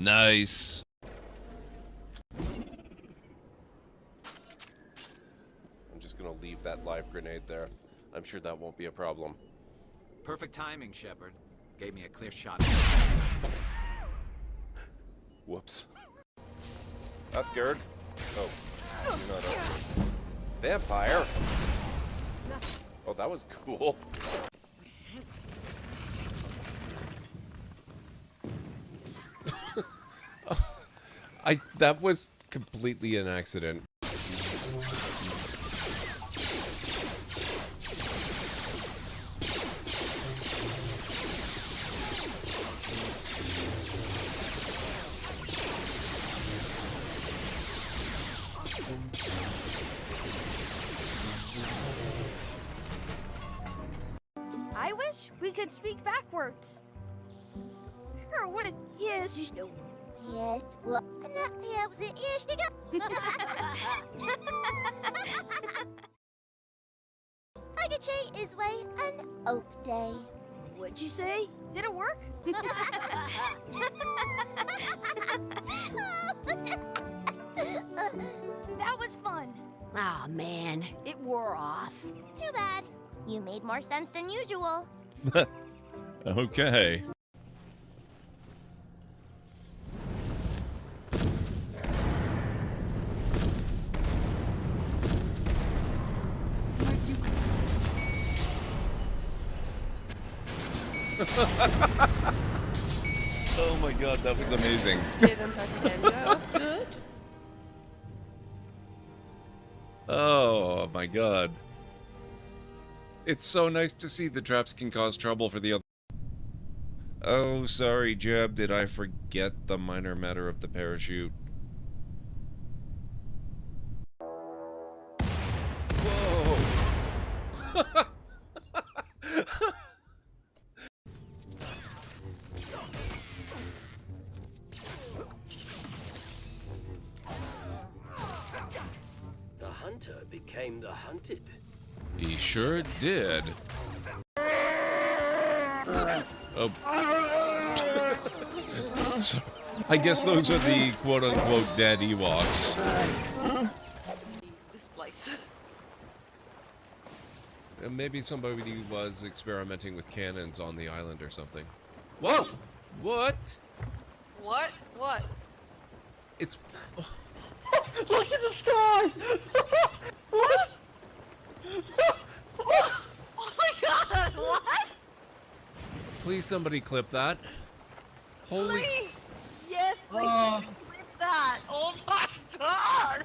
Nice. I'm just gonna leave that live grenade there. I'm sure that won't be a problem. Perfect timing, Shepard. Gave me a clear shot. Whoops. Upgard. Oh, you're not Upgard. Vampire. Oh, that was cool. That was completely an accident. I wish we could speak backwards. Or what if yes, you know. Yes, well, helps it. Yes, you go. Agache is way an oak day. What'd you say? Did it work? That was fun. Aw, man, it wore off. Too bad. You made more sense than usual. Okay. Oh my god, that was amazing. Didn't touch him. That was good. Oh my god. It's so nice to see the traps can cause trouble for the other. Oh, sorry, Jeb. Did I forget the minor matter of the parachute? Whoa! The hunter became the hunted. He sure did. Oh. So, I guess those are the quote-unquote dead Ewoks. This place. Maybe somebody was experimenting with cannons on the island or something. Whoa! What? What? What? It's... Look at the sky! What? Oh my god, what? Please somebody clip that. Holy... Please! Yes, please clip that! Oh my god!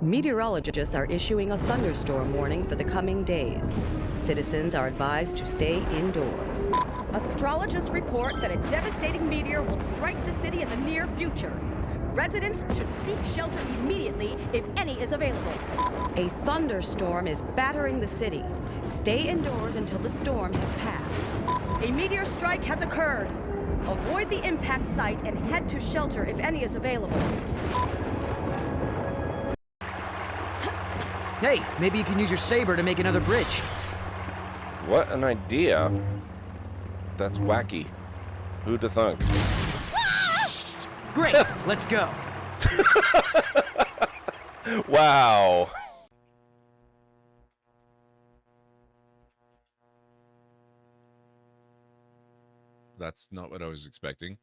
Meteorologists are issuing a thunderstorm warning for the coming days. Citizens are advised to stay indoors. Astrologists report that a devastating meteor will strike the city in the near future. Residents should seek shelter immediately if any is available. A thunderstorm is battering the city. Stay indoors until the storm has passed. A meteor strike has occurred. Avoid the impact site and head to shelter if any is available. Hey, maybe you can use your saber to make another bridge. What an idea. That's wacky. Who'd have thunk? Great, let's go. Wow. That's not what I was expecting.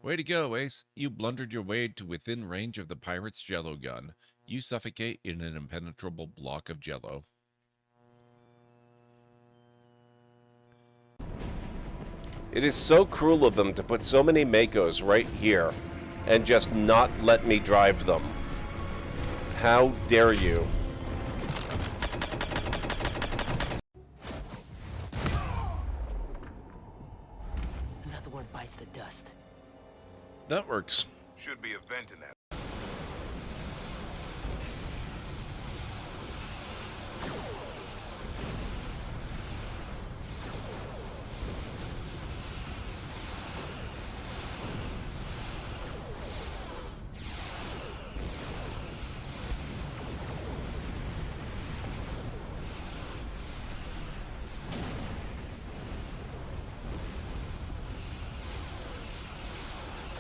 Way to go, Ace. You blundered your way to within range of the pirate's jello gun. You suffocate in an impenetrable block of jello. It is so cruel of them to put so many Makos right here and just not let me drive them. How dare you? Another one bites the dust. That works. Should be a vent in that.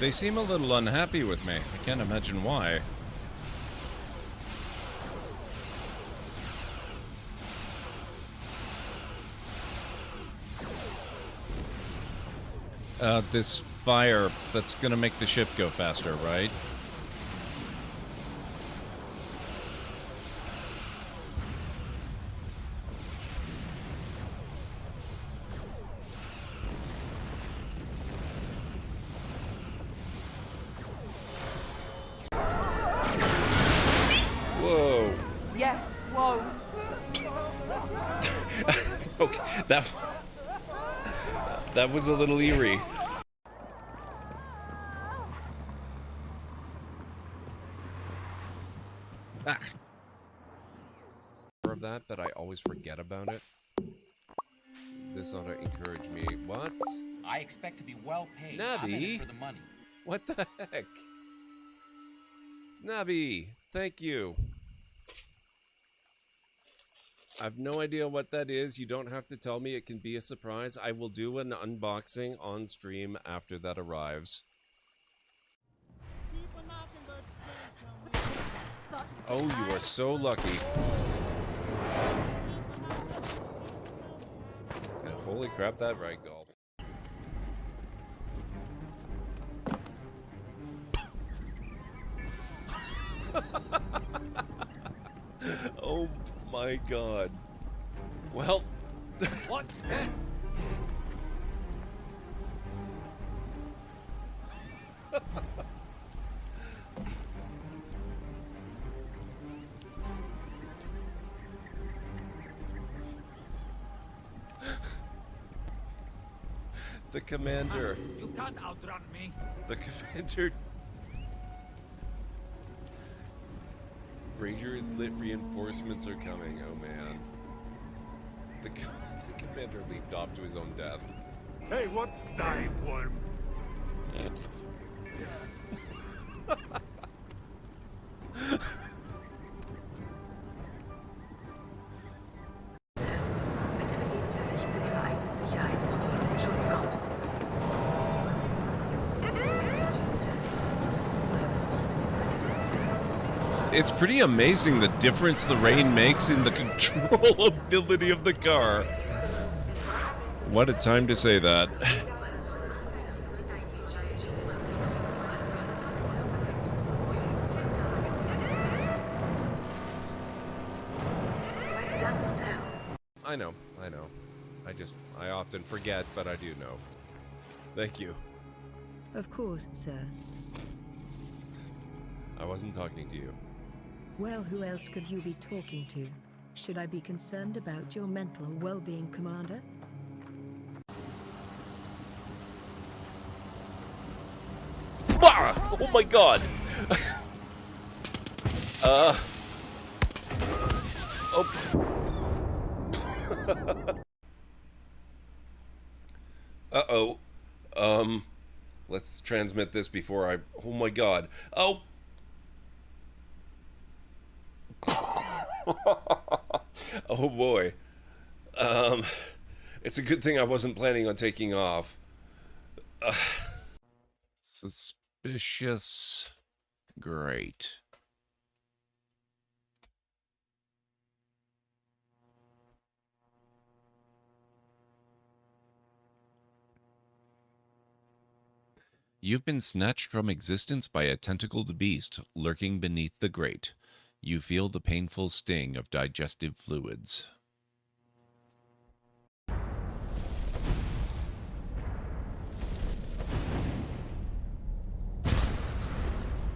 They seem a little unhappy with me. I can't imagine why. This fire, that's gonna make the ship go faster, right? Whoa. Yes, whoa. Okay, that was a little eerie. Ah. Of that, but I always forget about it. This ought to encourage me. What? I expect to be well paid. Nabi? I'm in it for the money. What the heck? Nabi, thank you. I've no idea what that is. You don't have to tell me. It can be a surprise. I will do an unboxing on stream after that arrives. Oh, you are so lucky. And holy crap, that ragdoll. Oh my god. Well... What? The commander. You can't outrun me. The commander. Rangers lit reinforcements are coming. Oh man. The commander leaped off to his own death. Hey, what? Die, worm. It's pretty amazing the difference the rain makes in the controllability of the car. What a time to say that. I know. I often forget, but I do know. Thank you. Of course, sir. I wasn't talking to you. Well, who else could you be talking to? Should I be concerned about your mental well-being, Commander? Ah! Oh my god! Oh. Uh-oh. Let's transmit this before I... Oh my god. Oh! Oh boy. It's a good thing I wasn't planning on taking off. Suspicious. Great. You've been snatched from existence by a tentacled beast lurking beneath the grate. You feel the painful sting of digestive fluids.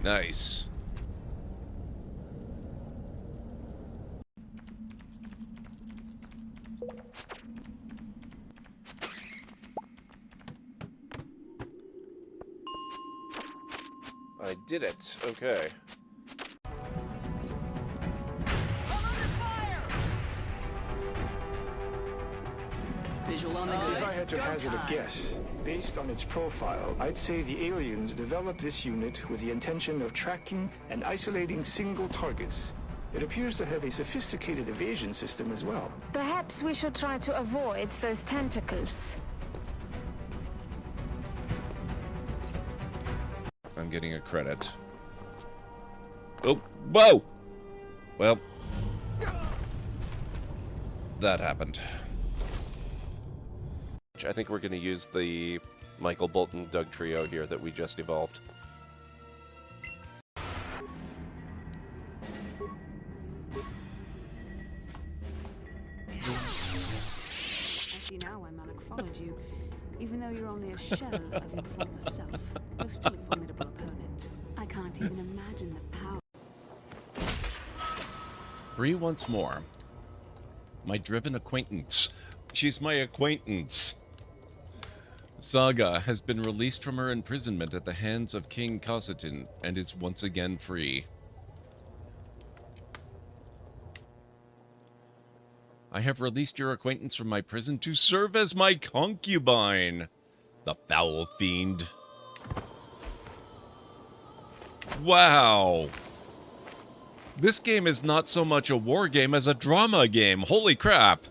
Nice. I did it. Okay. Visual on the If I had to hazard a guess, based on its profile, I'd say the aliens developed this unit with the intention of tracking and isolating single targets. It appears to have a sophisticated evasion system as well. Perhaps we should try to avoid those tentacles. getting a credit. Oh, whoa! Well, that happened. I think we're going to use the Michael Bolton Doug trio here that we just evolved. See, now I followed you. Even though you're only a shell of your former self, you're still a formidable opponent. I can't even imagine the power. Bree once more. My driven acquaintance. She's my acquaintance. Saga has been released from her imprisonment at the hands of King Cossetin and is once again free. I have released your acquaintance from my prison to serve as my concubine. The foul fiend. Wow. This game is not so much a war game as a drama game. Holy crap.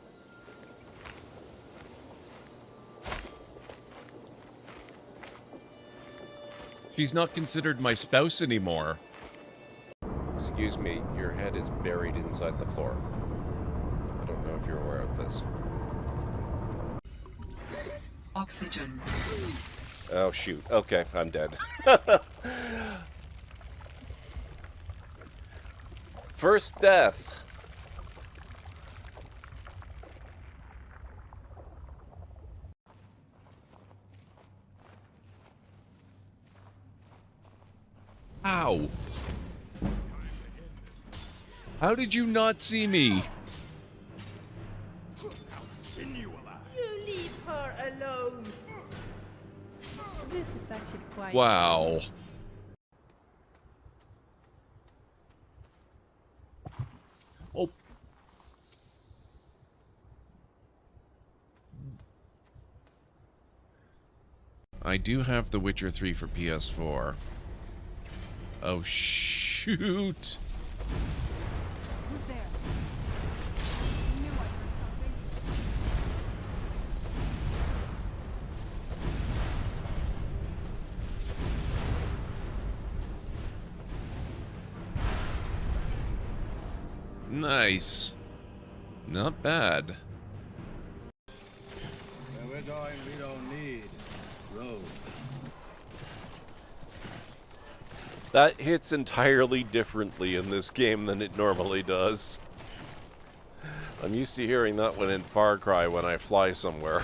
She's not considered my spouse anymore. Excuse me, your head is buried inside the floor. I don't know if you're aware of this. Oxygen. Oh, shoot. Okay, I'm dead. First death. Ow. How did you not see me? You leave her alone. This is actually quite... Wow. Oh. I do have The Witcher 3 for PS4. Oh, shoot. Who's there? I knew I heard something. Nice. Not bad. Where we're going, we don't need roads. That hits entirely differently in this game than it normally does. I'm used to hearing that one in Far Cry when I fly somewhere.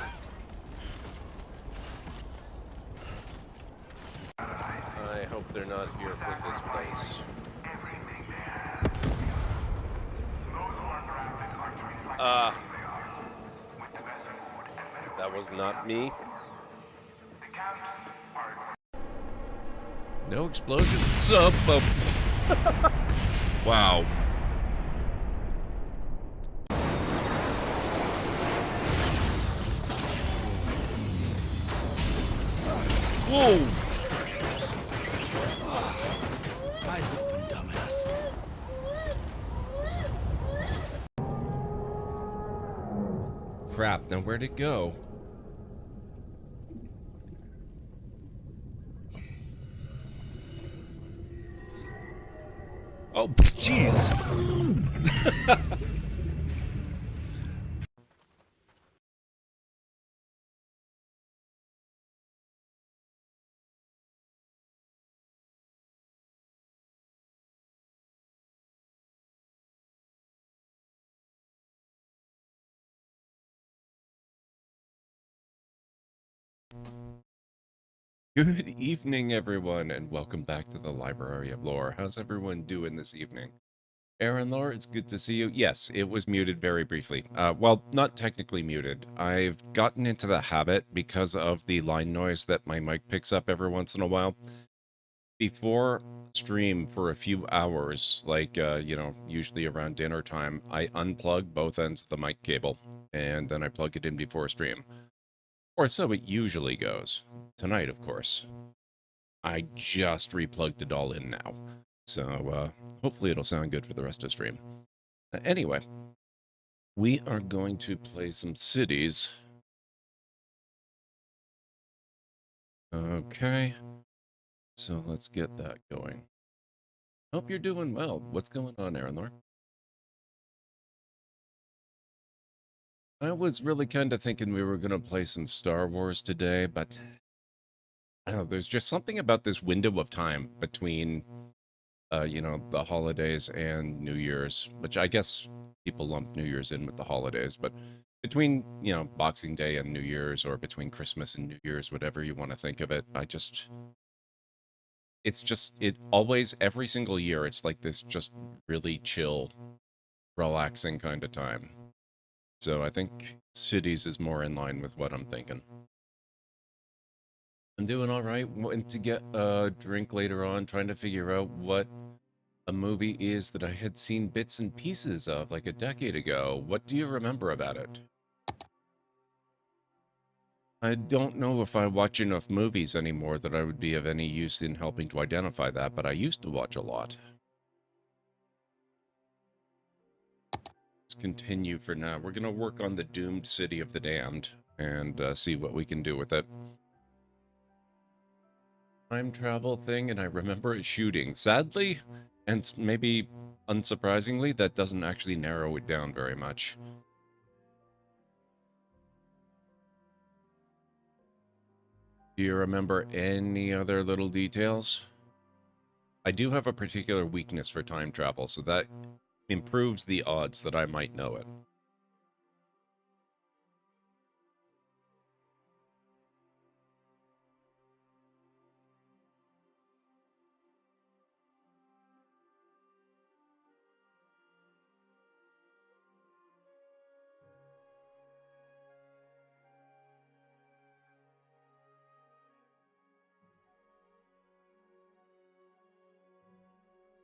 I hope they're not here for this place. That was not me. No explosions up. Wow. Whoa. Eyes open, dumbass. Crap, now where'd it go? Oh, jeez. Good evening, everyone, and welcome back to the Library of Lore. How's everyone doing this evening? Aaron Lore, it's good to see you. Yes, it was muted very briefly. Well, not technically muted. I've gotten into the habit because of the line noise that my mic picks up every once in a while. Before stream for a few hours, like, usually around dinner time, I unplug both ends of the mic cable, and then I plug it in before stream. Or so it usually goes. Tonight, of course. I just replugged it all in now. So, hopefully it'll sound good for the rest of the stream. Anyway, we are going to play some cities. Okay. So let's get that going. Hope you're doing well. What's going on, Aranor? I was really kind of thinking we were going to play some Star Wars today, but I don't know, there's just something about this window of time between, you know, the holidays and New Year's, which I guess people lump New Year's in with the holidays, but between, you know, Boxing Day and New Year's, or between Christmas and New Year's, whatever you want to think of it, it always, every single year, it's like this just really chill, relaxing kind of time. So I think Cities is more in line with what I'm thinking. I'm doing all right. Went to get a drink later on, trying to figure out what a movie is that I had seen bits and pieces of like a decade ago. What do you remember about it? I don't know if I watch enough movies anymore that I would be of any use in helping to identify that, but I used to watch a lot. Let's continue for now. We're going to work on the Doomed City of the Damned and see what we can do with it. Time travel thing, and I remember it shooting. Sadly, and maybe unsurprisingly, that doesn't actually narrow it down very much. Do you remember any other little details? I do have a particular weakness for time travel, so that improves the odds that I might know it.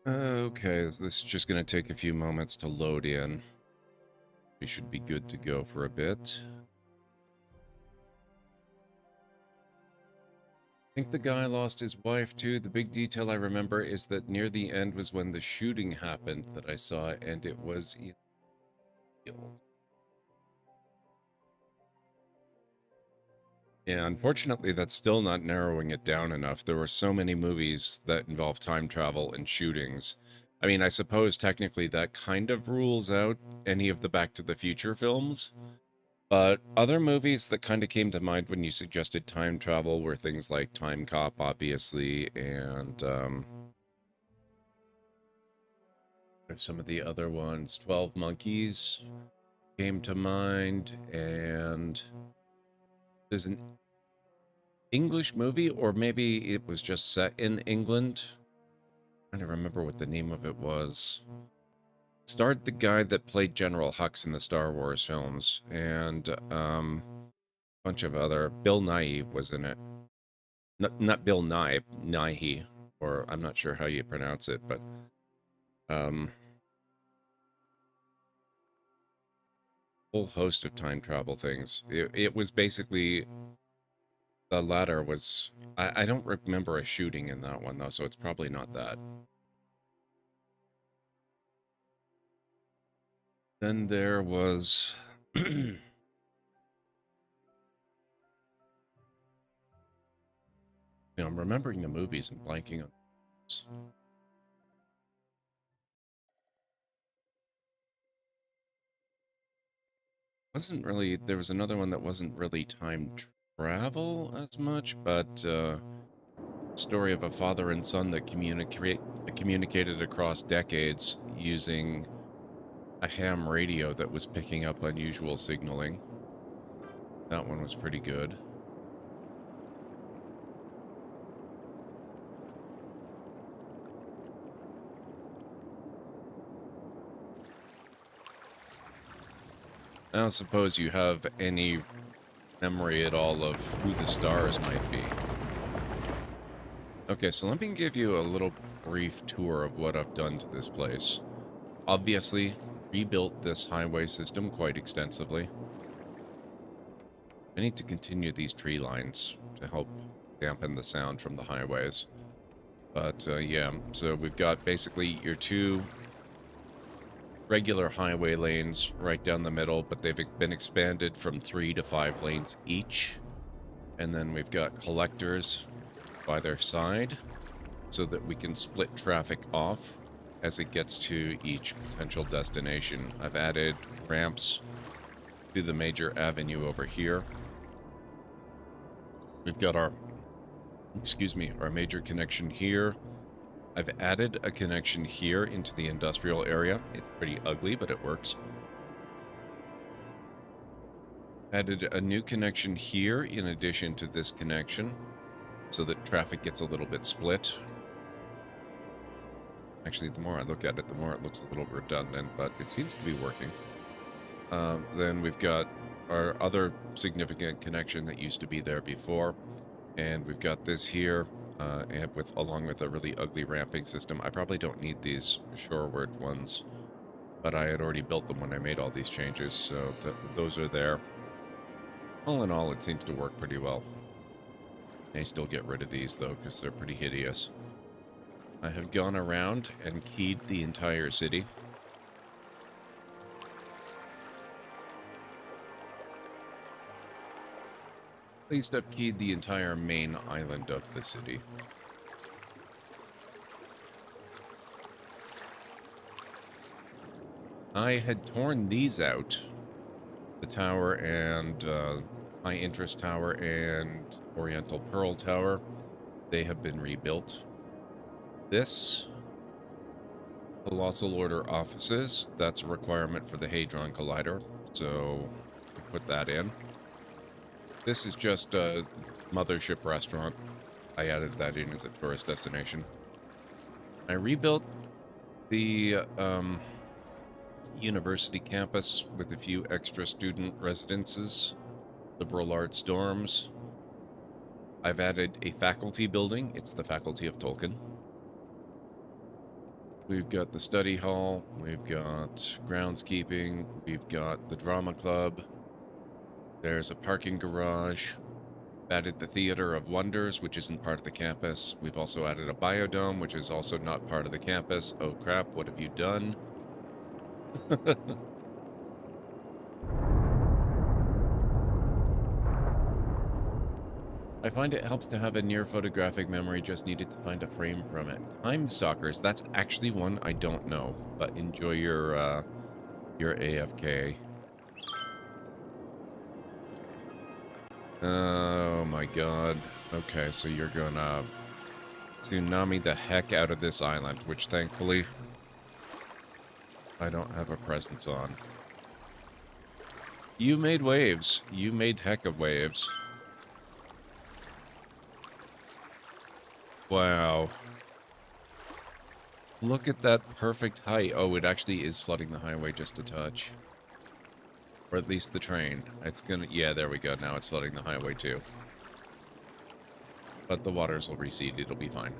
Okay, this is just going to take a few moments to load in. We should be good to go for a bit. I think the guy lost his wife too. The big detail I remember is that near the end was when the shooting happened that I saw, and it was in the field. Yeah, unfortunately, that's still not narrowing it down enough. There were so many movies that involve time travel and shootings. I mean, I suppose technically that kind of rules out any of the Back to the Future films. But other movies that kind of came to mind when you suggested time travel were things like Time Cop, obviously, and some of the other ones. 12 Monkeys came to mind, and there's an English movie, or maybe it was just set in England. I'm trying to remember what the name of it was. Starred the guy that played General Hux in the Star Wars films, and a bunch of other. Bill Nighy was in it. Not Bill Nye, Nighy, or I'm not sure how you pronounce it, but whole host of time travel things. It was basically, the latter was, I don't remember a shooting in that one though, so it's probably not that. Then there was you know, I'm remembering the movies and blanking on those. Wasn't really, there was another one that wasn't really time travel as much, but story of a father and son that communicated across decades using a ham radio that was picking up unusual signaling. That one was pretty good. I don't suppose you have any memory at all of who the stars might be. Okay, so let me give you a little brief tour of what I've done to this place. Obviously, rebuilt this highway system quite extensively. I need to continue these tree lines to help dampen the sound from the highways. But yeah, so we've got basically your two regular highway lanes right down the middle, but they've been expanded from 3 to 5 lanes each. And then we've got collectors by their side. so that we can split traffic off as it gets to each potential destination. I've added ramps to the major avenue over here. We've got our, our major connection here. I've added a connection here into the industrial area. It's pretty ugly, but it works. Added a new connection here in addition to this connection, so that traffic gets a little bit split. Actually, the more I look at it, the more it looks a little redundant, but it seems to be working. Then we've got our other significant connection that used to be there before, and we've got this here, and along with a really ugly ramping system. I probably don't need these shoreward ones, but I had already built them when I made all these changes, so those are there. All in all, it seems to work pretty well. I still get rid of these, though, because they're pretty hideous. I have gone around and keyed the entire city. At least I've keyed the entire main island of the city. I had torn these out. The tower and High Interest Tower and Oriental Pearl Tower. They have been rebuilt. This, Colossal Order offices, that's a requirement for the Hadron Collider, so we put that in. This is just a mothership restaurant. I added that in as a tourist destination. I rebuilt the university campus with a few extra student residences, liberal arts dorms. I've added a faculty building. It's the Faculty of Tolkien. We've got the study hall, we've got groundskeeping, we've got the drama club, there's a parking garage, added the Theater of Wonders, which isn't part of the campus. We've also added a biodome, which is also not part of the campus. Oh crap, what have you done? I find it helps to have a near photographic memory, just needed to find a frame from it. Time Stalkers, that's actually one I don't know, but enjoy your AFK. Oh my god. Okay, so you're gonna tsunami the heck out of this island, which thankfully I don't have a presence on. You made waves. You made heck of waves. Wow. Look at that perfect height. Oh, it actually is flooding the highway just a touch. Or at least the train. It's gonna... Yeah, there we go. Now it's flooding the highway too. But the waters will recede. It'll be fine.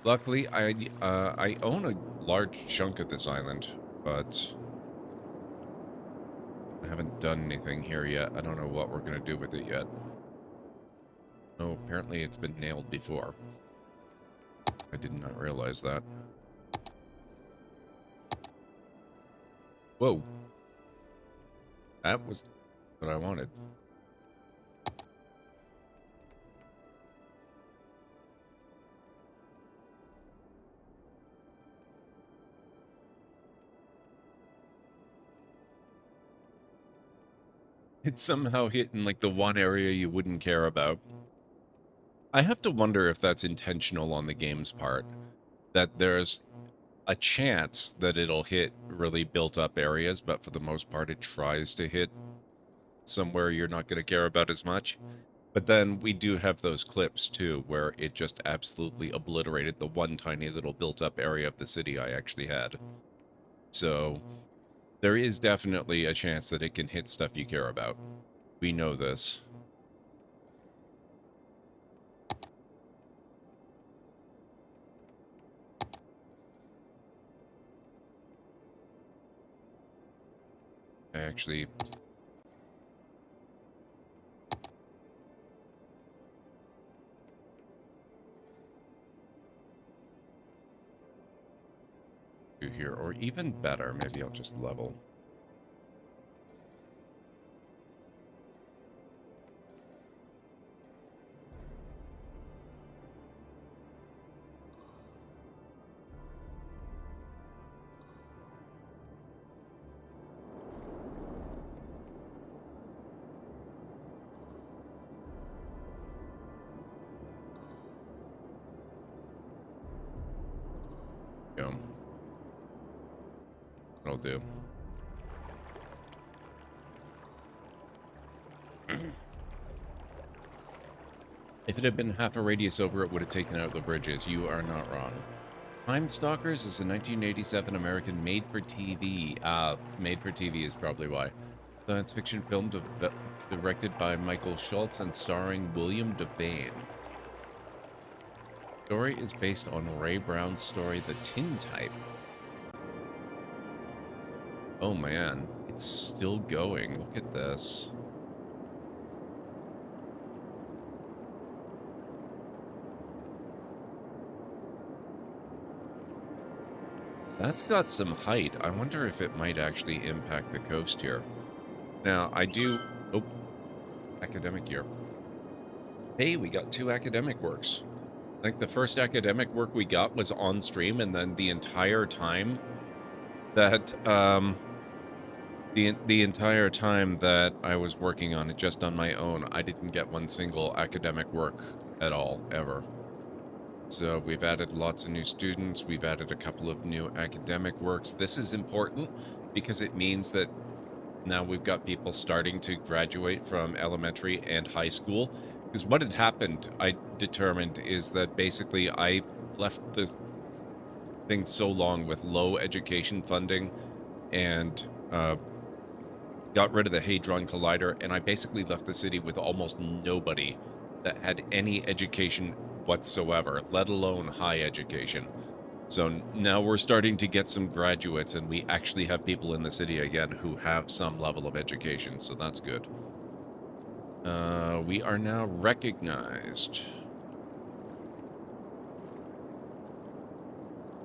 Luckily, I own a large chunk of this island, but I haven't done anything here yet. I don't know what we're gonna do with it yet. Oh, apparently it's been nailed before. I did not realize that. Whoa. That was what I wanted. It's somehow hit in like the one area you wouldn't care about. I have to wonder if that's intentional on the game's part. That there's a chance that it'll hit really built up areas, but for the most part it tries to hit somewhere you're not going to care about as much. But then we do have those clips too, where it just absolutely obliterated the one tiny little built up area of the city I actually had. So there is definitely a chance that it can hit stuff you care about. We know this. I actually... do here, or even better, maybe I'll just level. Go. That'll do. If it had been half a radius over, it would have taken out the bridges. You are not wrong. Time Stalkers is a 1987 American made-for-TV. Made-for-TV is probably why. Science fiction film directed by Michael Schultz and starring William Devane. The story is based on Ray Brown's story, The Tin Type. Oh man, it's still going. Look at this. That's got some height. I wonder if it might actually impact the coast here. Now, I do... Oh, academic year. Hey, we got 2 academic works. I think the first academic work we got was on stream, and then the entire time that, the entire time that I was working on it just on my own, I didn't get one single academic work at all, ever. So we've added lots of new students, we've added a couple of new academic works. This is important because it means that now we've got people starting to graduate from elementary and high school. Because what had happened, I determined, is that basically I left the thing so long with low education funding and got rid of the Hadron Collider, and I basically left the city with almost nobody that had any education whatsoever, let alone high education. So now we're starting to get some graduates, and we actually have people in the city again who have some level of education, so that's good. We are now recognized.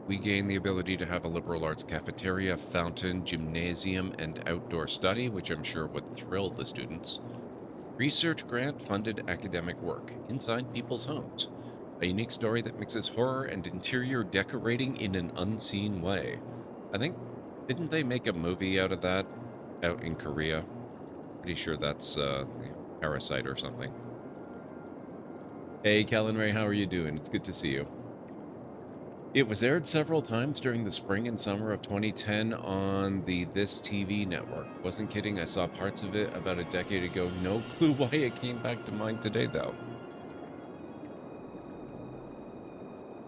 We gain the ability to have a liberal arts cafeteria, fountain, gymnasium, and outdoor study, which I'm sure would thrill the students. Research grant-funded academic work inside people's homes. A unique story that mixes horror and interior decorating in an unseen way. I think, didn't they make a movie out of that out in Korea? Pretty sure that's Parasite or something. Hey, Callan Ray, how are you doing? It's good to see you. It was aired several times during the spring and summer of 2010 on the This TV network. Wasn't kidding, I saw parts of it about a decade ago. No clue why it came back to mind today, though.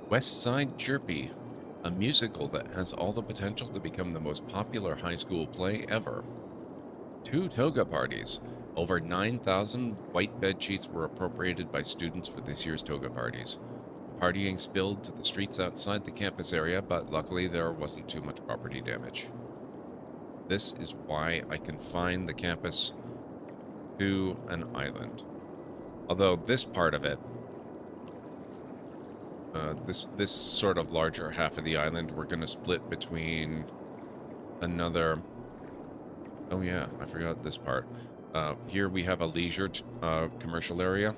West Side Chirpy, a musical that has all the potential to become the most popular high school play ever. 2 toga parties. Over 9,000 white bed sheets were appropriated by students for this year's toga parties. Partying spilled to the streets outside the campus area, but luckily there wasn't too much property damage. This is why I confined the campus to an island. Although this part of it, this sort of larger half of the island, we're going to split between another... Oh yeah, I forgot this part. Here we have a leisure commercial area,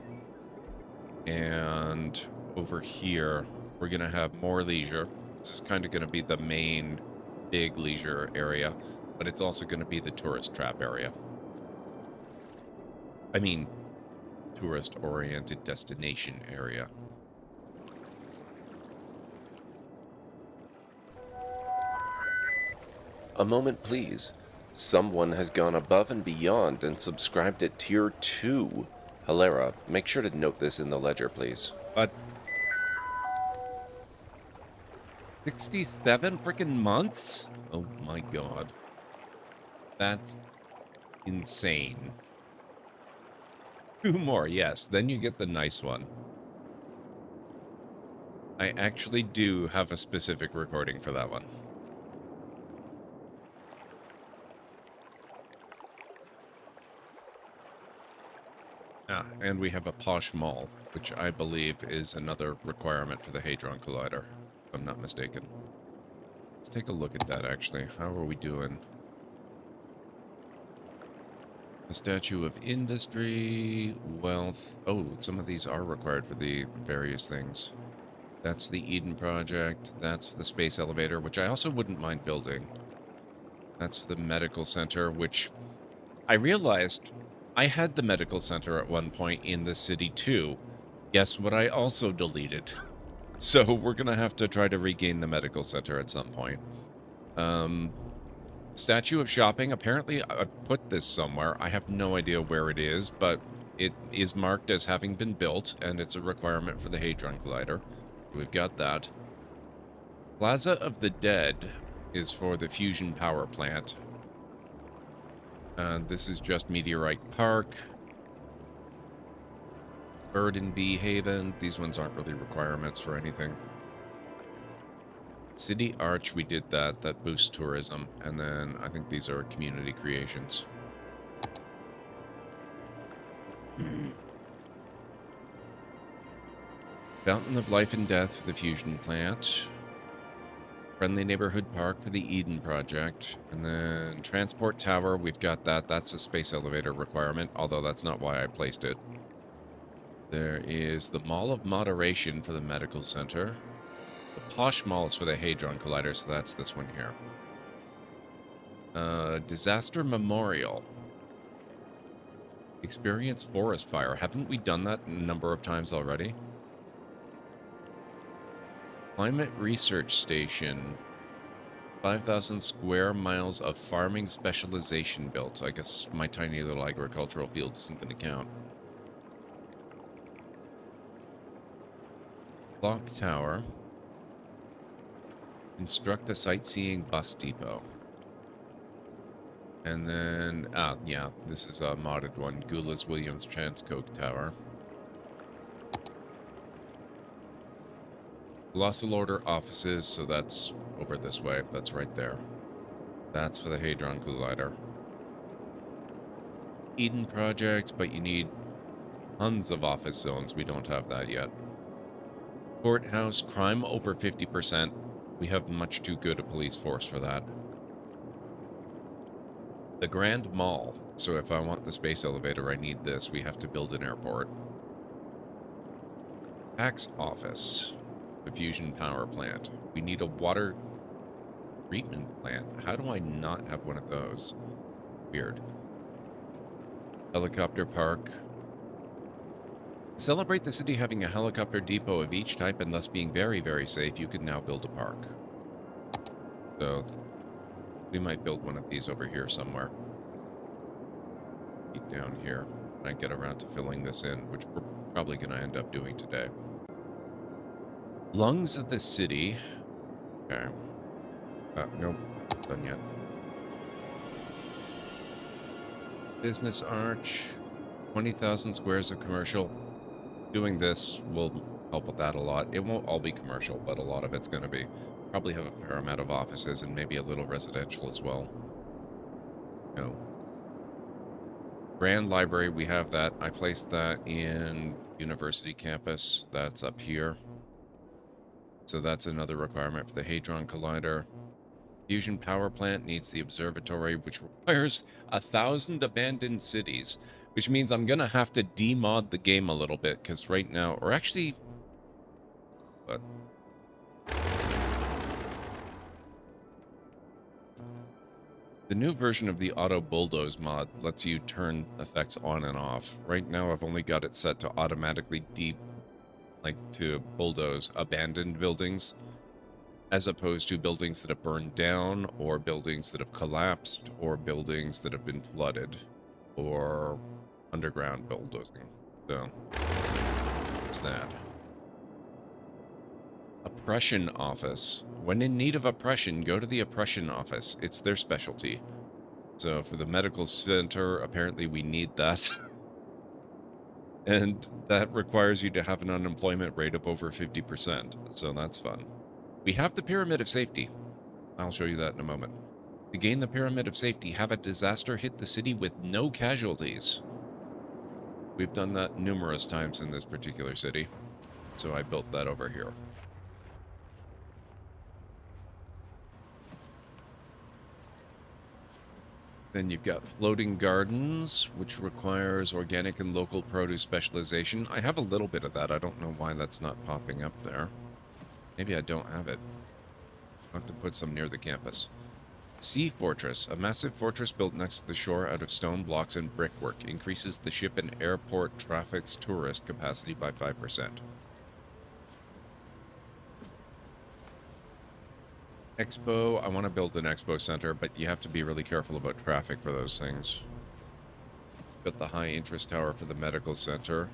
and over here we're going to have more leisure. This is kind of going to be the main big leisure area, but it's also going to be the tourist trap area. I mean, tourist-oriented destination area. A moment, please. Someone has gone above and beyond and subscribed at Tier 2. Hilera, make sure to note this in the ledger, please. But 67 freaking months? Oh my god. That's insane. 2 more, yes. Then you get the nice one. I actually do have a specific recording for that one. Ah, and we have a posh mall, which I believe is another requirement for the Hadron Collider, if I'm not mistaken. Let's take a look at that, actually. How are we doing? A statue of industry, wealth. Oh, some of these are required for the various things. That's the Eden Project. That's for the space elevator, which I also wouldn't mind building. That's for the medical center, which I realized I had the medical center at one point in the city too. Guess what I also deleted? So we're going to have to try to regain the medical center at some point. Statue of Shopping. Apparently, I put this somewhere. I have no idea where it is, but it is marked as having been built, and it's a requirement for the Hadron Collider. We've got that. Plaza of the Dead is for the fusion power plant. This is just Meteorite Park. Bird and Bee Haven. These ones aren't really requirements for anything. City Arch, we did that. That boosts tourism. And then I think these are community creations. Fountain of Life and Death for the fusion plant. Friendly Neighborhood Park for the Eden project. And then Transport Tower, we've got that. That's a space elevator requirement, although that's not why I placed it. There is the Mall of Moderation for the medical center. The Posh Mall is for the Hadron Collider, so that's this one here. Disaster Memorial. Experience forest fire. Haven't we done that a number of times already? Climate Research Station. 5,000 square miles of farming specialization built. I guess my tiny little agricultural field isn't going to count. Clock Tower. Construct a sightseeing bus depot. And then, yeah, this is a modded one. Gula's Williams Transcoke Tower. Colossal Order offices, so that's over this way. That's right there. That's for the Hadron Collider. Eden Project, but you need tons of office zones. We don't have that yet. Courthouse, crime over 50%. We have much too good a police force for that. The Grand Mall. So if I want the space elevator, I need this. We have to build an airport. Tax office. The fusion power plant. We need a water treatment plant. How do I not have one of those? Weird. Helicopter park. Celebrate the city having a helicopter depot of each type and thus being very, very safe. You can now build a park. So we might build one of these over here somewhere. Down here. And I get around to filling this in, which we're probably going to end up doing today. Lungs of the city. Okay. Nope. Not done yet. Business Arch. 20,000 squares of commercial. Doing this will help with that a lot. It won't all be commercial, but a lot of it's going to be. Probably have a fair amount of offices and maybe a little residential as well. No. Grand Library, we have that. I placed that in University Campus. That's up here. So that's another requirement for the Hadron Collider. Fusion Power Plant needs the observatory, which requires 1,000 abandoned cities, which means I'm going to have to demod the game a little bit, because right now, or actually, but the new version of the Auto Bulldoze mod lets you turn effects on and off. Right now, I've only got it set to automatically to bulldoze abandoned buildings, as opposed to buildings that have burned down, or buildings that have collapsed, or buildings that have been flooded, or underground bulldozing. So, there's that. Oppression Office. When in need of oppression, go to the Oppression Office. It's their specialty. So for the medical center, apparently we need that. And that requires you to have an unemployment rate of over 50%. So that's fun. We have the Pyramid of Safety. I'll show you that in a moment. To gain the Pyramid of Safety, have a disaster hit the city with no casualties. We've done that numerous times in this particular city. So I built that over here. Then you've got Floating Gardens, which requires organic and local produce specialization. I have a little bit of that. I don't know why that's not popping up there. Maybe I don't have it. I'll have to put some near the campus. Sea Fortress, a massive fortress built next to the shore out of stone blocks and brickwork. Increases the ship and airport traffic's tourist capacity by 5%. Expo, I want to build an expo center, but you have to be really careful about traffic for those things. Got the high interest tower for the medical center.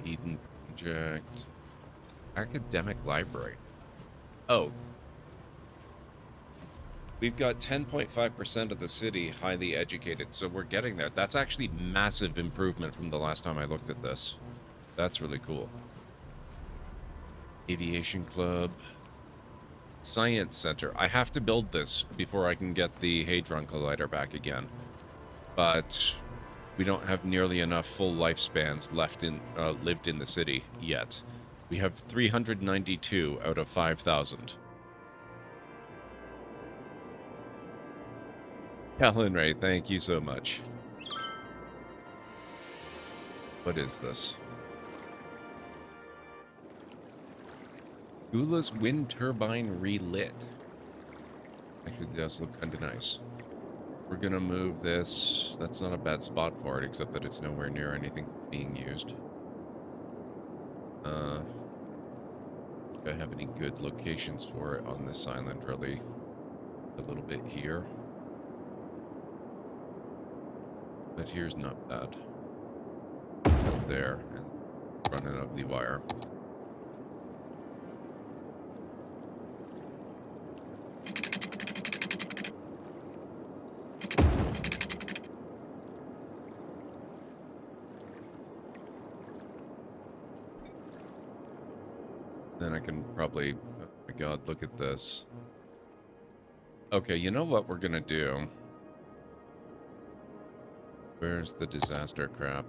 Eden Project. Academic library. Oh. We've got 10.5% of the city highly educated, so we're getting there. That's actually massive improvement from the last time I looked at this. That's really cool. Aviation Club. Science Center. I have to build this before I can get the Hadron Collider back again. But we don't have nearly enough full lifespans left in lived in the city yet. We have 392 out of 5,000. Helen Ray, thank you so much. What is this? Gula's wind turbine relit. Actually, it does look kind of nice. We're gonna move this. That's not a bad spot for it, except that it's nowhere near anything being used. Do I have any good locations for it on this island, really? A little bit here. But here's not bad. Up there, and running up the wire. Then I can probably... Oh my god, look at this. Okay, you know what we're gonna do? Where's the disaster crap?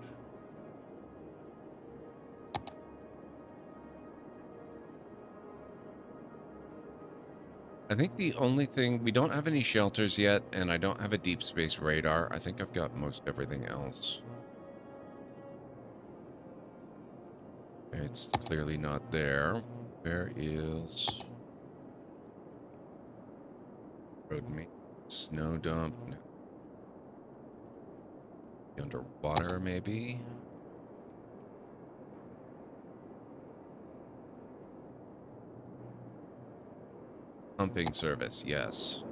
I think the only thing... We don't have any shelters yet, and I don't have a deep space radar. I think I've got most everything else. It's clearly not there. Where is... Road maintenance, snow dump? No. Underwater, maybe? Pumping service, yes.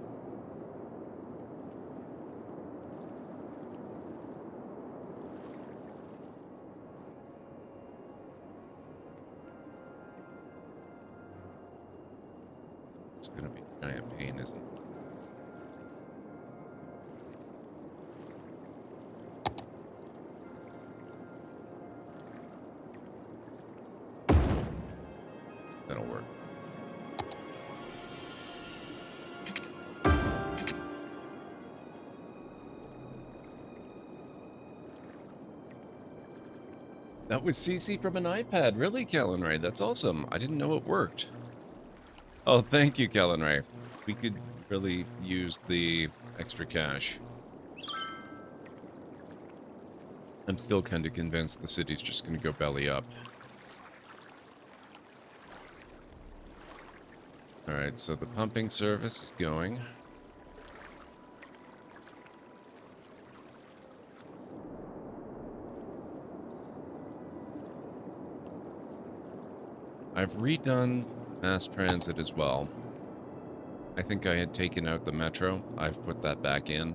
It's gonna be a giant pain, isn't it? That'll work. That was CC from an iPad. Really, Kellen Ray? That's awesome. I didn't know it worked. Oh, thank you, Kellen Ray. We could really use the extra cash. I'm still kind of convinced the city's just going to go belly up. Alright, so the pumping service is going. I've redone mass transit as well. I think I had taken out the metro. I've put that back in.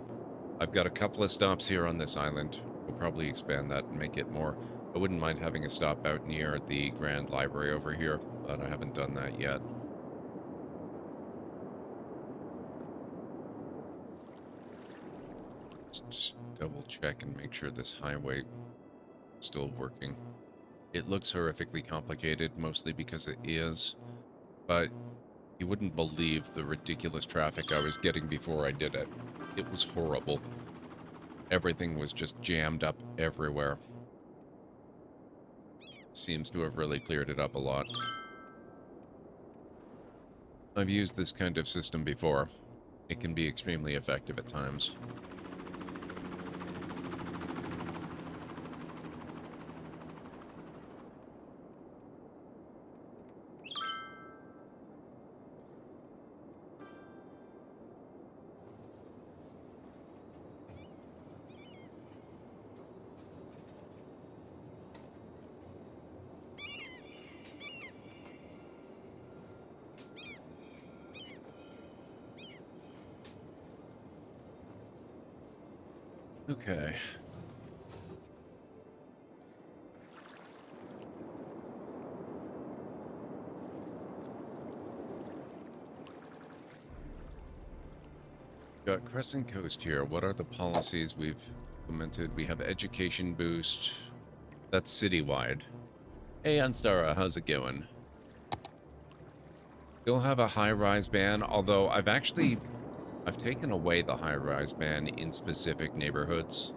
I've got a couple of stops here on this island. We'll probably expand that and make it more. I wouldn't mind having a stop out near the Grand Library over here, but I haven't done that yet. Just double check and make sure this highway is still working. It looks horrifically complicated, mostly because it is, but you wouldn't believe the ridiculous traffic I was getting before I did it. It was horrible. Everything was just jammed up everywhere. Seems to have really cleared it up a lot. I've used this kind of system before. It can be extremely effective at times. Okay. Got Crescent Coast here. What are the policies we've implemented? We have education boost. That's citywide. Hey, Anstara, how's it going? Still have a high-rise ban, although I've taken away the high-rise ban in specific neighborhoods.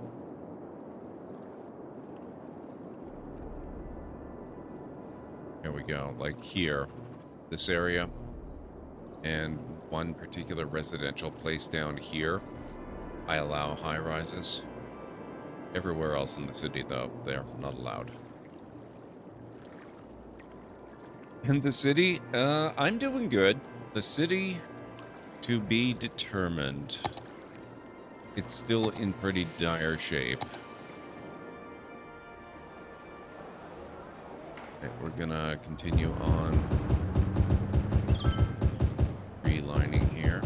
Here we go, like here, this area, and one particular residential place down here, I allow high-rises. Everywhere else in the city, though, they're not allowed. In the city, I'm doing good. The city, to be determined. It's still in pretty dire shape. Okay, we're gonna continue on relining here.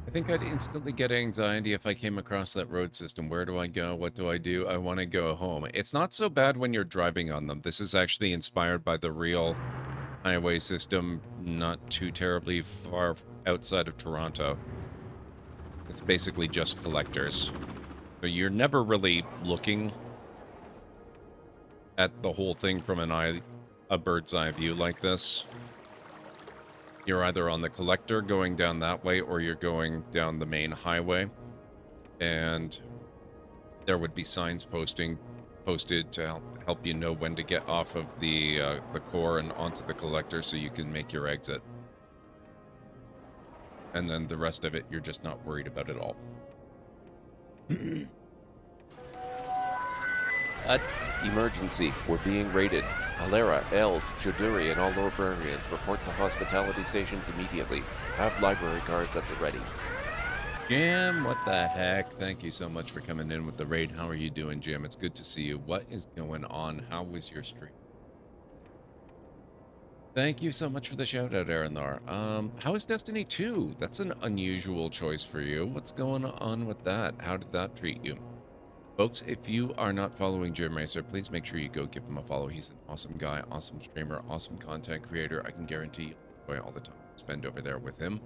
I think I'd instantly get anxiety if I came across that road system. Where do I go? What do? I want to go home. It's not so bad when you're driving on them. This is actually inspired by the real highway system, not too terribly far outside of Toronto. It's basically just collectors. So you're never really looking at the whole thing from a bird's eye view like this. You're either on the collector going down that way, or you're going down the main highway. And there would be signs posted to help you know when to get off of the core and onto the collector so you can make your exit. And then the rest of it, you're just not worried about at all. Emergency. We're being raided. Alera, Eld, Joduri, and all librarians report to hospitality stations immediately. Have library guards at the ready. Jim, what the heck? Thank you so much for coming in with the raid. How are you doing, Jim? It's good to see you. What is going on? How was your stream? Thank you so much for the shout out, Aranthar. How is Destiny 2? That's an unusual choice for you. What's going on with that? How did that treat you? Folks, if you are not following Jim Racer, please make sure you go give him a follow. He's an awesome guy, awesome streamer, awesome content creator. I can guarantee you enjoy all the time you spend over there with him.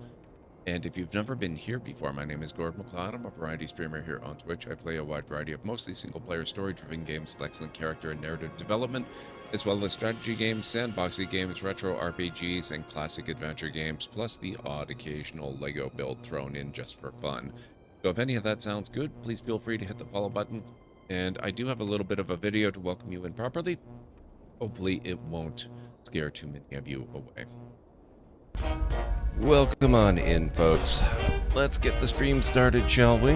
And if you've never been here before, my name is Gordon McLeod. I'm a variety streamer here on Twitch. I play a wide variety of mostly single-player story-driven games with excellent character and narrative development, as well as strategy games, sandboxy games, retro RPGs, and classic adventure games, plus the odd occasional LEGO build thrown in just for fun. So if any of that sounds good, please feel free to hit the follow button. And I do have a little bit of a video to welcome you in properly. Hopefully it won't scare too many of you away. Welcome on in, folks. Let's get the stream started, shall we?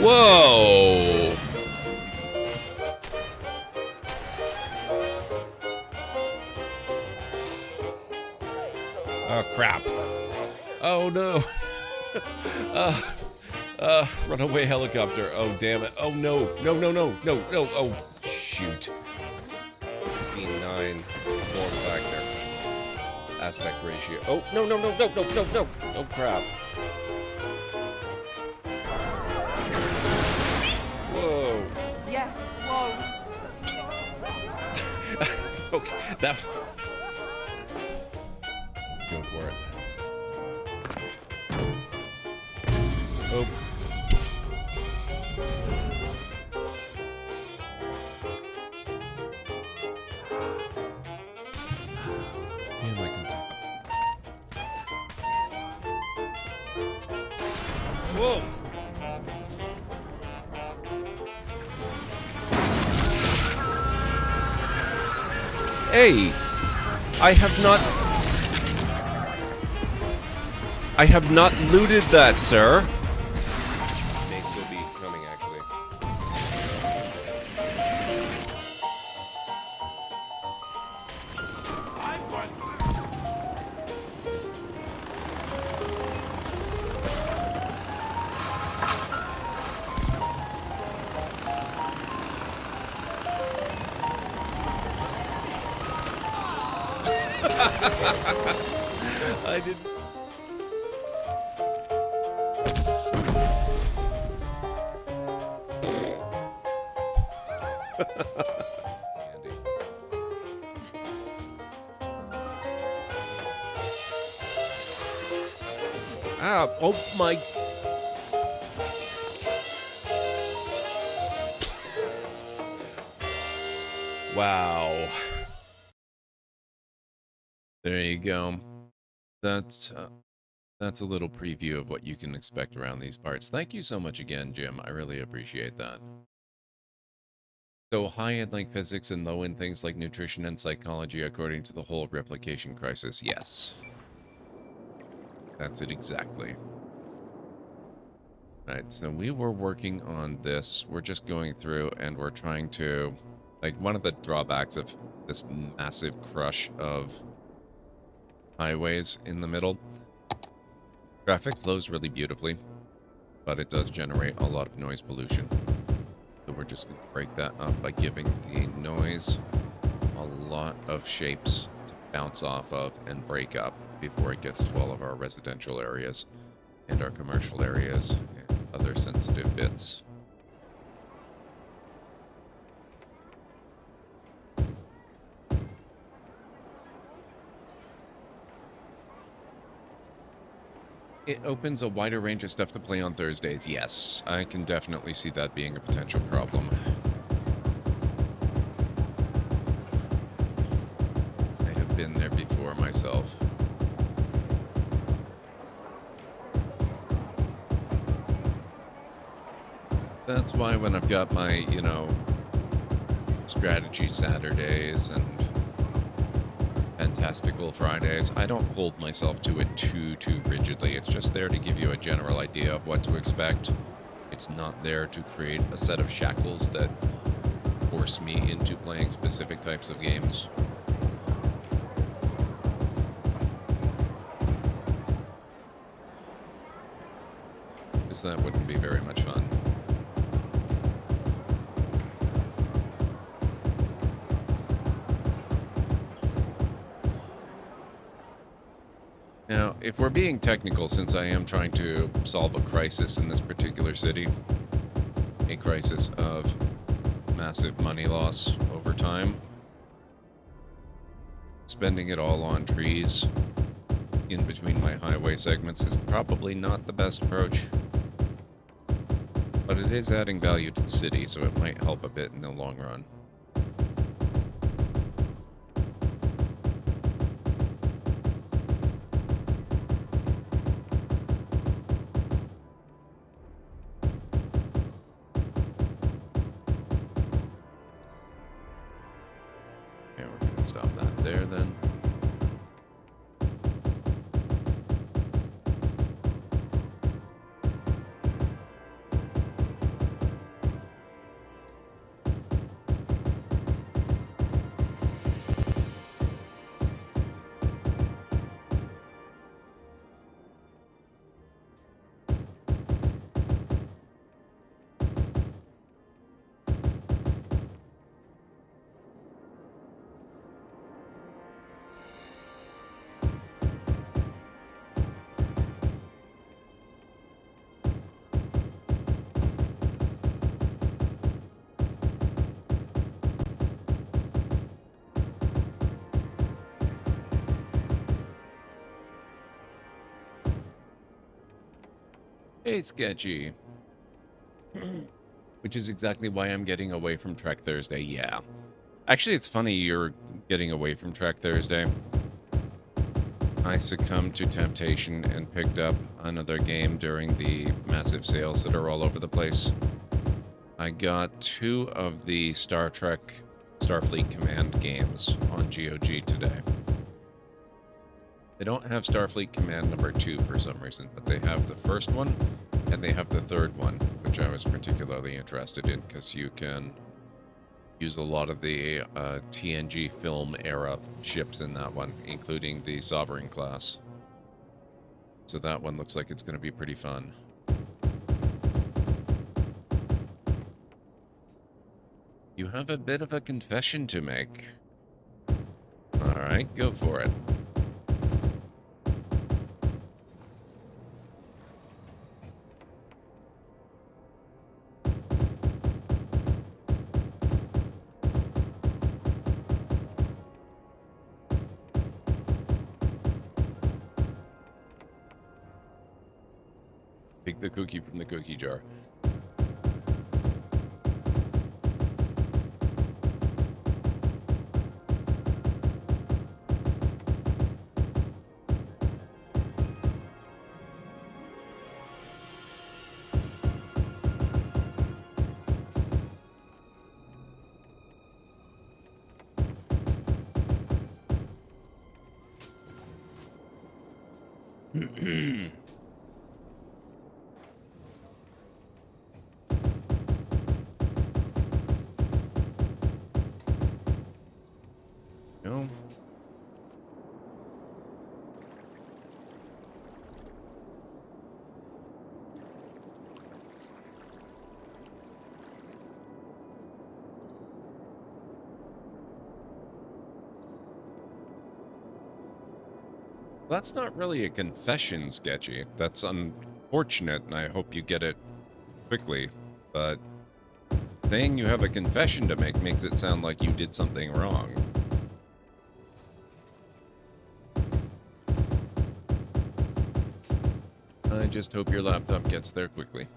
Whoa! Oh, crap. Oh, no. Runaway helicopter. Oh, damn it. Oh, no. No. Oh, shoot. 16:9 form factor. Aspect ratio. Oh, no. Oh, crap. Whoa. Yes, whoa. Okay, that... Let's go for it. Oh. Damn, I can do. Whoa! Hey! I have not looted that, sir. May still be coming, actually. I didn't. Ah, oh my. Wow. There you go. That's a little preview of what you can expect around these parts. Thank you so much again, Jim. I really appreciate that. So high in like physics and low in things like nutrition and psychology according to the whole replication crisis. Yes. That's it exactly. Right, so we were working on this. We're just going through and we're trying to, like, one of the drawbacks of this massive crush of highways in the middle. Traffic flows really beautifully, but it does generate a lot of noise pollution. So we're just going to break that up by giving the noise a lot of shapes to bounce off of and break up before it gets to all of our residential areas and our commercial areas and other sensitive bits. It opens a wider range of stuff to play on Thursdays. Yes, I can definitely see that being a potential problem. I have been there before myself. That's why when I've got my, you know, strategy Saturdays and fantastical Fridays, I don't hold myself to it too rigidly. It's just there to give you a general idea of what to expect. It's not there to create a set of shackles that force me into playing specific types of games. Because that wouldn't be very much fun. Now, if we're being technical, since I am trying to solve a crisis in this particular city, a crisis of massive money loss over time, spending it all on trees in between my highway segments is probably not the best approach. But it is adding value to the city, so it might help a bit in the long run. Stop that there then. Hey, Sketchy. Which is exactly why I'm getting away from Trek Thursday, yeah. Actually, it's funny you're getting away from Trek Thursday. I succumbed to temptation and picked up another game during the massive sales that are all over the place. I got 2 of the Star Trek Starfleet Command games on GOG today. They don't have Starfleet Command number 2 for some reason, but they have the first one, and they have the third one, which I was particularly interested in, because you can use a lot of the TNG film era ships in that one, including the Sovereign class. So that one looks like it's going to be pretty fun. You have a bit of a confession to make. Alright, go for it. Take the cookie from the cookie jar. No. That's not really a confession, Sketchy. That's unfortunate, and I hope you get it quickly. But saying you have a confession to make makes it sound like you did something wrong. I just hope your laptop gets there quickly.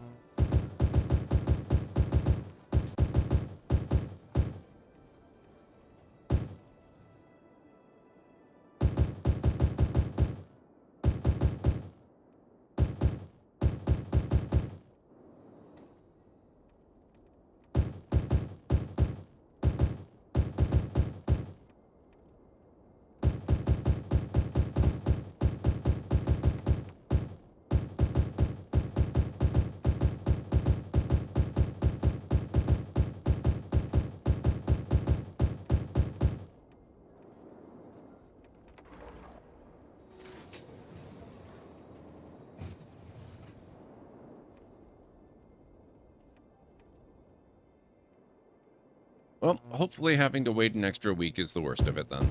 Well, hopefully having to wait an extra week is the worst of it then.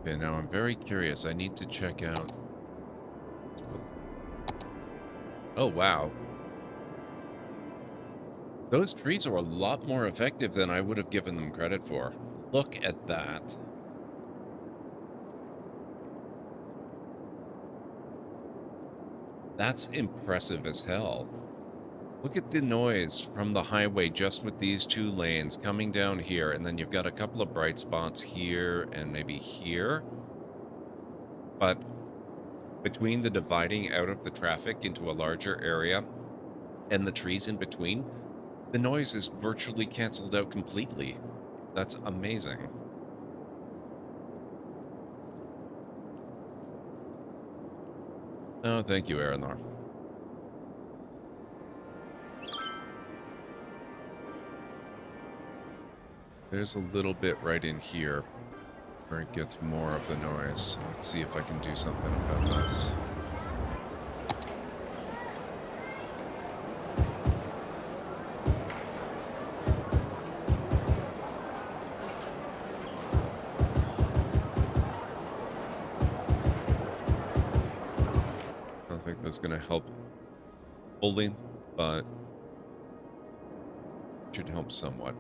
Okay, now I'm very curious. I need to check out... Oh, wow. Those trees are a lot more effective than I would have given them credit for. Look at that. That's impressive as hell. Look at the noise from the highway just with these two lanes coming down here, and then you've got a couple of bright spots here and maybe here. But between the dividing out of the traffic into a larger area and the trees in between, the noise is virtually canceled out completely. That's amazing. Oh, thank you, Aranor. There's a little bit right in here where it gets more of the noise. Let's see if I can do something about this. I don't think that's going to help fully, but it should help somewhat.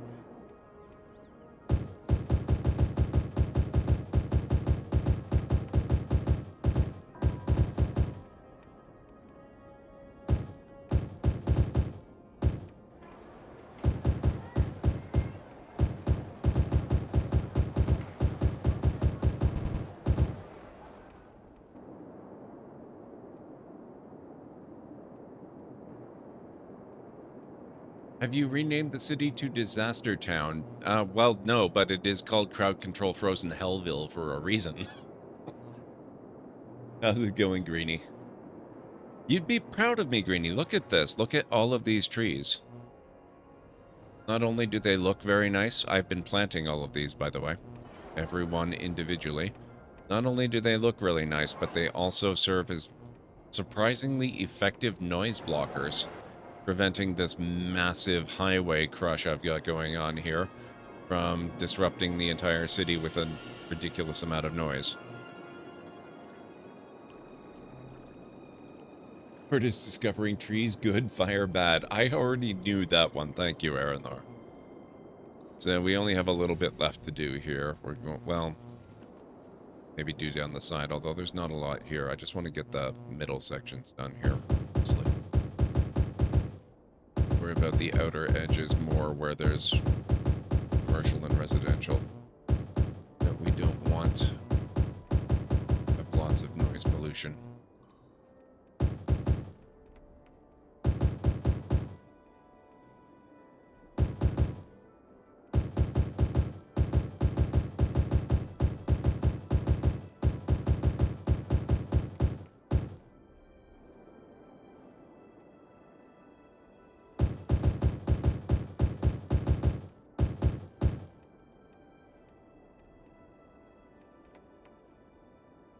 Have you renamed the city to Disaster Town? Well, no, but it is called CrowdControl Frozen Hellville for a reason. How's it going, Greenie? You'd be proud of me, Greenie. Look at this. Look at all of these trees. Not only do they look very nice, I've been planting all of these, by the way. Every one individually. Not only do they look really nice, but they also serve as surprisingly effective noise blockers, preventing this massive highway crush I've got going on here from disrupting the entire city with a ridiculous amount of noise. Curtis discovering trees good, fire bad. I already knew that one. Thank you, Aranor. So we only have a little bit left to do here. We're going, well, maybe do down the side, although there's not a lot here. I just want to get the middle sections done here, mostly. Worry about the outer edges more where there's commercial and residential. But we don't want to have lots of noise pollution.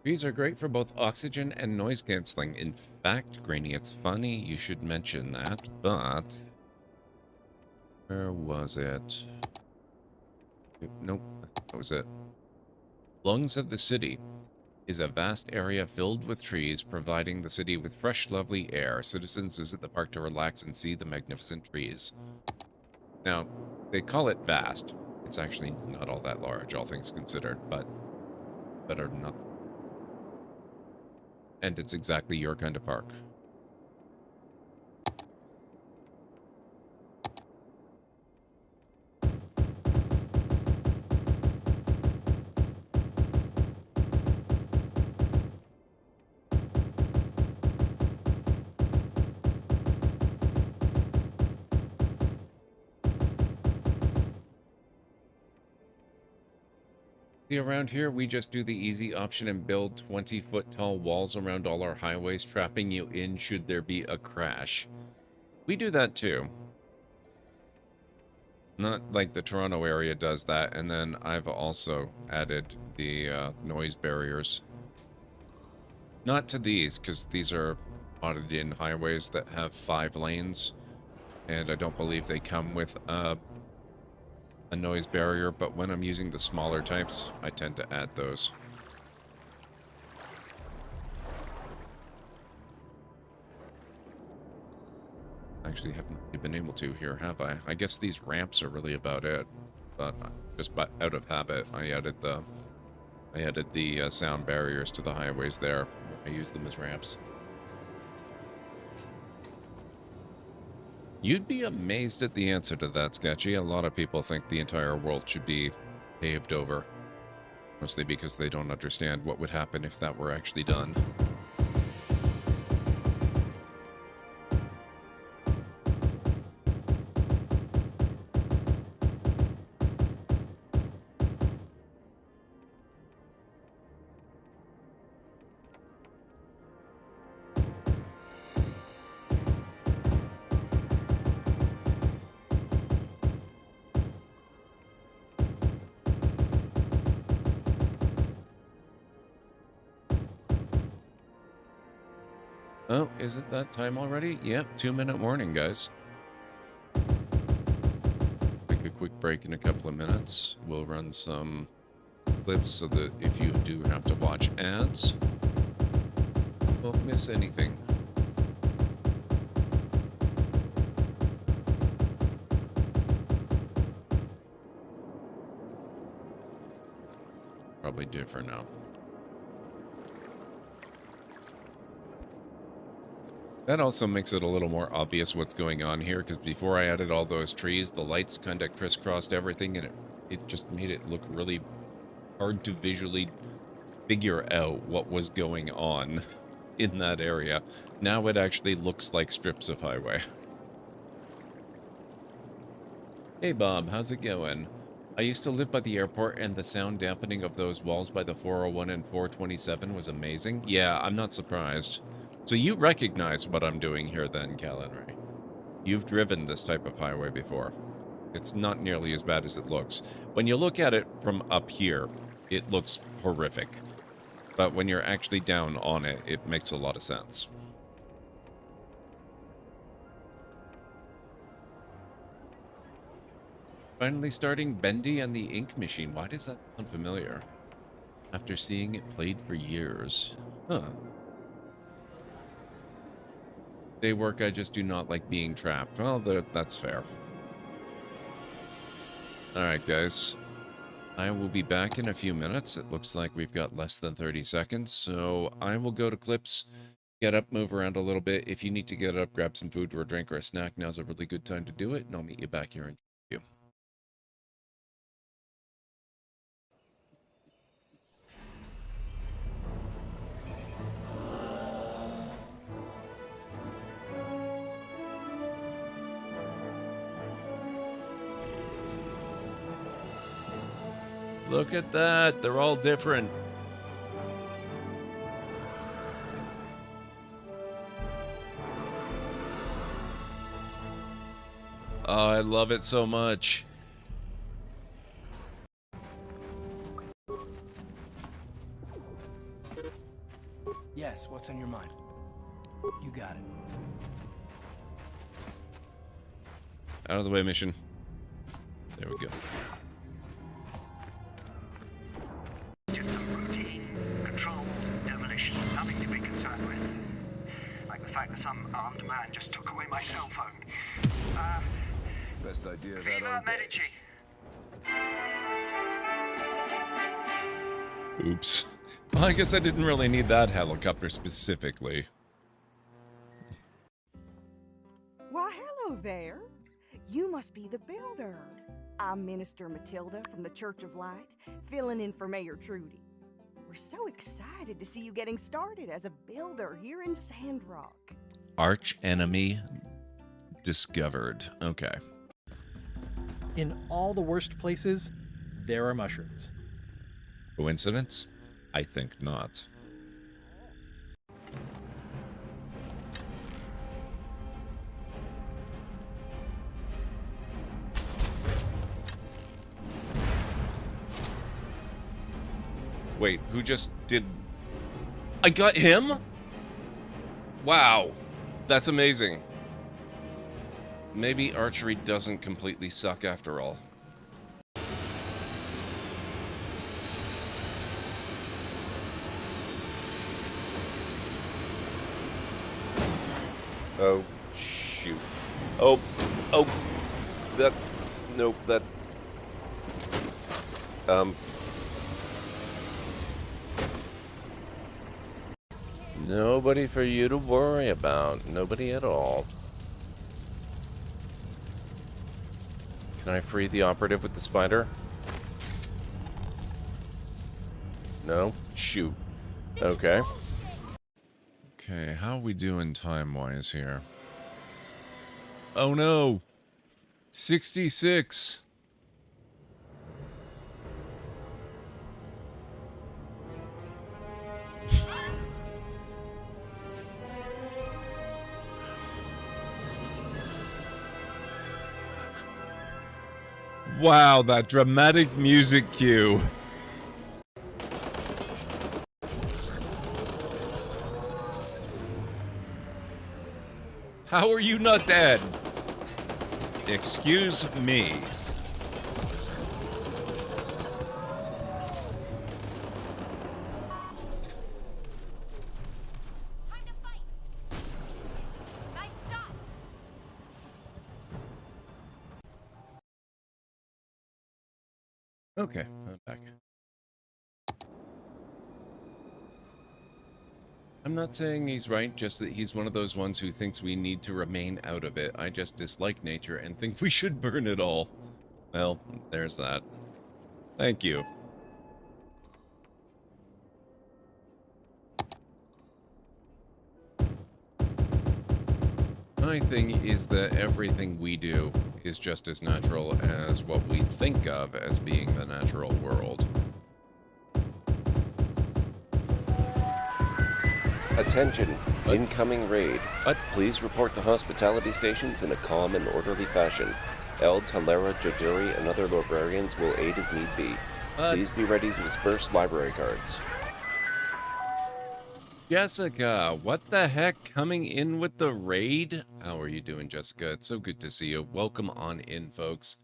Trees are great for both oxygen and noise cancelling. In fact, Greenie, it's funny you should mention that, but... where was it? Nope, that was it. Lungs of the city is a vast area filled with trees, providing the city with fresh, lovely air. Citizens visit the park to relax and see the magnificent trees. Now, they call it vast. It's actually not all that large, all things considered, but better than nothing. And it's exactly your kind of park. See, around here, we just do the easy option and build 20-foot tall walls around all our highways, trapping you in should there be a crash. We do that too. Not like the Toronto area does that, and then I've also added the noise barriers. Not to these, because these are modded in highways that have 5 lanes, and I don't believe they come with a noise barrier, but when I'm using the smaller types, I tend to add those. Actually, haven't been able to here, have I? I guess these ramps are really about it, but just out of habit, I added the sound barriers to the highways there. I use them as ramps. You'd be amazed at the answer to that, Sketchy. A lot of people think the entire world should be paved over. Mostly because they don't understand what would happen if that were actually done. Oh, is it that time already? Yep, 2-minute warning, guys. Take a quick break in a couple of minutes. We'll run some clips so that if you do have to watch ads, you won't miss anything. Probably do for now. That also makes it a little more obvious what's going on here, because before I added all those trees, the lights kind of crisscrossed everything, and it just made it look really hard to visually figure out what was going on in that area. Now it actually looks like strips of highway. Hey Bob, how's it going? I used to live by the airport, and the sound dampening of those walls by the 401 and 427 was amazing. Yeah, I'm not surprised. So you recognize what I'm doing here then, Calenry. You've driven this type of highway before. It's not nearly as bad as it looks. When you look at it from up here, it looks horrific. But when you're actually down on it, it makes a lot of sense. Finally starting Bendy and the Ink Machine. Why does that sound familiar? After seeing it played for years. Huh. Day work, I just do not like being trapped. Well, that's fair. Alright, guys. I will be back in a few minutes. It looks like we've got less than 30 seconds, so I will go to clips, get up, move around a little bit. If you need to get up, grab some food or a drink or a snack, now's a really good time to do it, and I'll meet you back here in a few. Look at that. They're all different. Oh, I love it so much. Yes, what's on your mind? You got it. Out of the way, mission. There we go. Control, demolition, nothing to be concerned with. Like the fact that some armed man just took away my cell phone. Best idea of that all day. Oops. Well, I guess I didn't really need that helicopter specifically. Why, hello there. You must be the builder. I'm Minister Matilda from the Church of Light, filling in for Mayor Trudy. We're so excited to see you getting started as a builder here in Sandrock. Arch enemy discovered. Okay. In all the worst places, there are mushrooms. Coincidence? I think not. Wait, who just did... I got him? Wow. That's amazing. Maybe archery doesn't completely suck after all. Oh, shoot. Oh, that... Nope, that... Nobody for you to worry about. Nobody at all. Can I free the operative with the spider? No? Shoot. Okay. Okay, how are we doing time-wise here? Oh no! 66! Wow, that dramatic music cue. How are you not dead? Excuse me. Okay, I'm back. I'm not saying he's right, just that he's one of those ones who thinks we need to remain out of it. I just dislike nature and think we should burn it all. Well, there's that. Thank you. my thing is that everything we do is just as natural as what we think of as being the natural world. Attention, incoming raid. Please report to hospitality stations in a calm and orderly fashion. El Talera Jaduri and other librarians will aid as need be. Please be ready to disperse library cards. Jessica, what the heck? Coming in with the raid? How are you doing, Jessica? It's so good to see you. Welcome on in, folks.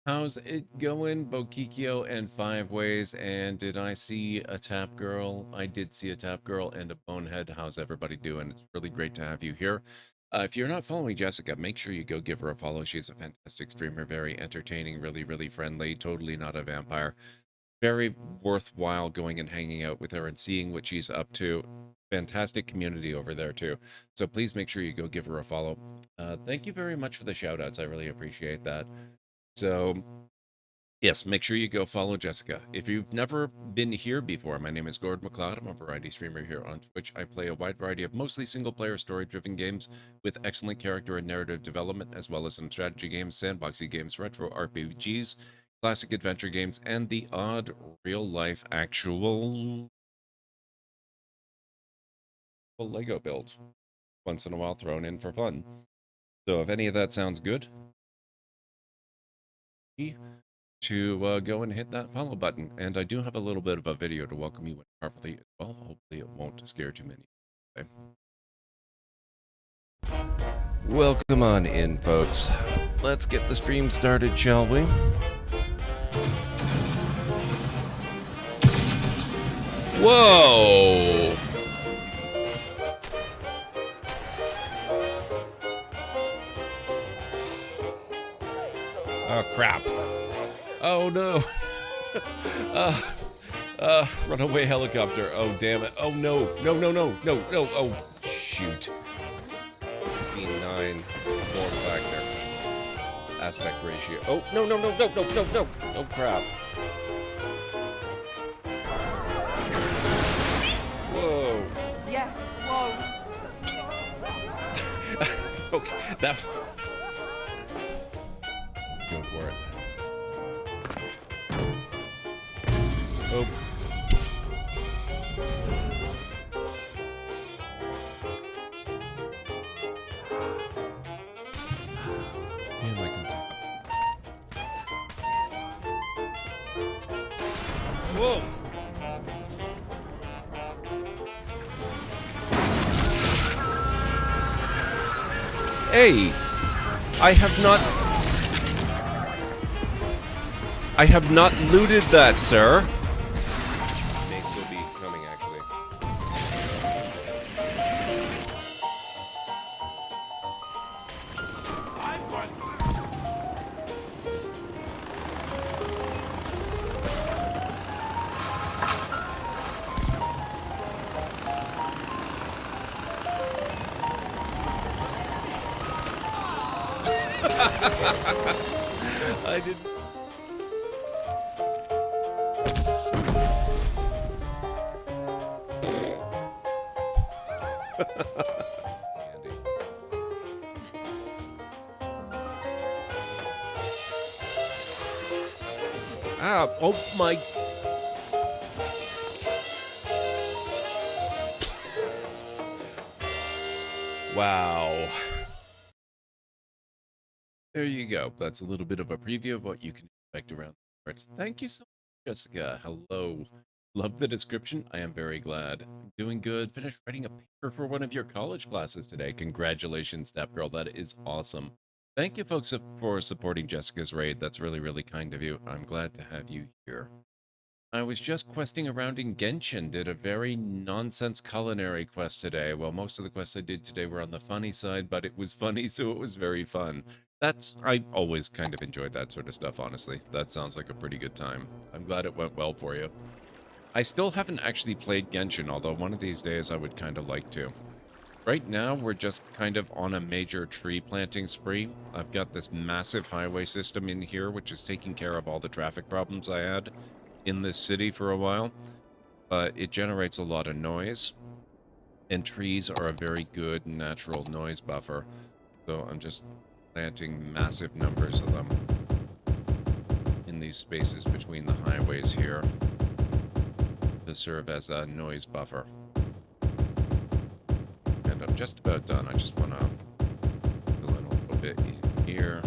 How's it going, Bokikio and Five Ways? And did I see a Tap Girl? I did see a Tap Girl and a Bonehead. How's everybody doing? It's really great to have you here. If you're not following Jessica, make sure you go give her a follow. She's a fantastic streamer, very entertaining, really, really friendly, totally not a vampire. Very worthwhile going and hanging out with her and seeing what she's up to. Fantastic community over there too. So please make sure you go give her a follow. Thank you very much for the shout outs. I really appreciate that. So yes, make sure you go follow Jessica. If you've never been here before, my name is Gord McLeod. I'm a variety streamer here on Twitch. I play a wide variety of mostly single-player story-driven games with excellent character and narrative development, as well as some strategy games, sandboxy games, retro RPGs, classic adventure games, and the odd real-life actual Lego build. Once in a while thrown in for fun. So if any of that sounds good, to go and hit that follow button. And I do have a little bit of a video to welcome you properly as well. Hopefully it won't scare too many. Okay. Welcome on in, folks. Let's get the stream started, shall we? Whoa! Oh, crap. Oh, no. Runaway helicopter. Oh, damn it. Oh, no. No, no, no, no, no. Oh, shoot. 16:9 form factor. Aspect ratio. Oh, no, no, no, no, no, no, no. Oh, crap. Whoa. Yes, whoa. Okay, that... Let's go for it. Oh. Damn, I can do it. Whoa! Hey! I have not looted that, sir. May still be coming, actually. I didn't. Ah, oh my. Wow. There you go. That's a little bit of a preview of what you can expect around the parts. Thank you so much, Jessica. Hello. Love the description. I am very glad. Doing good. Finished writing a paper for one of your college classes today. Congratulations, Step Girl. That is awesome. Thank you, folks, for supporting Jessica's raid. That's really, really kind of you. I'm glad to have you here. I was just questing around in Genshin. Did a very nonsense culinary quest today. Well, most of the quests I did today were on the funny side, but it was funny, so it was very fun. I always kind of enjoyed that sort of stuff, honestly. That sounds like a pretty good time. I'm glad it went well for you. I still haven't actually played Genshin, although one of these days I would kind of like to. Right now, we're just kind of on a major tree planting spree. I've got this massive highway system in here, which is taking care of all the traffic problems I had in this city for a while. But it generates a lot of noise, and trees are a very good natural noise buffer. So I'm just planting massive numbers of them in these spaces between the highways here to serve as a noise buffer. And I'm just about done. I just want to fill in a little bit in here.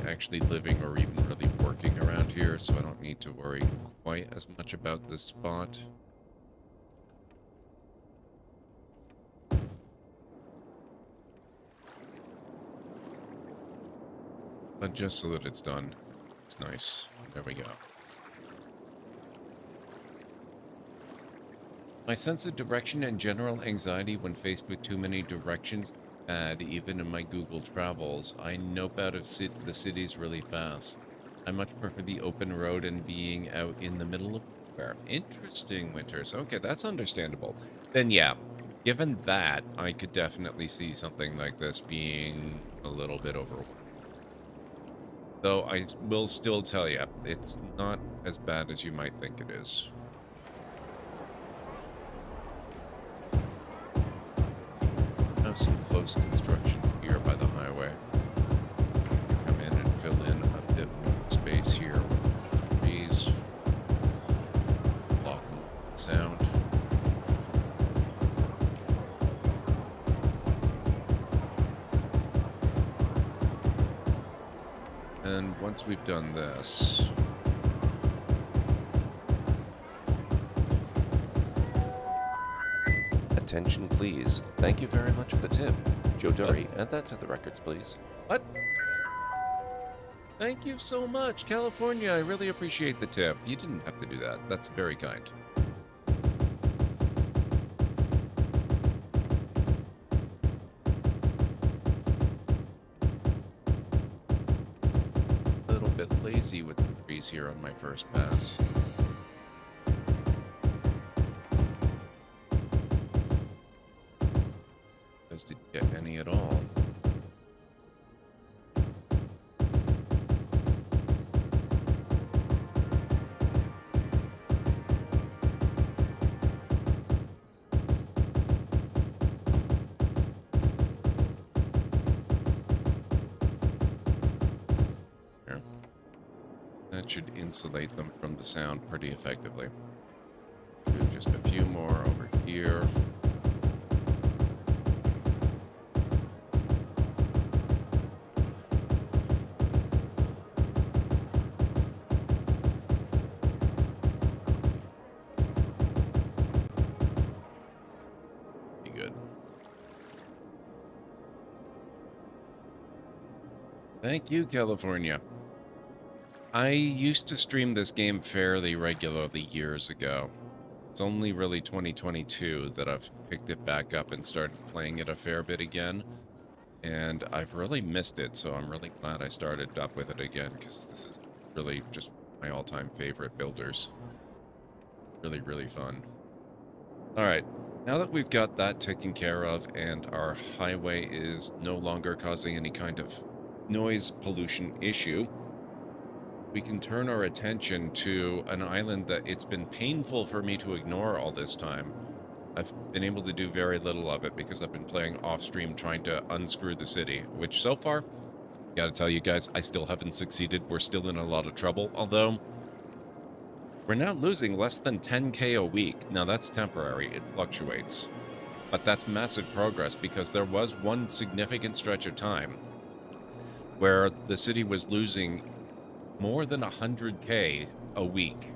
Actually living or even really working around here, so I don't need to worry quite as much about this spot. But just so that it's done, it's nice. There we go. My sense of direction and general anxiety when faced with too many directions bad, even in my Google travels. I nope out of the cities really fast. I much prefer the open road and being out in the middle of nowhere. Interesting, Winters. Okay, that's understandable. Then yeah, given that, I could definitely see something like this being a little bit overwhelming. Though I will still tell you, it's not as bad as you might think it is. Some close construction here by the highway. Come in and fill in a bit more space here with trees. Blocking sound. And once we've done this, attention, please. Thank you very much for the tip. Joe Dory, add that to the records, please. What? Thank you so much, California. I really appreciate the tip. You didn't have to do that. That's very kind. A little bit lazy with the trees here on my first pass. Didn't get any at all. There. That should insulate them from the sound pretty effectively. Do just a few more over here. Thank you, California. I used to stream this game fairly regularly years ago. It's only really 2022 that I've picked it back up and started playing it a fair bit again. And I've really missed it, so I'm really glad I started up with it again, because this is really just my all-time favorite builders. Really, really fun. Alright, now that we've got that taken care of and our highway is no longer causing any kind of noise pollution issue, we can turn our attention to an island that it's been painful for me to ignore all this time. I've been able to do very little of it because I've been playing off-stream trying to unscrew the city, which so far, gotta tell you guys, I still haven't succeeded. We're still in a lot of trouble, although we're now losing less than 10k a week. Now that's temporary, it fluctuates. But that's massive progress because there was one significant stretch of time where the city was losing more than 100k a week.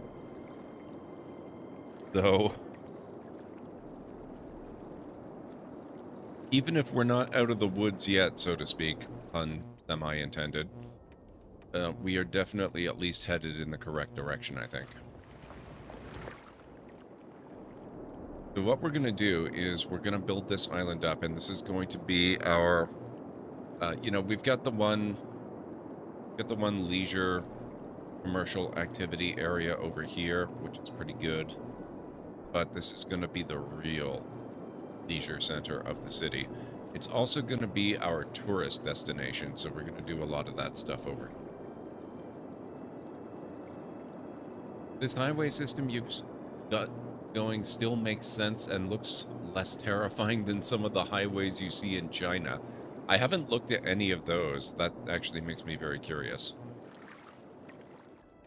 So even if we're not out of the woods yet, so to speak, pun semi-intended, we are definitely at least headed in the correct direction, I think. So what we're going to do is we're going to build this island up, and this is going to be our, you know, we've got the one leisure commercial activity area over here, which is pretty good. But this is going to be the real leisure center of the city. It's also going to be our tourist destination, so we're going to do a lot of that stuff over here. This highway system gut going still makes sense and looks less terrifying than some of the highways you see in China. I haven't looked at any of those. That actually makes me very curious.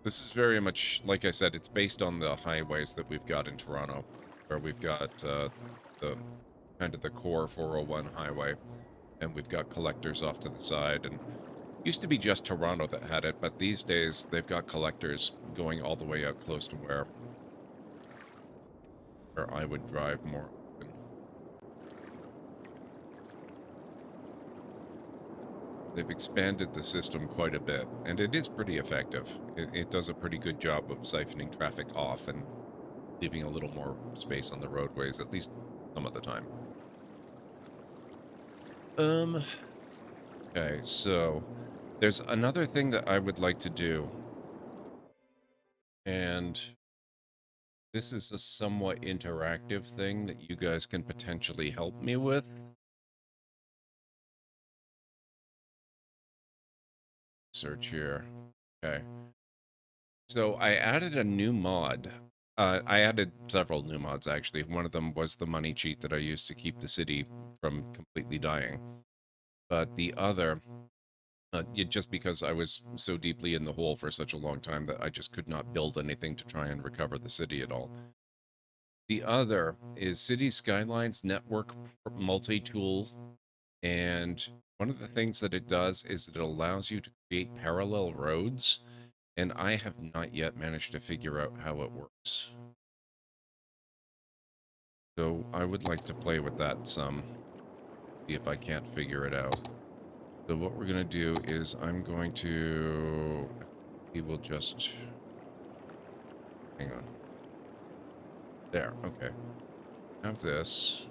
This is very much, like I said, it's based on the highways that we've got in Toronto, where we've got the kind of the core 401 highway, and we've got collectors off to the side, and used to be just Toronto that had it, but these days they've got collectors going all the way out close to where I would drive more often. They've expanded the system quite a bit, and it is pretty effective. It does a pretty good job of siphoning traffic off and leaving a little more space on the roadways, at least some of the time. Okay, so there's another thing that I would like to do, and this is a somewhat interactive thing that you guys can potentially help me with. Search here. Okay. So I added a new mod. I added several new mods, actually. One of them was the money cheat that I used to keep the city from completely dying. But the other, just because I was so deeply in the hole for such a long time that I just could not build anything to try and recover the city at all. The other is City Skylines Network Multi-Tool, and one of the things that it does is it allows you to create parallel roads, and I have not yet managed to figure out how it works. So I would like to play with that some, see if I can't figure it out. So what we're going to do is we will just, hang on. There, okay. Have this.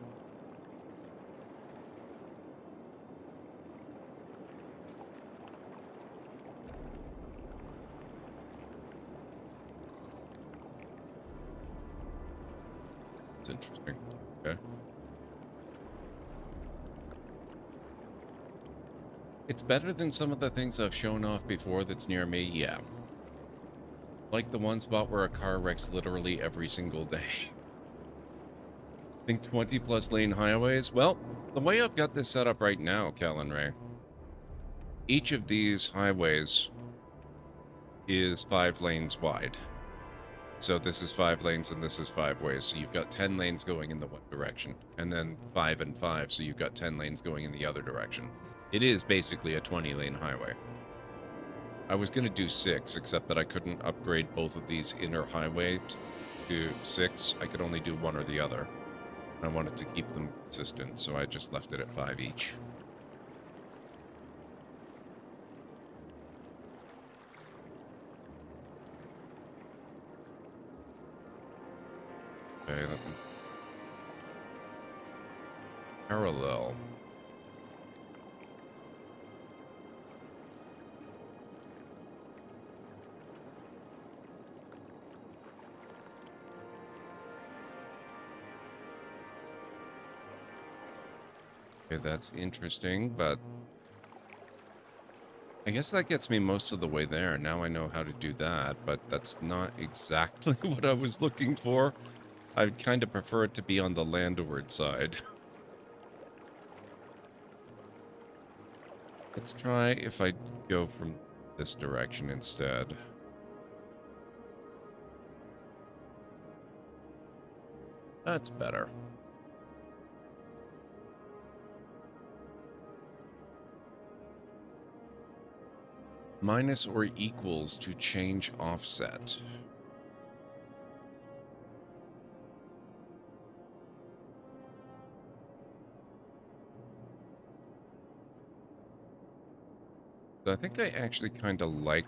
It's interesting. Okay. It's better than some of the things I've shown off before that's near me, yeah. Like the one spot where a car wrecks literally every single day. I think 20 plus lane highways. Well, the way I've got this set up right now, Cal and Ray, each of these highways is 5 lanes wide. So this is 5 lanes and this is 5 ways. So you've got 10 lanes going in the one direction, and then 5 and 5. So you've got 10 lanes going in the other direction. It is basically a 20-lane highway. I was going to do 6, except that I couldn't upgrade both of these inner highways to 6. I could only do one or the other. I wanted to keep them consistent, so I just left it at 5 each. Okay, let me... Parallel. Okay, that's interesting, but I guess that gets me most of the way there. Now I know how to do that, but that's not exactly what I was looking for. I'd kind of prefer it to be on the landward side. Let's try if I go from this direction instead. That's better. Minus or equals to change offset. So I think I actually kind of like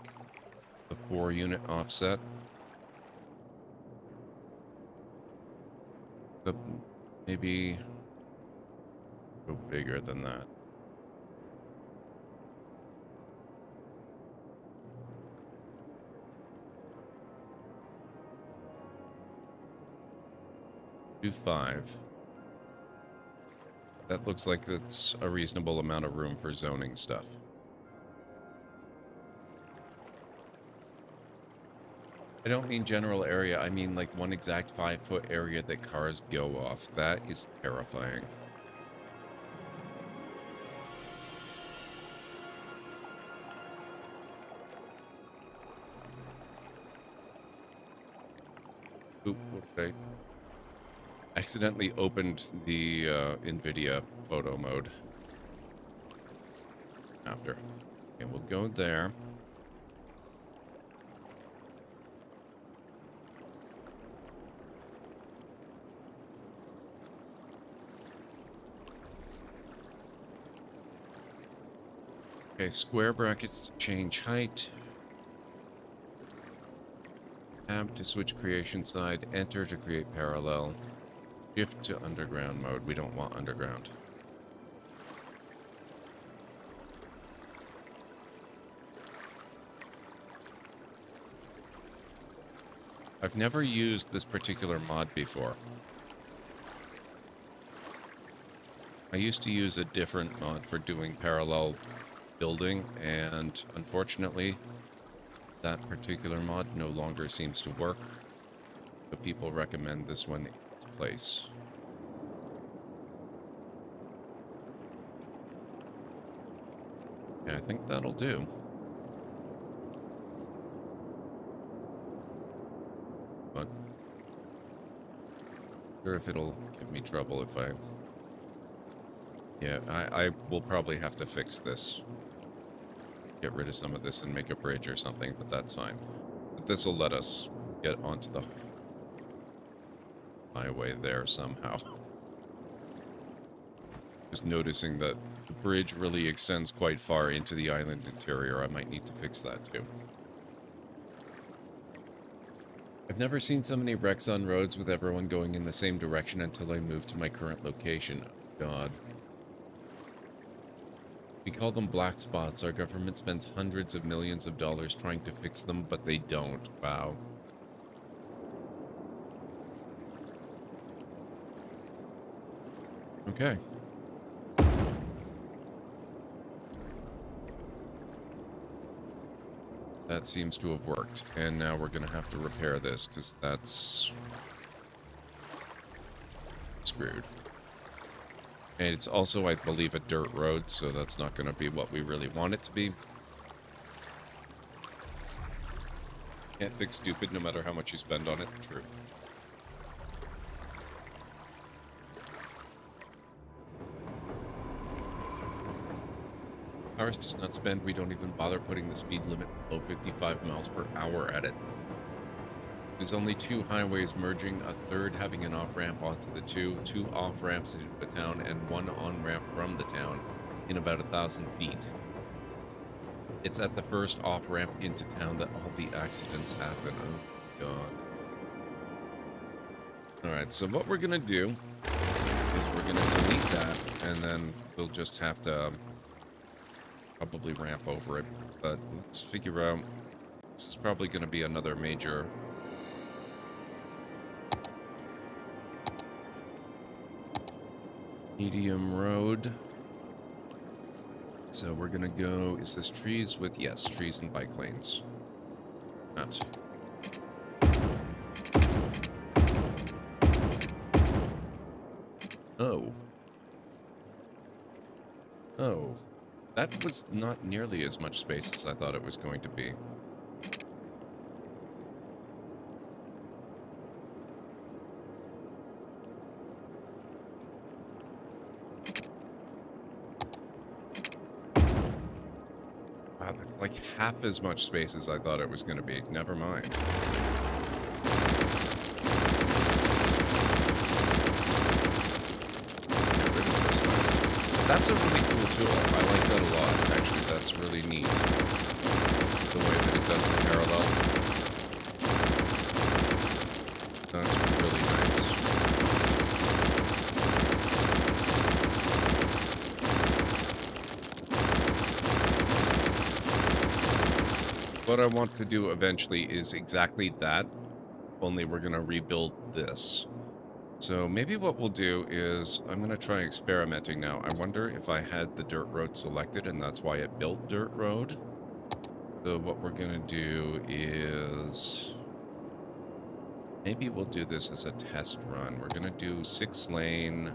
the 4-unit offset. But maybe go bigger than that. Do 5. That looks like it's a reasonable amount of room for zoning stuff. I don't mean general area, I mean like one exact 5-foot area that cars go off. That is terrifying. Oop, what did I accidentally opened the NVIDIA photo mode after. Okay, we'll go there. Okay, square brackets to change height. Tab to switch creation side. Enter to create parallel. Shift to underground mode. We don't want underground. I've never used this particular mod before. I used to use a different mod for doing parallel building, and unfortunately, that particular mod no longer seems to work. So people recommend this one in its place. Yeah, I think that'll do. But I'm sure if it'll give me trouble if I... Yeah, I will probably have to fix this. Get rid of some of this and make a bridge or something, but that's fine. But this will let us get onto the highway there somehow. Just noticing that the bridge really extends quite far into the island interior. I might need to fix that too. I've never seen so many wrecks on roads with everyone going in the same direction until I moved to my current location. Oh, God. We call them black spots. Our government spends hundreds of millions of dollars trying to fix them, but they don't. Wow. Okay. That seems to have worked. And now we're going to have to repair this, because that's screwed. And it's also, I believe, a dirt road, so that's not going to be what we really want it to be. Can't fix stupid no matter how much you spend on it. True. Ours does not spend. We don't even bother putting the speed limit below 55 miles per hour at it. There's only 2 highways merging, a third having an off-ramp onto the two off-ramps into the town, and 1 on-ramp from the town in about 1,000 feet. It's at the first off-ramp into town that all the accidents happen. Oh, God. Alright, so what we're going to do is we're going to delete that, and then we'll just have to probably ramp over it. But let's figure out... This is probably going to be another major... medium road. So we're gonna go, is this trees with, yes, trees and bike lanes. Not. Oh. Oh. That was not nearly as much space as I thought it was going to be. Like half as much space as I thought it was going to be. Never mind. Get rid of this thing. That's a really cool tool. I like that a lot. Actually, that's really neat. The way that it does the parallel. That's really nice. What I want to do eventually is exactly that, only we're going to rebuild this. So maybe what we'll do is, I'm going to try experimenting now. I wonder if I had the dirt road selected and that's why it built dirt road. So what we're going to do is... Maybe we'll do this as a test run. We're gonna do 6-lane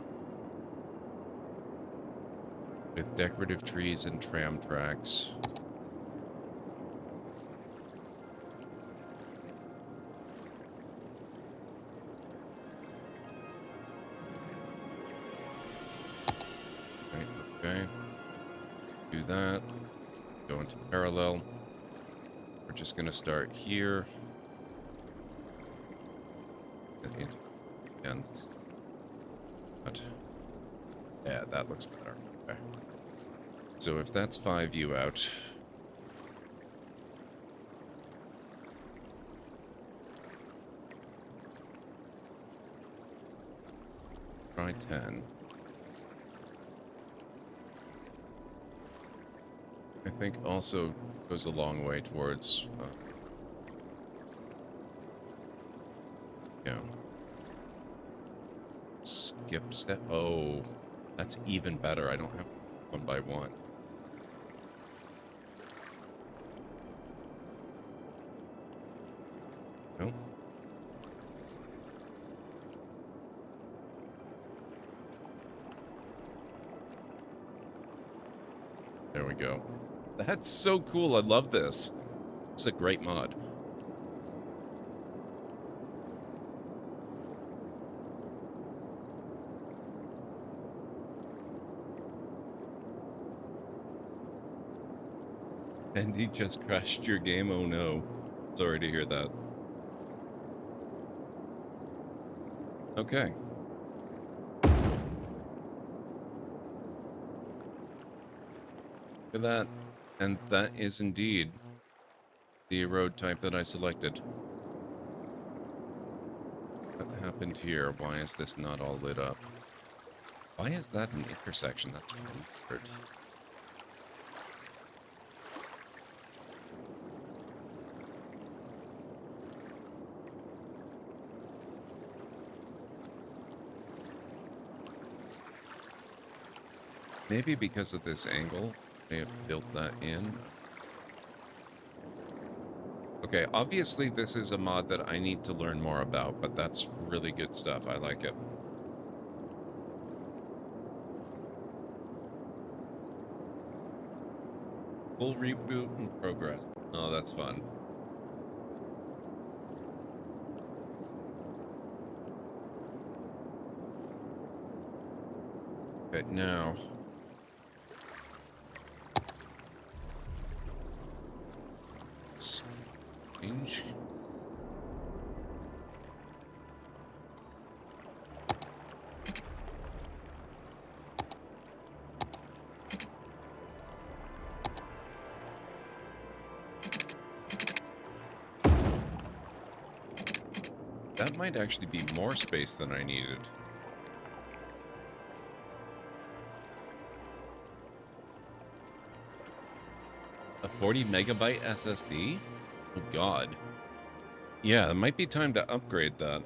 with decorative trees and tram tracks. Right, okay. Do that. Go into parallel. We're just gonna start here. And but yeah, that looks better. Okay. So if that's 5U out, try 10. I think also goes a long way towards yeah. Skip step. Oh, that's even better. I don't have to 1 by 1. Nope. There we go. That's so cool. I love this. It's a great mod. And he just crashed your game? Oh no. Sorry to hear that. Okay. Look at that. And that is indeed the road type that I selected. What happened here? Why is this not all lit up? Why is that an intersection? That's weird. Maybe because of this angle, they have built that in. Okay, obviously this is a mod that I need to learn more about, but that's really good stuff. I like it. Full reboot in progress. Oh, that's fun. Okay, now... Strange. That might actually be more space than I needed. A 40 megabyte SSD? Oh god. Yeah, it might be time to upgrade that.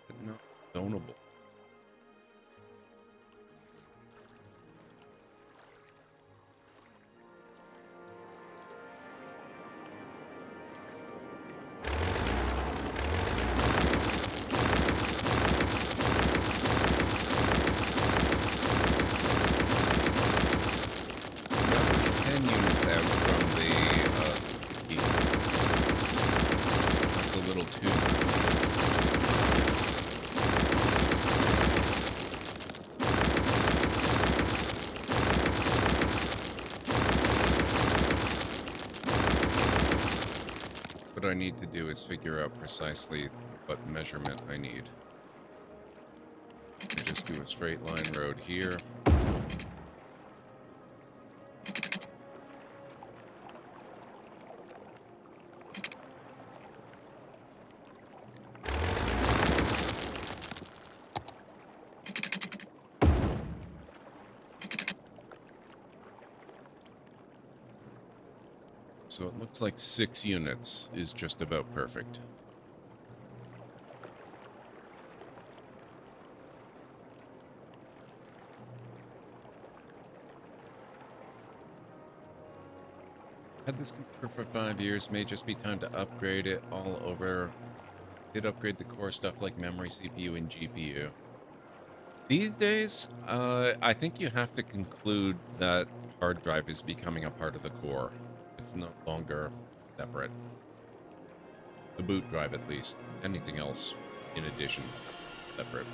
But not zonable. What I need to do is figure out precisely what measurement I need. I just do a straight line road here. So it looks like 6 units is just about perfect. Had this computer for 5 years, may just be time to upgrade it all over. Did upgrade the core stuff like memory, CPU, and GPU. These days, I think you have to conclude that hard drive is becoming a part of the core. It's no longer separate. The boot drive, at least. Anything else, in addition, separate.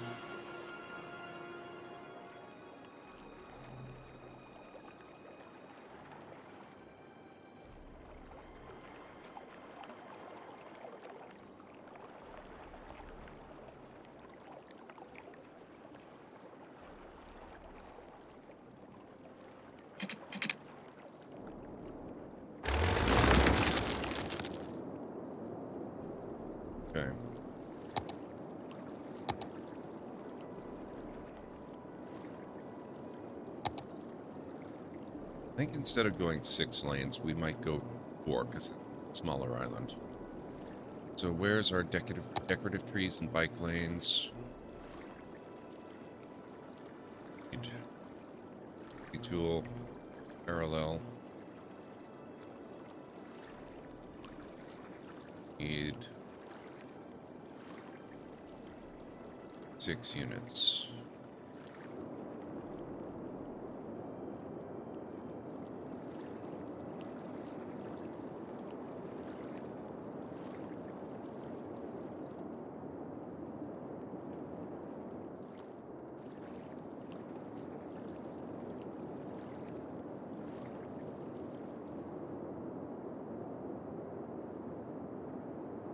Okay. I think instead of going 6 lanes, we might go 4, because it's a smaller island. So where's our decorative trees and bike lanes? Tool, parallel. Need 6 units.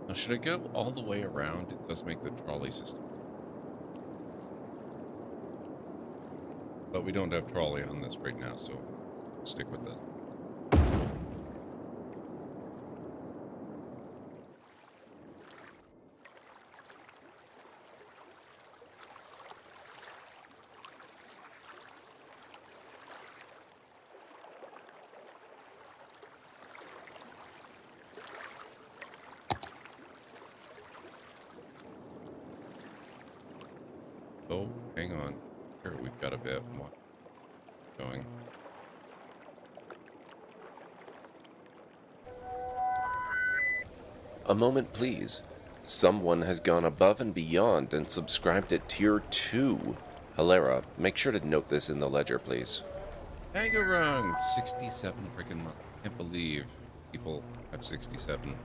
Now, should I go all the way around? It does make the trolley system. But we don't have trolley on this right now, so stick with this. Oh, hang on. Here, we've got a bit more going. A moment, please. Someone has gone above and beyond and subscribed at Tier 2. Hilera, make sure to note this in the ledger, please. Bangarang! 67 freaking months. Can't believe people have 67.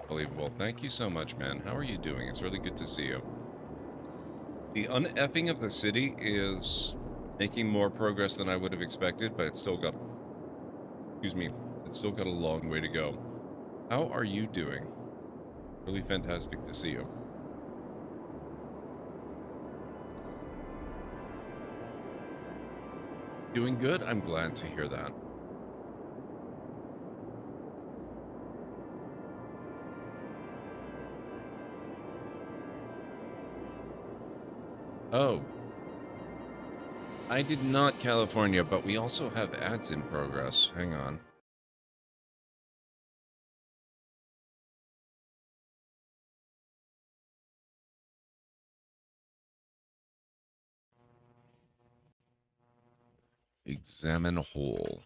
Unbelievable. Thank you so much, man. How are you doing? It's really good to see you. The uneffing of the city is making more progress than I would have expected, but it's still got... Excuse me. It's still got a long way to go. How are you doing? Really fantastic to see you. Doing good? I'm glad to hear that. Oh. I did not California, but we also have ads in progress. Hang on. Examine hole.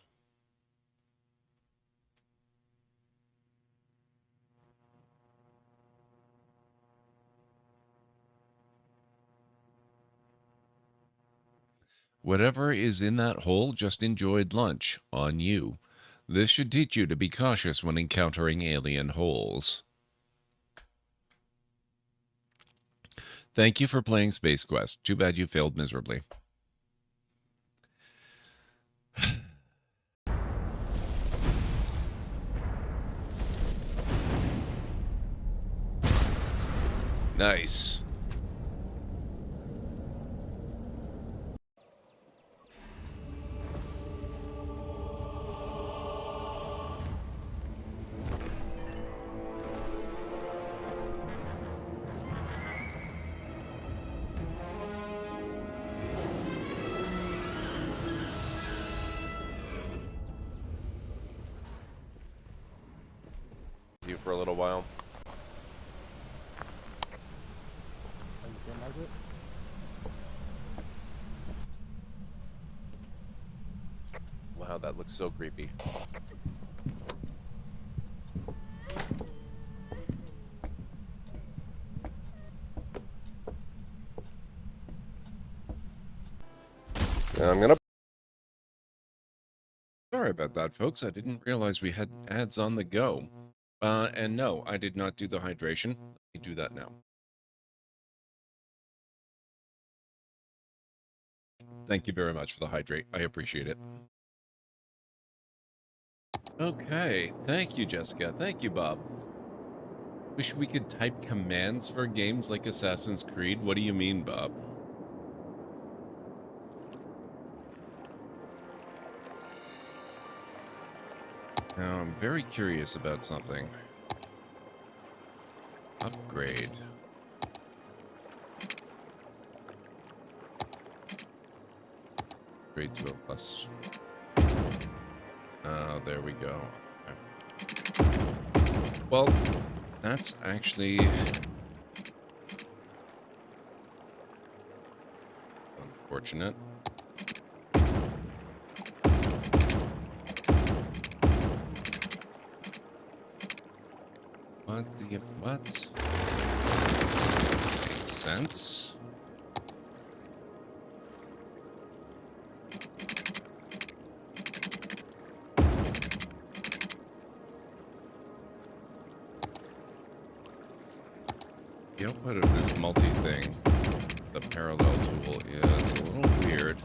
Whatever is in that hole just enjoyed lunch. On you. This should teach you to be cautious when encountering alien holes. Thank you for playing Space Quest. Too bad you failed miserably. Nice. You for a little while. Wow, that looks so creepy. I'm gonna... Sorry about that, folks. I didn't realize we had ads on the go. And no, I did not do the hydration. Let me do that now. Thank you very much for the hydrate. I appreciate it. Okay. Thank you, Jessica. Thank you, Bob. Wish we could type commands for games like Assassin's Creed. What do you mean, Bob? Now, I'm very curious about something. Upgrade. Upgrade to a plus. There we go. Well, that's actually unfortunate. What do you... what? Makes sense. The output of this multi-thing, the parallel tool, is a little weird.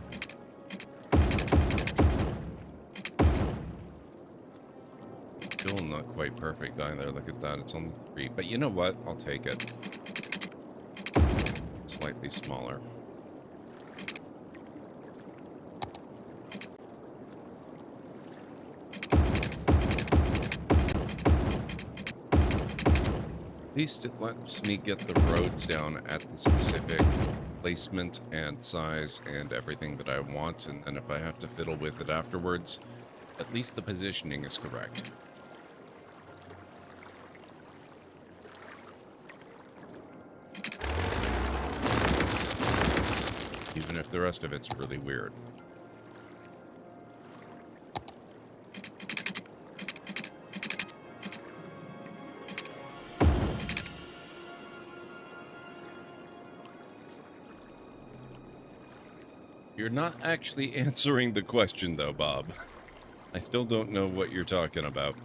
Still not quite perfect either. Look at that. It's only 3. But you know what? I'll take it. Slightly smaller. At least it lets me get the roads down at the specific placement and size and everything that I want, and then if I have to fiddle with it afterwards, at least the positioning is correct. Even if the rest of it's really weird. You're not actually answering the question, though, Bob. I still don't know what you're talking about.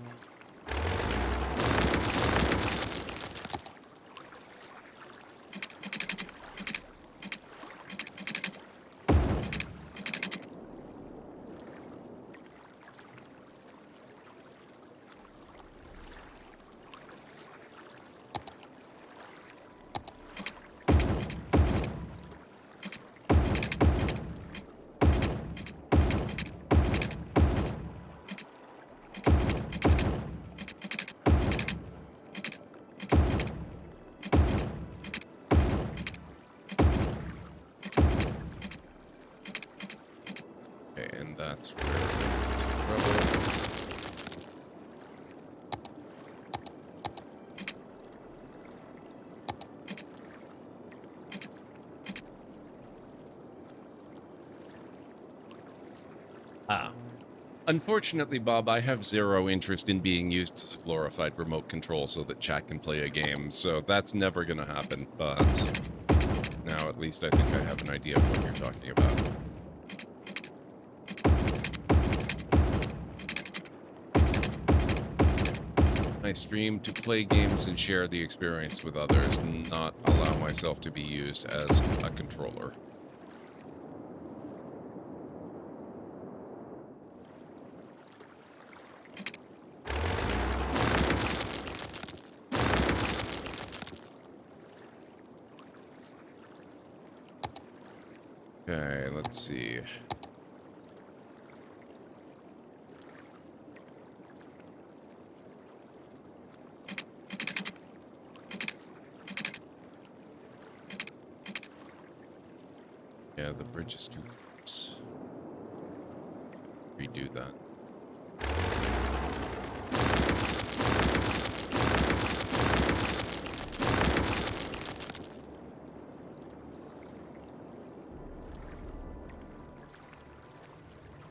That's where it's trouble. Unfortunately, Bob, I have zero interest in being used as a glorified remote control so that chat can play a game, so that's never gonna happen, but now at least I think I have an idea of what you're talking about. I stream to play games and share the experience with others, not allow myself to be used as a controller. Okay, let's see. Yeah, the bridge is too close. Redo that.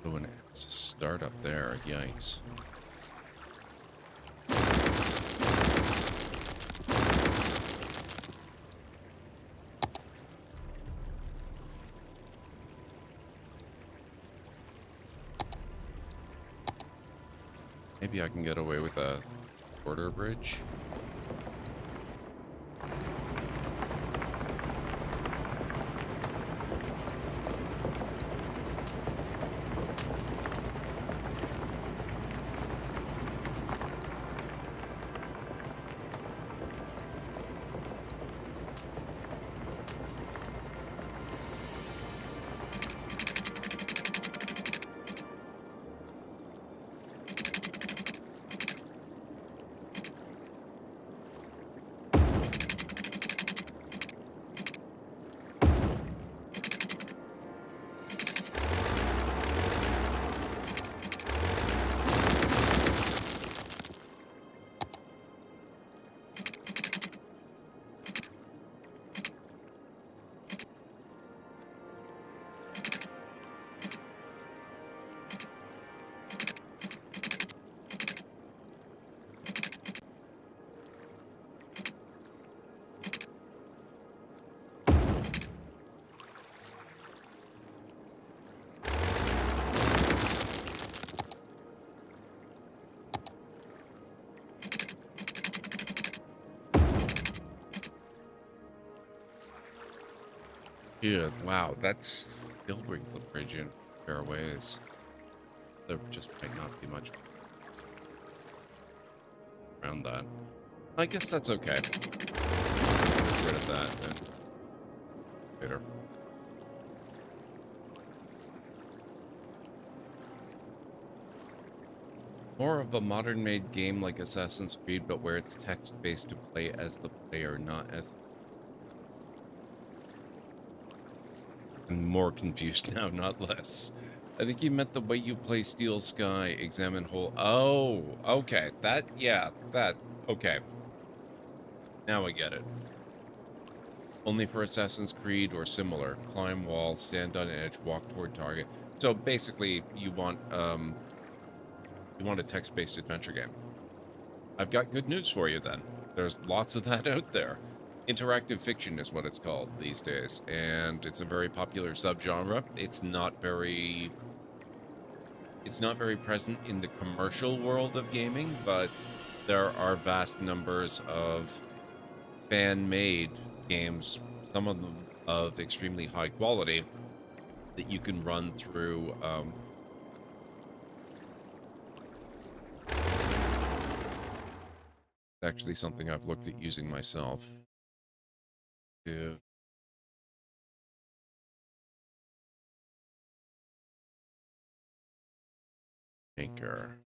Oh, an axis. start up there. Yikes. Maybe I can get away with a shorter bridge. Yeah, wow, that's still brings the bridge in fair ways. There just might not be much around that. I guess that's okay. Get rid of that then later. More of a modern-made game like Assassin's Creed, but where it's text-based to play as the player, not as... I'm more confused now, not less. I think you meant the way you play Steel Sky, examine whole... Oh, okay. That, yeah, that, okay. Now I get it. Only for Assassin's Creed or similar. Climb wall, stand on edge, walk toward target. So basically, you want a text-based adventure game. I've got good news for you then. There's lots of that out there. Interactive fiction is what it's called these days, and it's a very popular subgenre. It's not very present in the commercial world of gaming, but there are vast numbers of fan-made games, some of them of extremely high quality, that you can run through actually something I've looked at using myself. Yeah. Maker.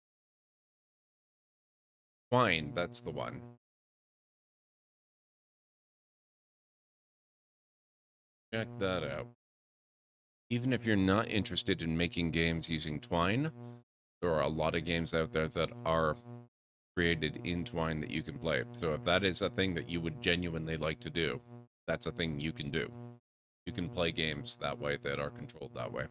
Twine, that's the one. Check that out. Even if you're not interested in making games using Twine, there are a lot of games out there that are created in Twine that you can play. So if that is a thing that you would genuinely like to do, that's a thing you can do. You can play games that way that are controlled that way.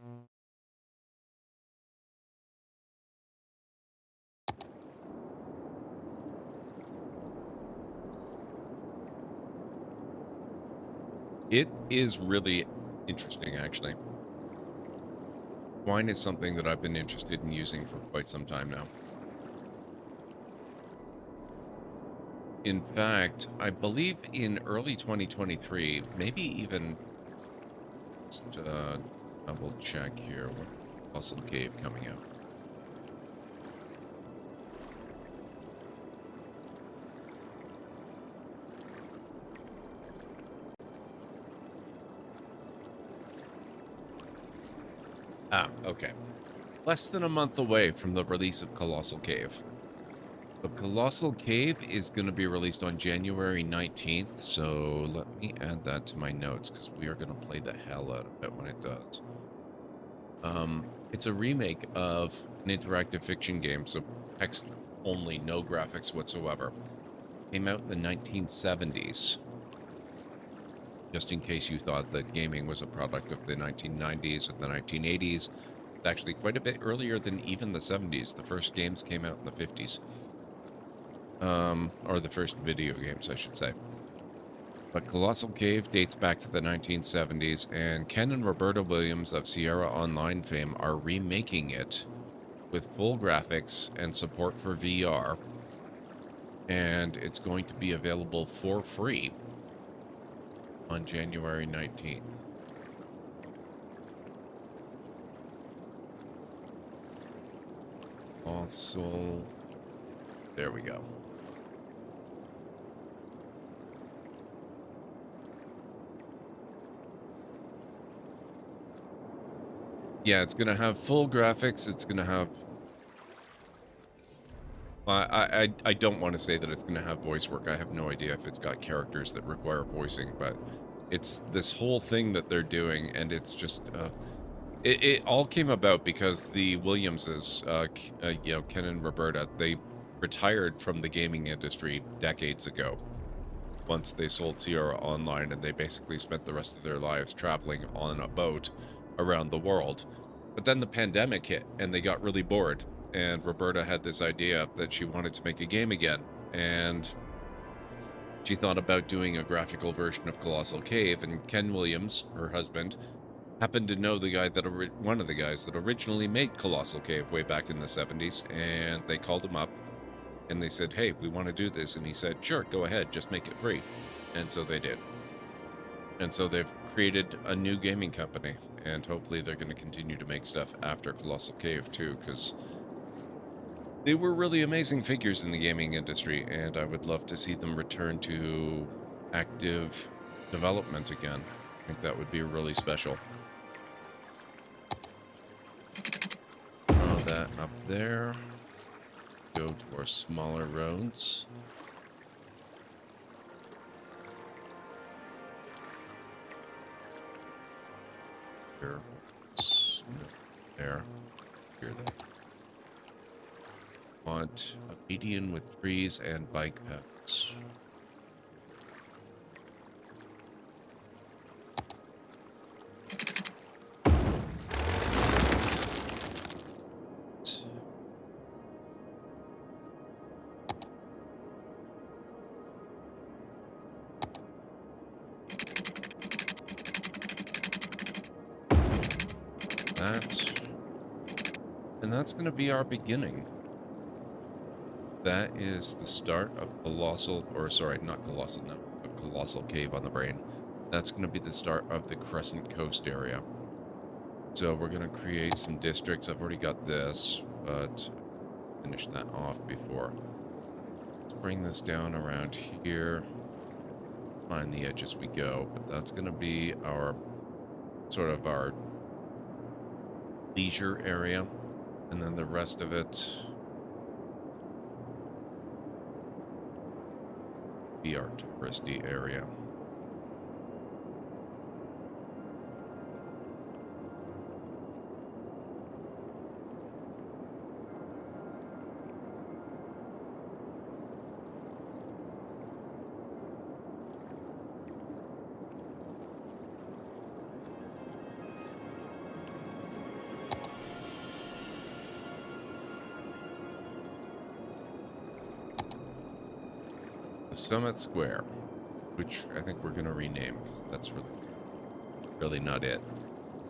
It is really interesting, actually. Twine is something that I've been interested in using for quite some time now. In fact, I believe in early 2023, maybe even just double check here. What Puzzle Cave coming out? Ah, okay. Less than a month away from the release of Colossal Cave. The Colossal Cave is going to be released on January 19th, so let me add that to my notes, because we are going to play the hell out of it when it does. It's a remake of an interactive fiction game, so text only, no graphics whatsoever. Came out in the 1970s. Just in case you thought that gaming was a product of the 1990s or the 1980s, Actually, quite a bit earlier than even the 70s. The first games came out in the 50s. Or the first video games, I should say. But Colossal Cave dates back to the 1970s, and Ken and Roberta Williams of Sierra Online fame are remaking it with full graphics and support for VR. And it's going to be available for free on January 19th. Also, there we go. Yeah, it's going to have full graphics. It's going to have... I don't want to say that it's going to have voice work. I have no idea if it's got characters that require voicing, but it's this whole thing that they're doing, and it's just... It all came about because the Williamses, you know, Ken and Roberta, they retired from the gaming industry decades ago. Once they sold Sierra Online, and they basically spent the rest of their lives traveling on a boat around the world. But then the pandemic hit, and they got really bored. And Roberta had this idea that she wanted to make a game again. And she thought about doing a graphical version of Colossal Cave, and Ken Williams, her husband, happened to know the guy that one of the guys that originally made Colossal Cave way back in the 70s, and they called him up and they said, hey, we want to do this. And he said, sure, go ahead, just make it free. And so they did. And so they've created a new gaming company, and hopefully they're going to continue to make stuff after Colossal Cave too, because they were really amazing figures in the gaming industry, and I would love to see them return to active development again. I think that would be really special. Throw that up there. Go for smaller roads. Here. There. Here there. Want a median with trees and bike paths. And that's going to be our beginning. That is the start of Colossal, or sorry, not Colossal, no, but Colossal Cave on the Brain. That's going to be the start of the Crescent Coast area. So we're going to create some districts. I've already got this, but finish that off before. Let's bring this down around here. Find the edge as we go, but that's going to be our sort of our leisure area, and then the rest of it be our touristy area. Summit Square, which I think we're going to rename because that's really not it.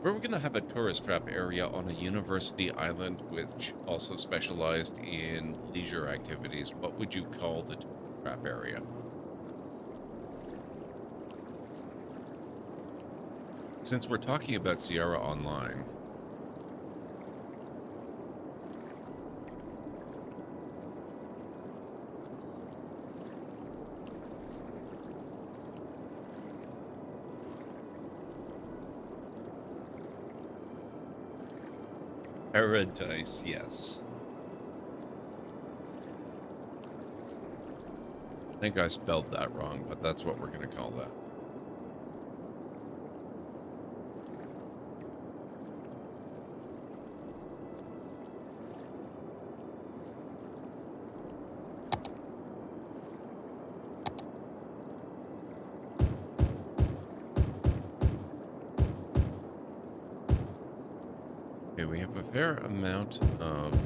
We're going to have a tourist trap area on a university island which also specialized in leisure activities. What would you call the tourist trap area? Since we're talking about Sierra Online, Paradise, yes. I think I spelled that wrong, but that's what we're going to call that. Okay, we have a fair amount of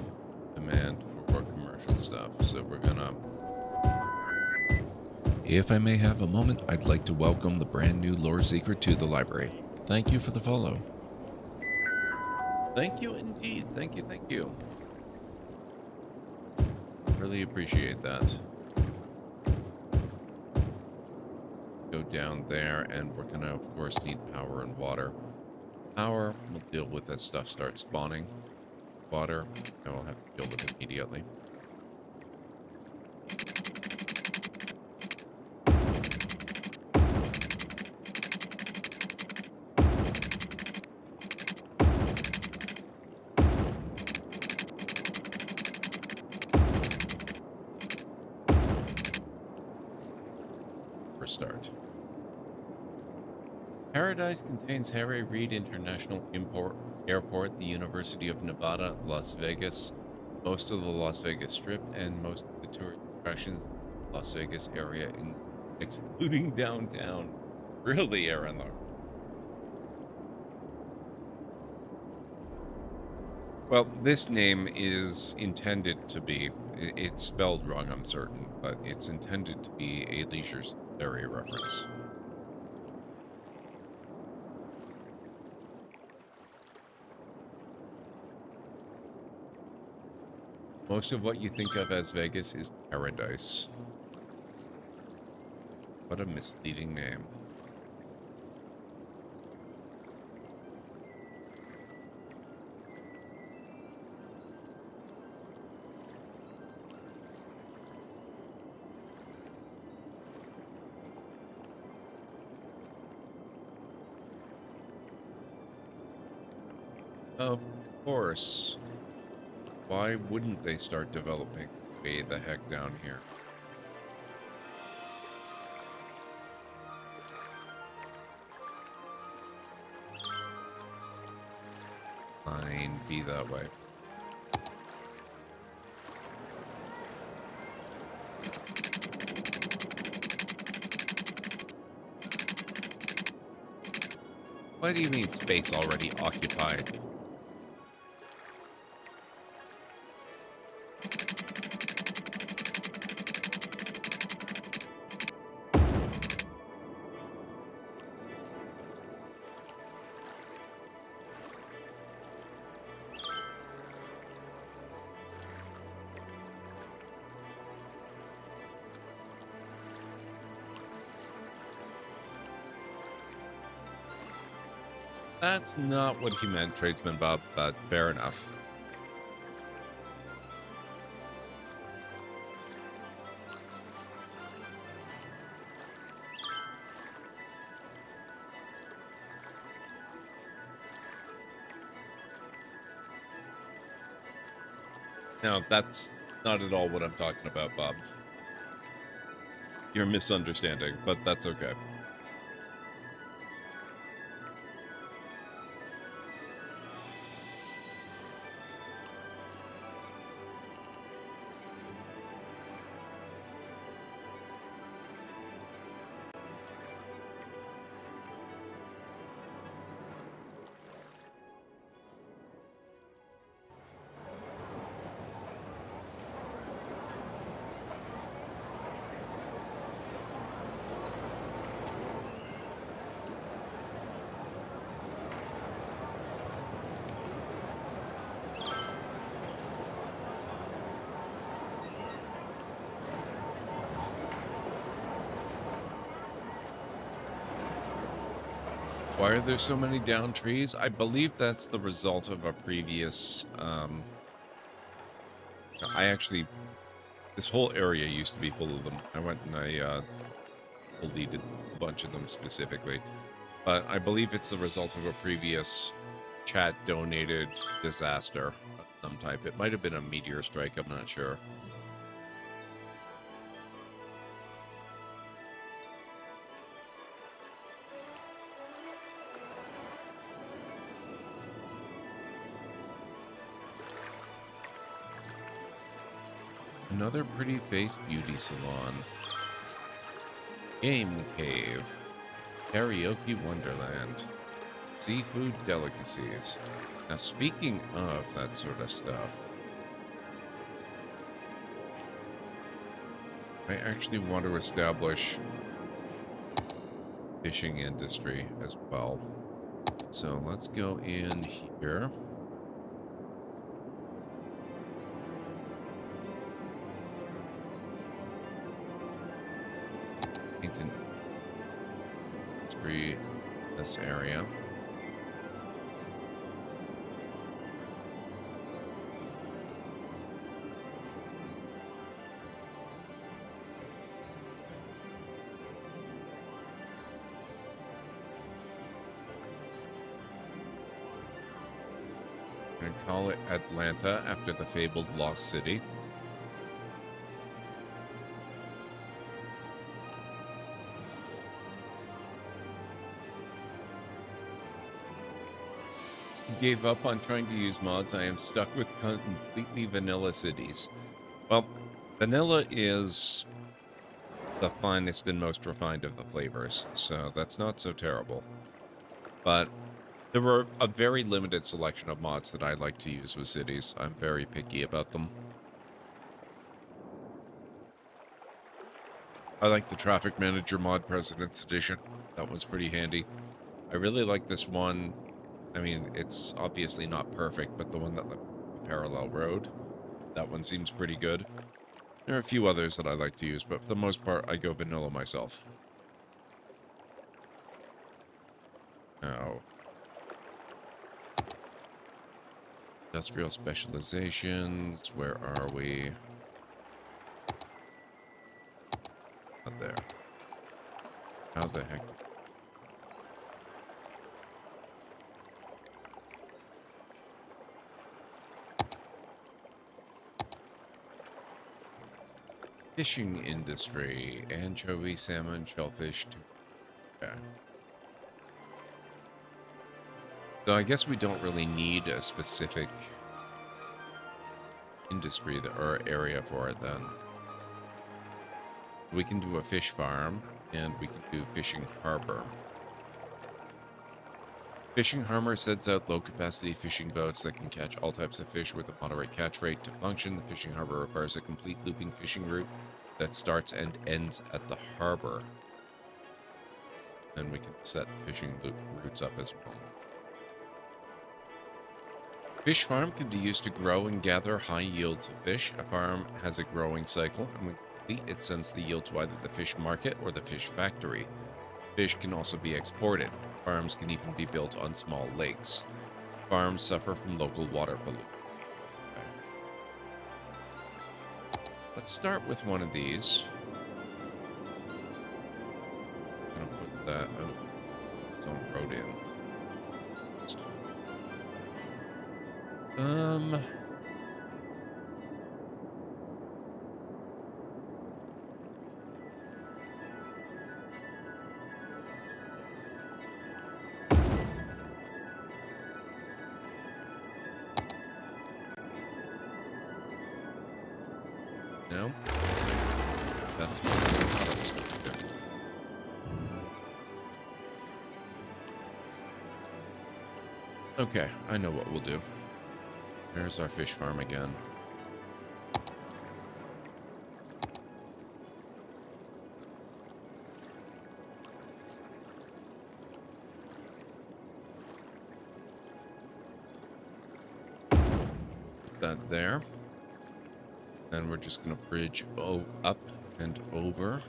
demand for commercial stuff, so we're gonna... If I may have a moment, I'd like to welcome the brand new lore seeker to the library. Thank you for the follow. Thank you indeed. Thank you, thank you. Really appreciate that. Go down there, and we're gonna, of course, need power and water. Power, we'll deal with as stuff starts spawning. Water, I will have to deal with immediately. Start. Paradise contains Harry Reid International Airport, the University of Nevada, Las Vegas, most of the Las Vegas Strip, and most of the tourist attractions in the Las Vegas area, excluding downtown. Really, Aaron? Well, this name is intended to be, it's spelled wrong, I'm certain, but it's intended to be a leisure area reference. Most of what you think of as Vegas is Paradise. What a misleading name. Of course. Why wouldn't they start developing way the heck down here? Fine, be that way. What do you mean space already occupied? That's not what he meant, Tradesman Bob, but fair enough. No, that's not at all what I'm talking about, Bob. You're misunderstanding, but that's okay. Why are there so many down trees? I believe that's the result of a previous, this whole area used to be full of them. I went and I deleted a bunch of them specifically. But I believe it's the result of a previous chat-donated disaster of some type. It might have been a meteor strike, I'm not sure. Another pretty face beauty salon. Game Cave. Karaoke Wonderland. Seafood delicacies. Now, speaking of that sort of stuff, I actually want to establish fishing industry as well. So let's go in here. Painting industry, this area. And call it Atlanta after the fabled lost city. Gave up on trying to use mods. I am stuck with completely vanilla cities. Well, vanilla is the finest and most refined of the flavors, so that's not so terrible. But there were a very limited selection of mods that I like to use with cities. I'm very picky about them. I like the Traffic Manager mod, President's Edition. That was pretty handy. I really like this one. I mean, it's obviously not perfect, but the one that left the parallel road, that one seems pretty good. There are a few others that I like to use, but for the most part, I go vanilla myself. Now, industrial specializations, where are we? Not there. How the heck? Fishing industry, anchovy, salmon, shellfish. Okay. So I guess we don't really need a specific industry or area for it then. We can do a fish farm, and we can do fishing harbor. Fishing harbor sets out low-capacity fishing boats that can catch all types of fish with a moderate catch rate. To function, the fishing harbor requires a complete looping fishing route that starts and ends at the harbor. Then we can set fishing routes up as well. Fish farm can be used to grow and gather high yields of fish. A farm has a growing cycle, and when complete, it sends the yield to either the fish market or the fish factory. Fish can also be exported. Farms can even be built on small lakes. Farms suffer from local water pollution. Okay. Let's start with one of these. I'm gonna put that. Oh, its own road in. No? That's what I thought it was going to do. Okay, I know what we'll do. There's our fish farm again. Put that there. Then we're just going to bridge up and over.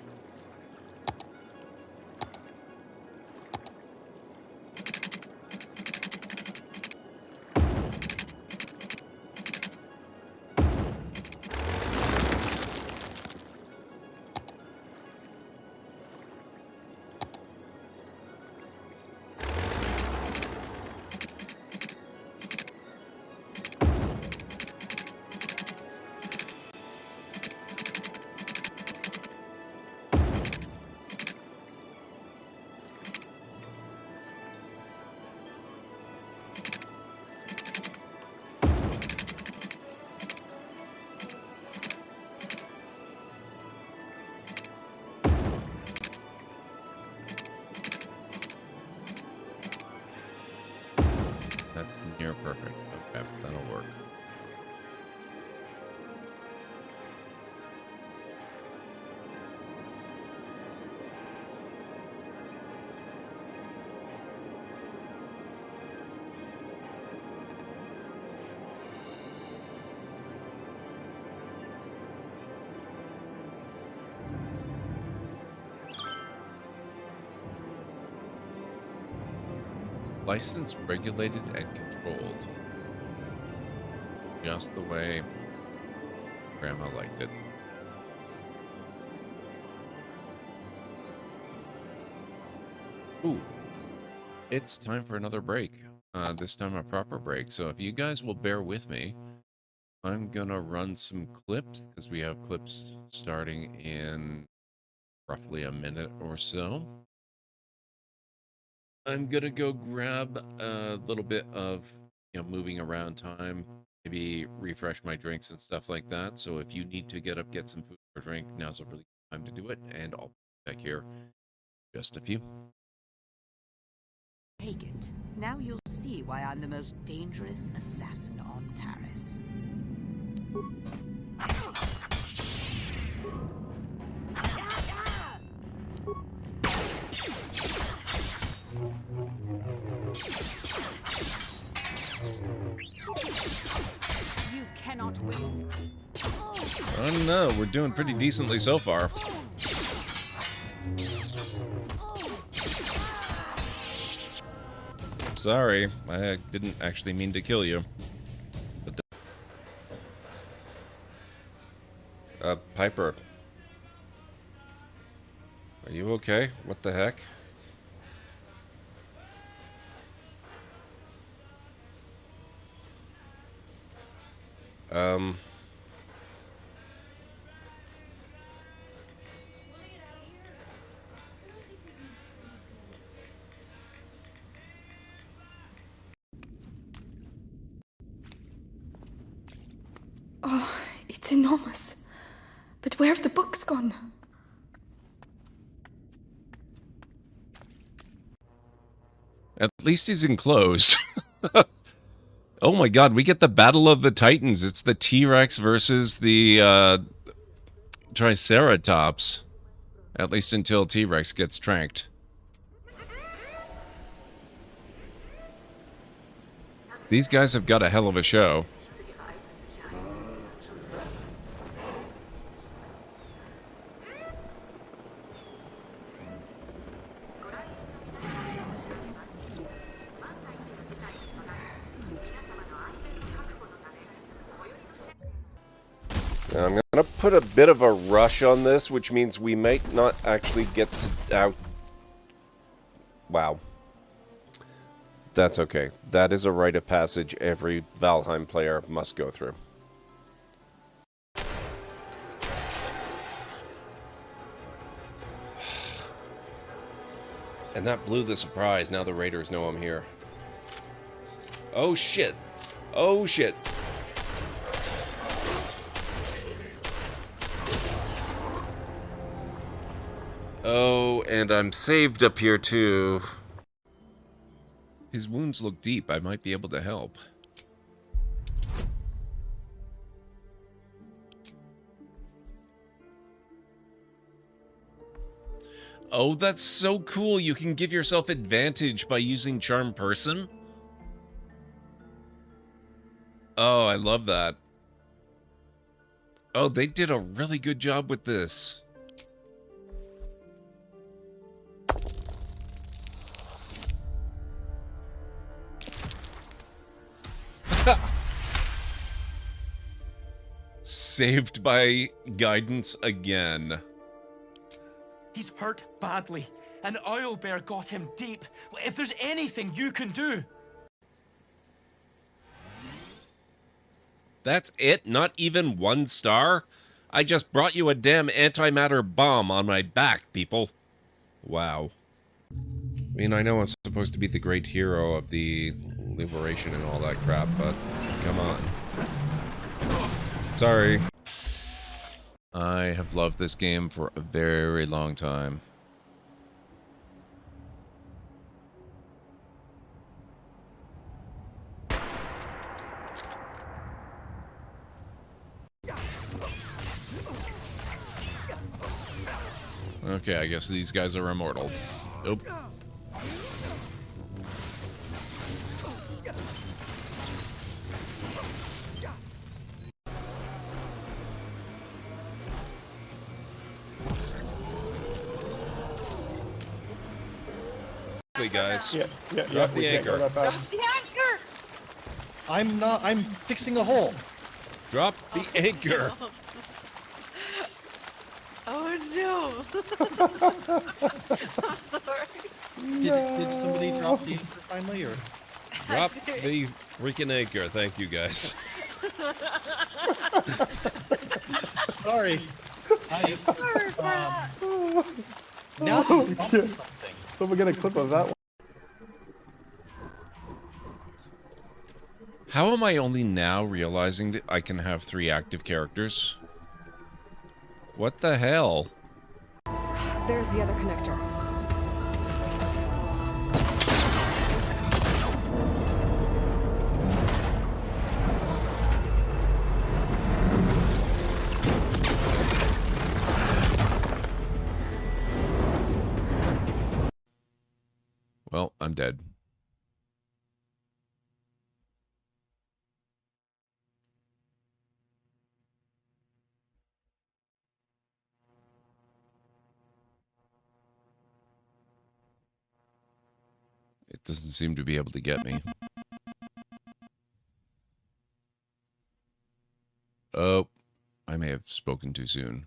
That's near perfect. Okay, that'll work. Licensed, regulated, and controlled. Just the way Grandma liked it. Ooh. It's time for another break. This time a proper break. So if you guys will bear with me, I'm gonna run some clips, because we have clips starting in roughly a minute or so. I'm gonna go grab a little bit of, moving around time, maybe refresh my drinks and stuff like that. So if you need to get up, get some food or drink, now's a really good time to do it, and I'll be back here in just a few. Take it. Now you'll see why I'm the most dangerous assassin on Taris. You cannot win. I don't know, we're doing pretty decently so far. Sorry, I didn't actually mean to kill you. But Piper. Are you okay? What the heck? Oh, it's enormous. But where have the books gone? At least he's enclosed. Oh my god, we get the Battle of the Titans. It's the T-Rex versus the Triceratops. At least until T-Rex gets tranked. These guys have got a hell of a show. Now, I'm gonna put a bit of a rush on this, which means we might not actually get to out. Wow. That's okay. That is a rite of passage every Valheim player must go through. And that blew the surprise. Now the raiders know I'm here. Oh shit. Oh shit. Oh, and I'm saved up here too. His wounds look deep. I might be able to help. Oh, that's so cool. You can give yourself advantage by using Charm Person. Oh, I love that. Oh, they did a really good job with this. Saved by guidance again. He's hurt badly. An owlbear got him deep. If there's anything you can do. That's it? Not even 1 star? I just brought you a damn antimatter bomb on my back, people. Wow. I mean, I know I'm supposed to be the great hero of the liberation and all that crap, but come on. Sorry. I have loved this game for a very long time. Okay, I guess these guys are immortal. Nope. Guys, drop the anchor. Drop the anchor! I'm fixing a hole. Drop the anchor. Oh no! I'm sorry. Did somebody drop the anchor finally, or? Drop the freaking anchor. Thank you, guys. Sorry. Now Oh, you dropped shit. something. Someone get a clip of that one. How am I only now realizing that I can have 3 active characters? What the hell? There's the other connector. Well, I'm dead. It doesn't seem to be able to get me. Oh, I may have spoken too soon.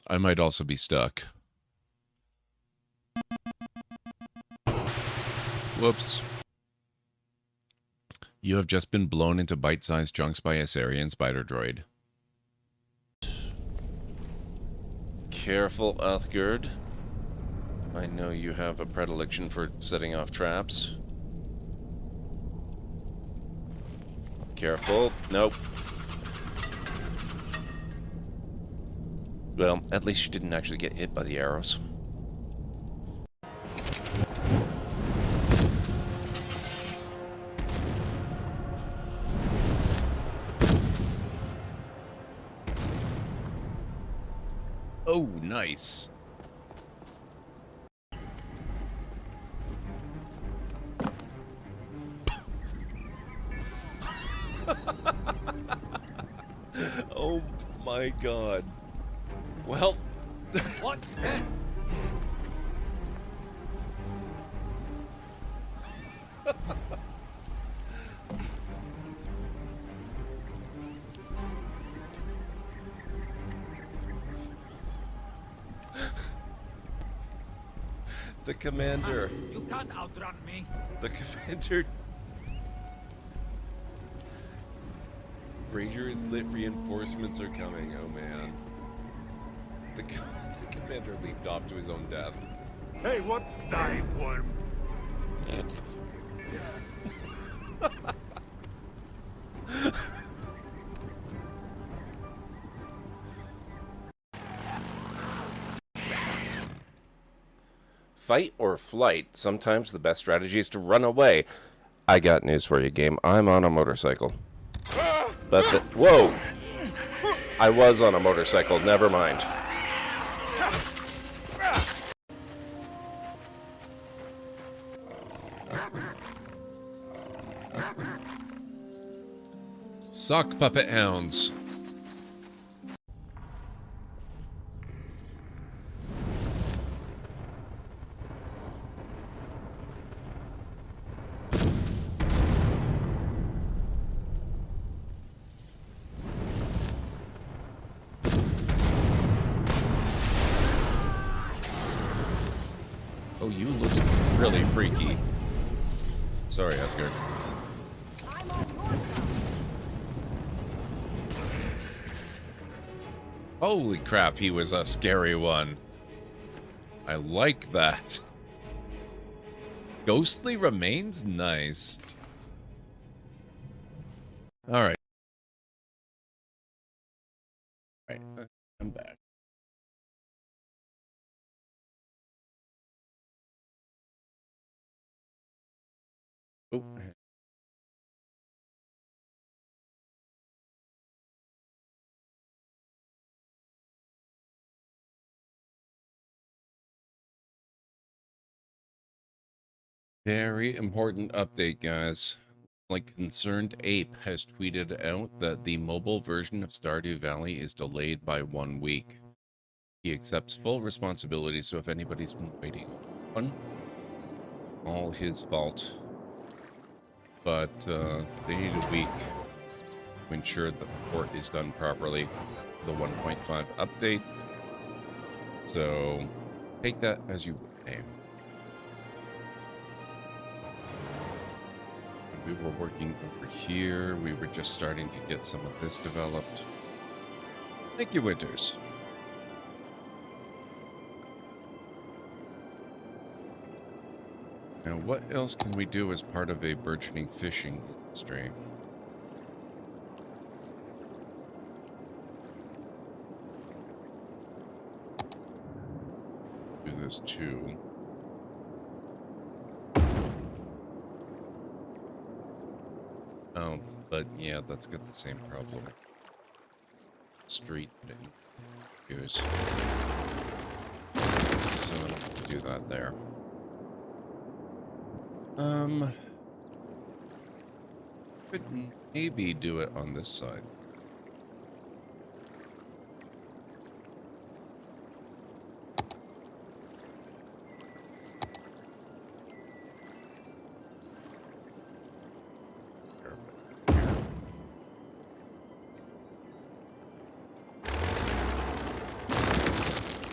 I might also be stuck. Whoops. You have just been blown into bite-sized chunks by a Sarian spider droid. Careful, Uthgerd. I know you have a predilection for setting off traps. Careful. Nope. Well, at least you didn't actually get hit by the arrows. Oh, nice. Oh my god. Well, What? the commander. You can't outrun me. The commander. Rangers lit reinforcements are coming. Oh man. The commander leaped off to his own death. Hey, what's thy worm? Fight or flight, sometimes the best strategy is to run away. I got news for you, game. I'm on a motorcycle. But whoa! I was on a motorcycle, never mind. Suck, puppet hounds. Oh, you look really freaky. Sorry, Edgar. Holy crap, he was a scary one. I like that. Ghostly remains? Nice. Alright. Alright, I'm back. Oh, Very important update, guys. Like Concerned Ape has tweeted out that the mobile version of Stardew Valley is delayed by 1 week. He accepts full responsibility, so if anybody's been waiting on all his fault. But they need a week to ensure that the port is done properly for the 1.5 update. So take that as you may. We were working over here. We were just starting to get some of this developed. Thank you, Winters. Now, what else can we do as part of a burgeoning fishing industry? Do this too. Oh, but yeah, that's got the same problem. Street use. So do that there. Could maybe do it on this side.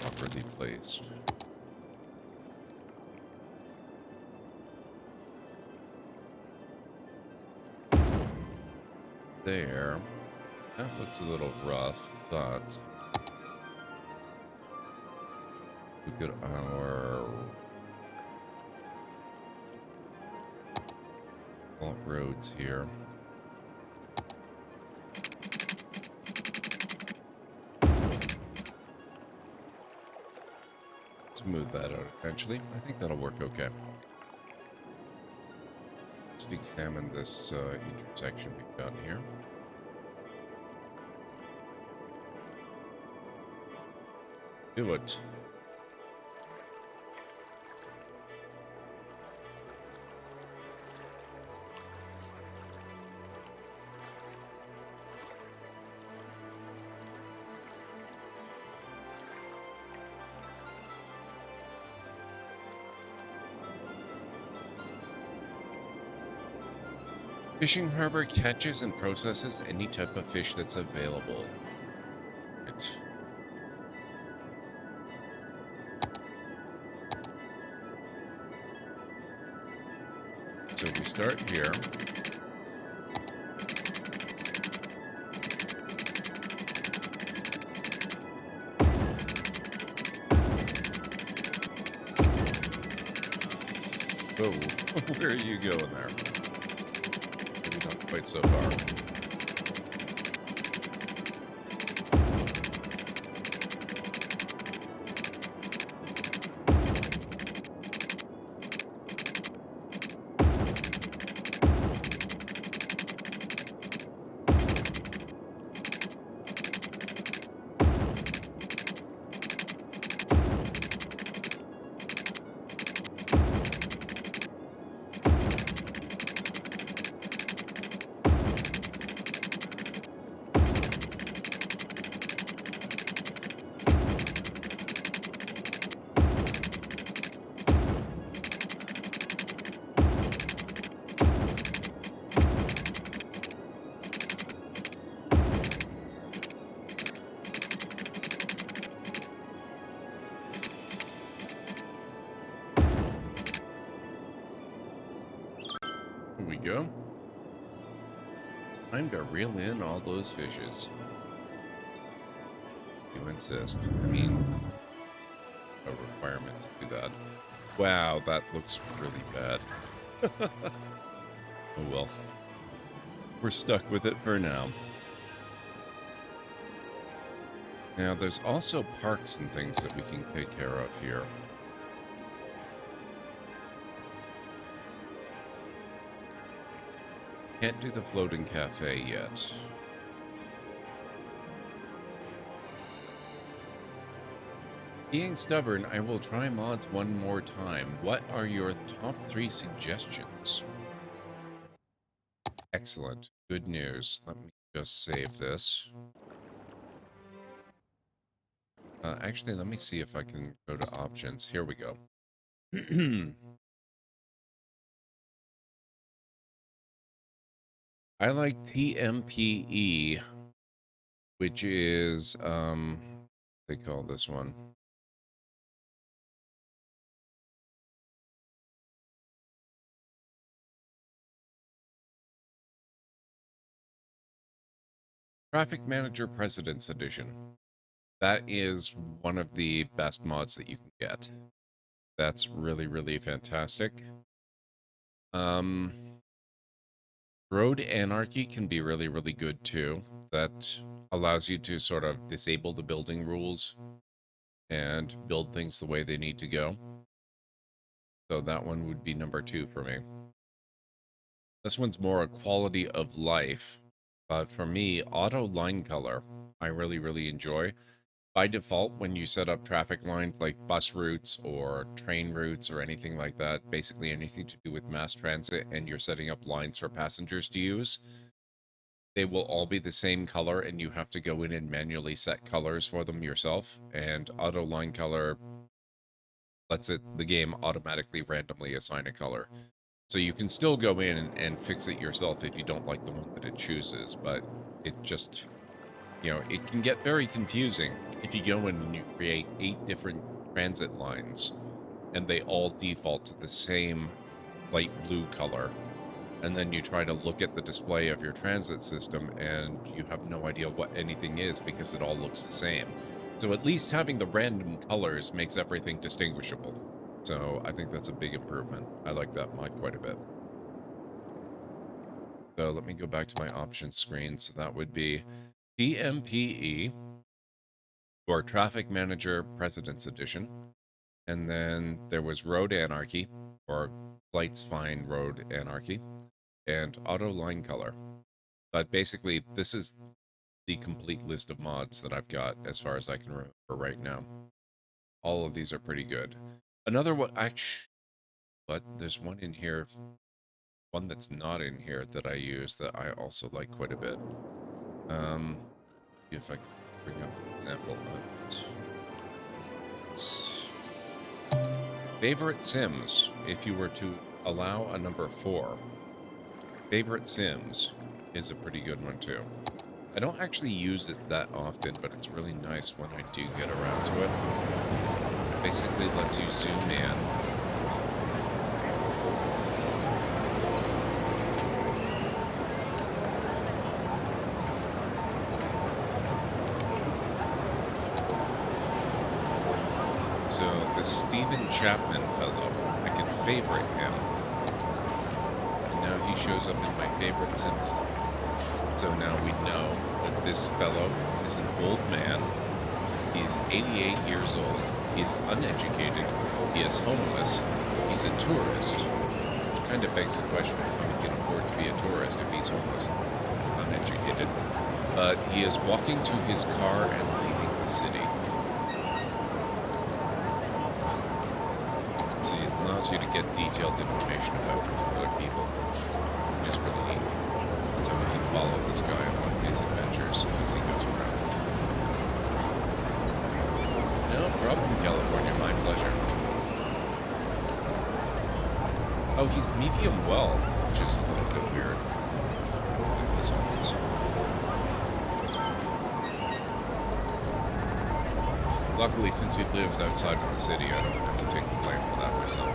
Properly placed. There. That looks a little rough, but look at our roads here. Smooth that out eventually. I think that'll work okay. Just examine this intersection we've got here. Do it. Fishing harbor catches and processes any type of fish that's available. Right. So we start here. Oh, where are you going there? Maybe not quite so far. Go. Time to reel in all those fishes. You insist. I mean, a requirement to do that. Wow, that looks really bad. Oh well. We're stuck with it for now. Now, there's also parks and things that we can take care of here. Can't do the floating cafe yet. Being stubborn, I will try mods one more time. What are your top 3 suggestions? Excellent. Good news. Let me just save this. Actually, let me see if I can go to options. Here we go. I like TMPE, which is, they call this one. Traffic Manager President's Edition. That is one of the best mods that you can get. That's really, really fantastic. Road Anarchy can be really, really good too. That allows you to sort of disable the building rules and build things the way they need to go. So that one would be number 2 for me. This one's more a quality of life. But for me, auto line color, I really, really enjoy. By default, when you set up traffic lines like bus routes or train routes or anything like that, basically anything to do with mass transit, and you're setting up lines for passengers to use, they will all be the same color, and you have to go in and manually set colors for them yourself. And auto line color lets the game automatically randomly assign a color. So you can still go in and fix it yourself if you don't like the one that it chooses, but it just, you know, it can get very confusing if you go in and you create 8 different transit lines and they all default to the same light blue color. And then you try to look at the display of your transit system and you have no idea what anything is because it all looks the same. So at least having the random colors makes everything distinguishable. So I think that's a big improvement. I like that mod quite a bit. So let me go back to my options screen. So that would be TMPE or Traffic Manager President's Edition. And then there was Road Anarchy or Flight's Fine Road Anarchy and Auto Line Color. But basically, this is the complete list of mods that I've got as far as I can remember right now. All of these are pretty good. Another one, actually, but there's one in here, one that's not in here that I use that I also like quite a bit. See if I can bring up an example of it. Favorite Sims, if you were to allow a number 4. Favorite Sims is a pretty good one too. I don't actually use it that often, but it's really nice when I do get around to it. Basically lets you zoom in. So the Stephen Chapman fellow, I can favorite him. And now he shows up in my favorite Sims. So now we know that this fellow is an old man. He's 88 years old. He's uneducated. He is homeless. He's a tourist. Which kind of begs the question of how he can afford to be a tourist if he's homeless, uneducated. But he is walking to his car and leaving the city. So it allows you to get detailed information about particular people, which is really neat. So we can follow this guy on his adventures as he goes around. No problem, California. My pleasure. Oh, he's medium wealth, which is a little bit weird. He's homeless. Luckily, since he lives outside of the city, I don't have to take the blame for that myself.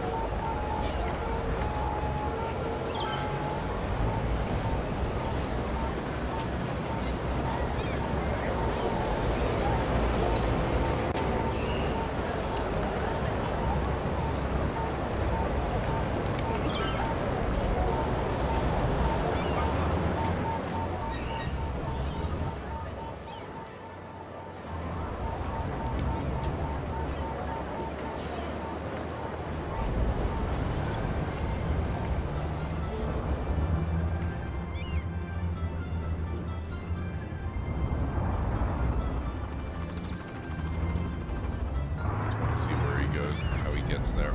See where he goes and how he gets there.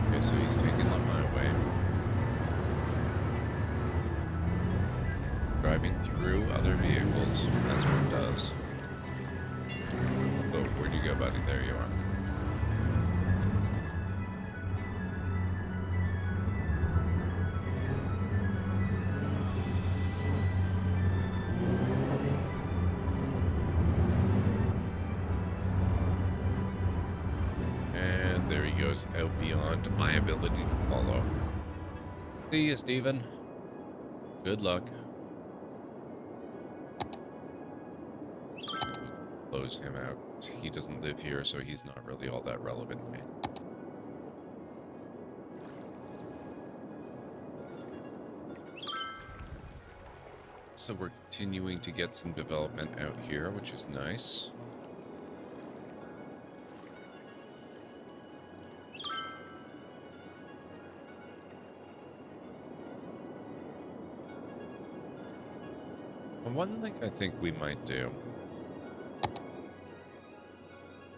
Okay, so he's taking the highway. Driving through other vehicles, as one does. Oh, where'd you go, buddy? There you are. And there he goes, out beyond my ability to follow. See you, Steven. Good luck. Close him out. He doesn't live here, so he's not really all that relevant to me. So we're continuing to get some development out here, which is nice. And one thing I think we might do,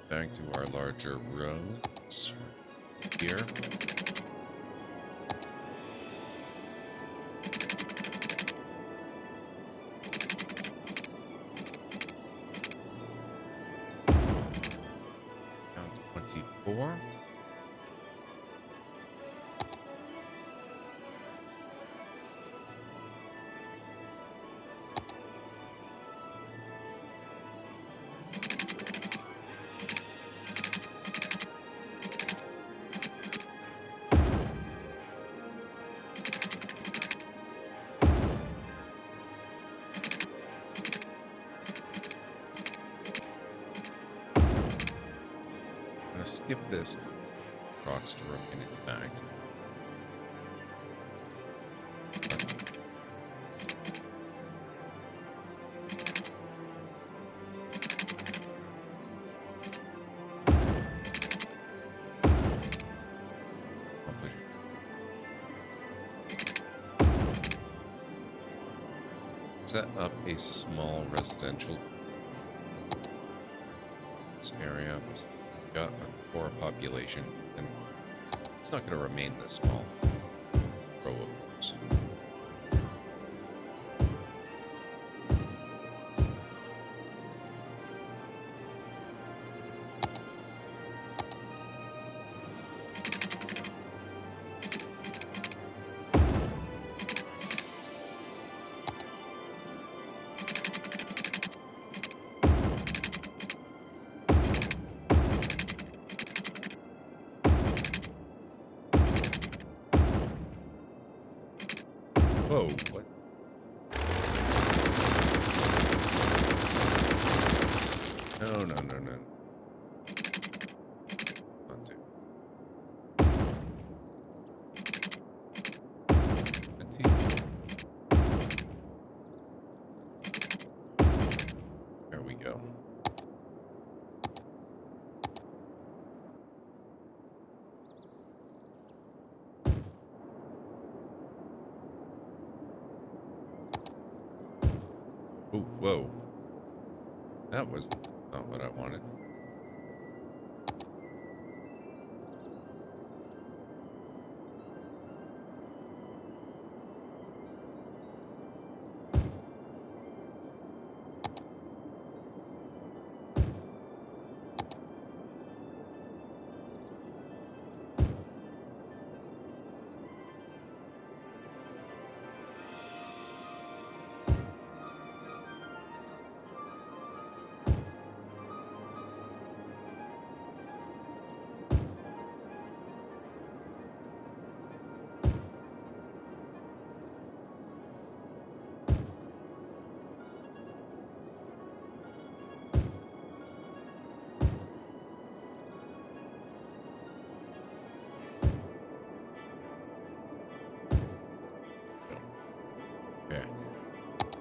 back to our larger roads here. Down to 24. Skip this. Rocks to remain intact. Set up a small residential area. Got a core population, and it's not going to remain this small. Row, of course. Whoa, what? No, no, no, no. Not two. 20. There we go. Ooh, whoa. That was not what I wanted.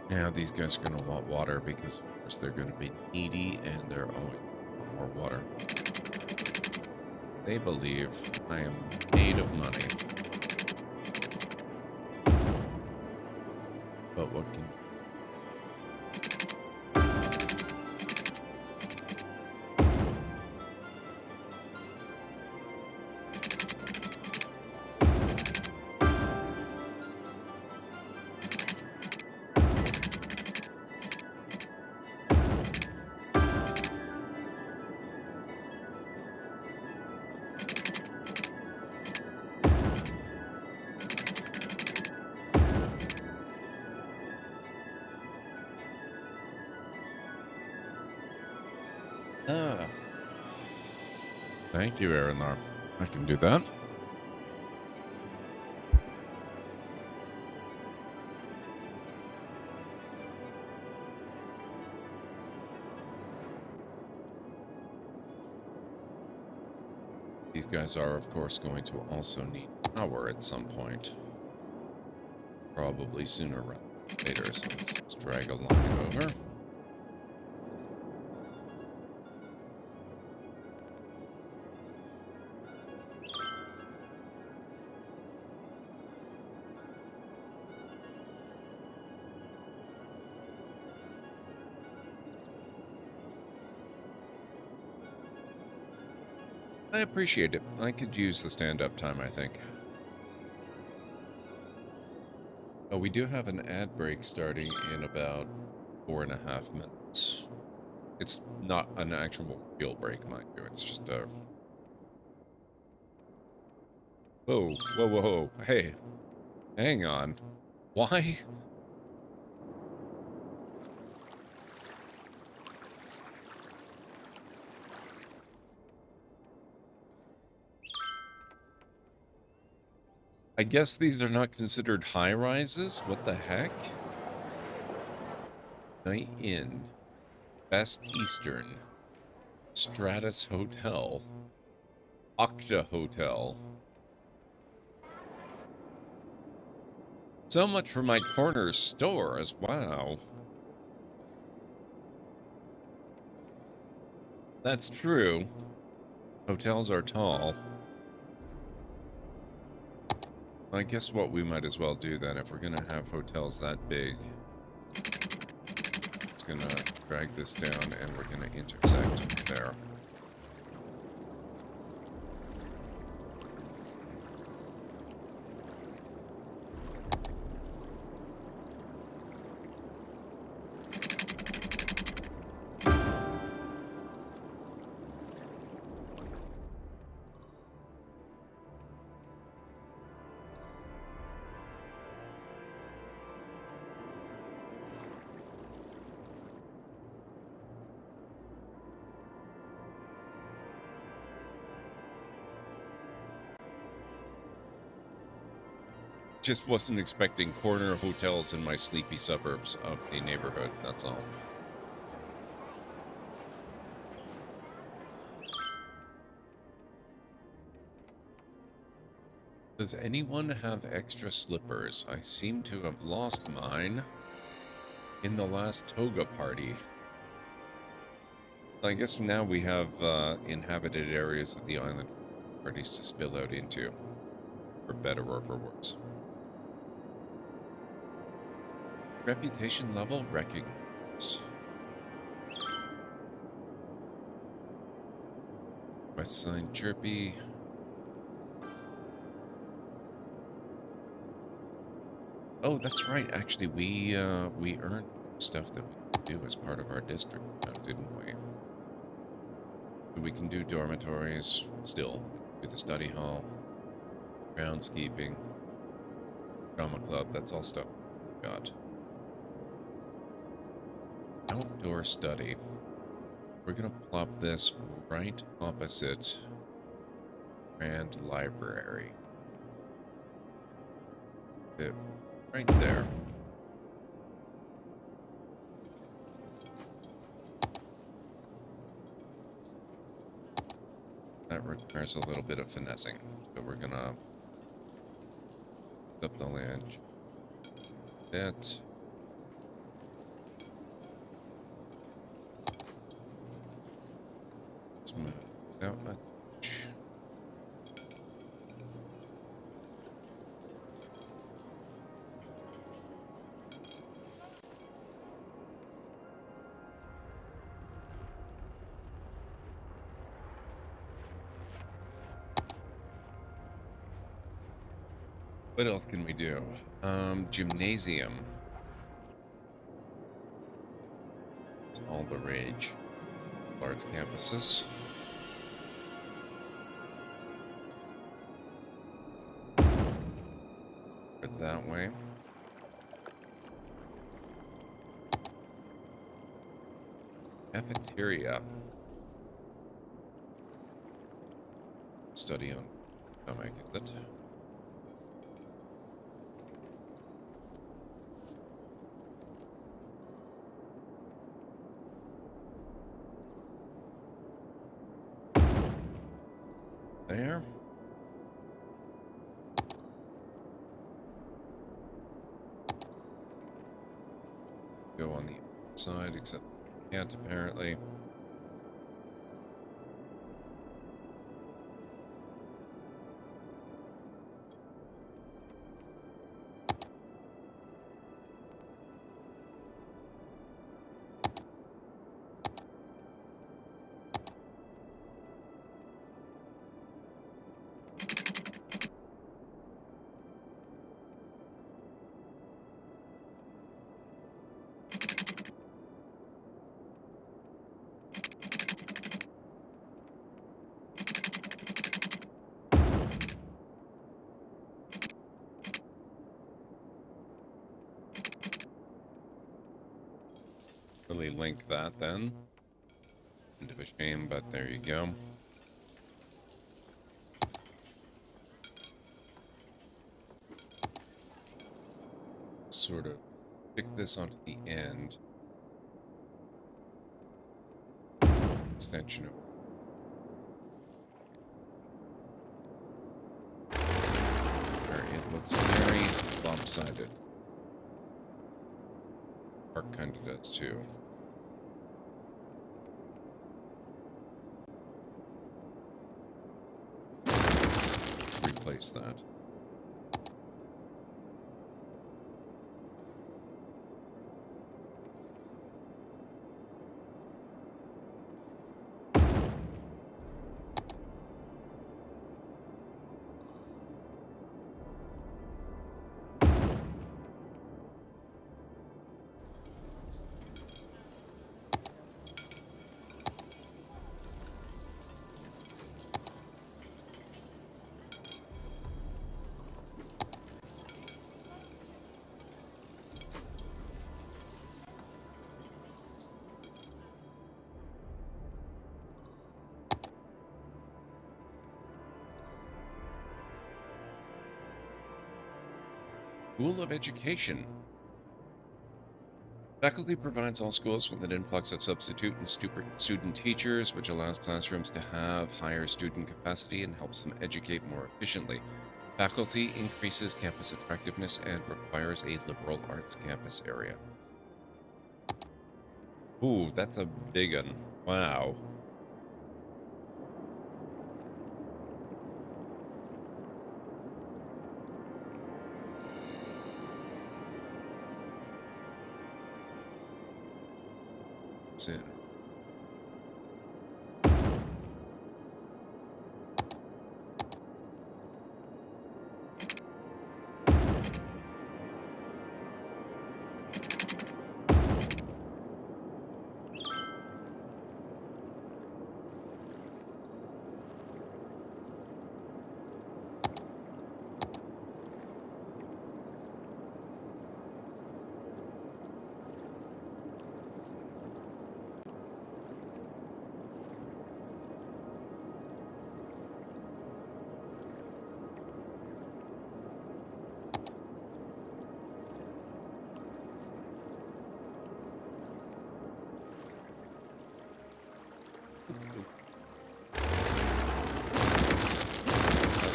Now these guys are going to want water because, of course, they're going to be needy and they're always want more water. They believe I am made of money. But what can... Ah. Thank you, Aaronar. I can do that. These guys are, of course, going to also need power at some point. Probably sooner rather than later, so let's just drag a line over. I appreciate it. I could use the stand-up time, I think. Oh, we do have an ad break starting in about 4.5 minutes. It's not an actual real break, mind you. It's just a... Whoa, whoa, whoa, whoa. Hey, hang on. Why? I guess these are not considered high-rises? What the heck? Night Inn. Best Eastern. Stratus Hotel. Octa Hotel. So much for my corner stores. Wow. That's true. Hotels are tall. I guess what we might as well do then, if we're gonna have hotels that big, it's gonna drag this down and we're gonna intersect there. Just wasn't expecting corner hotels in my sleepy suburbs of the neighborhood, that's all. Does anyone have extra slippers? I seem to have lost mine in the last toga party. I guess now we have inhabited areas of the island for parties to spill out into, for better or for worse. Reputation level recognized. West Side Chirpy. Oh, that's right. Actually, we earned stuff that we could do as part of our district, didn't we? So we can do dormitories still. Do the study hall, groundskeeping, drama club. That's all stuff we got. Outdoor study. We're gonna plop this right opposite Grand Library. Right there. That requires a little bit of finessing, so we're gonna up the land. That. Move out much. What else can we do? Gymnasium. It's all the rage. Arts campuses. But that way. Cafeteria. Study on stomach, is it? There. Go on the side, except can't apparently. Really link that then. Kind of a shame, but there you go. Sort of pick this onto the end. Extension of where it looks very lopsided. Park kind of does too. Replace that. School of Education. Faculty provides all schools with an influx of substitute and student teachers, which allows classrooms to have higher student capacity and helps them educate more efficiently. Faculty increases campus attractiveness and requires a liberal arts campus area. Ooh, that's a big one. Wow. That's it.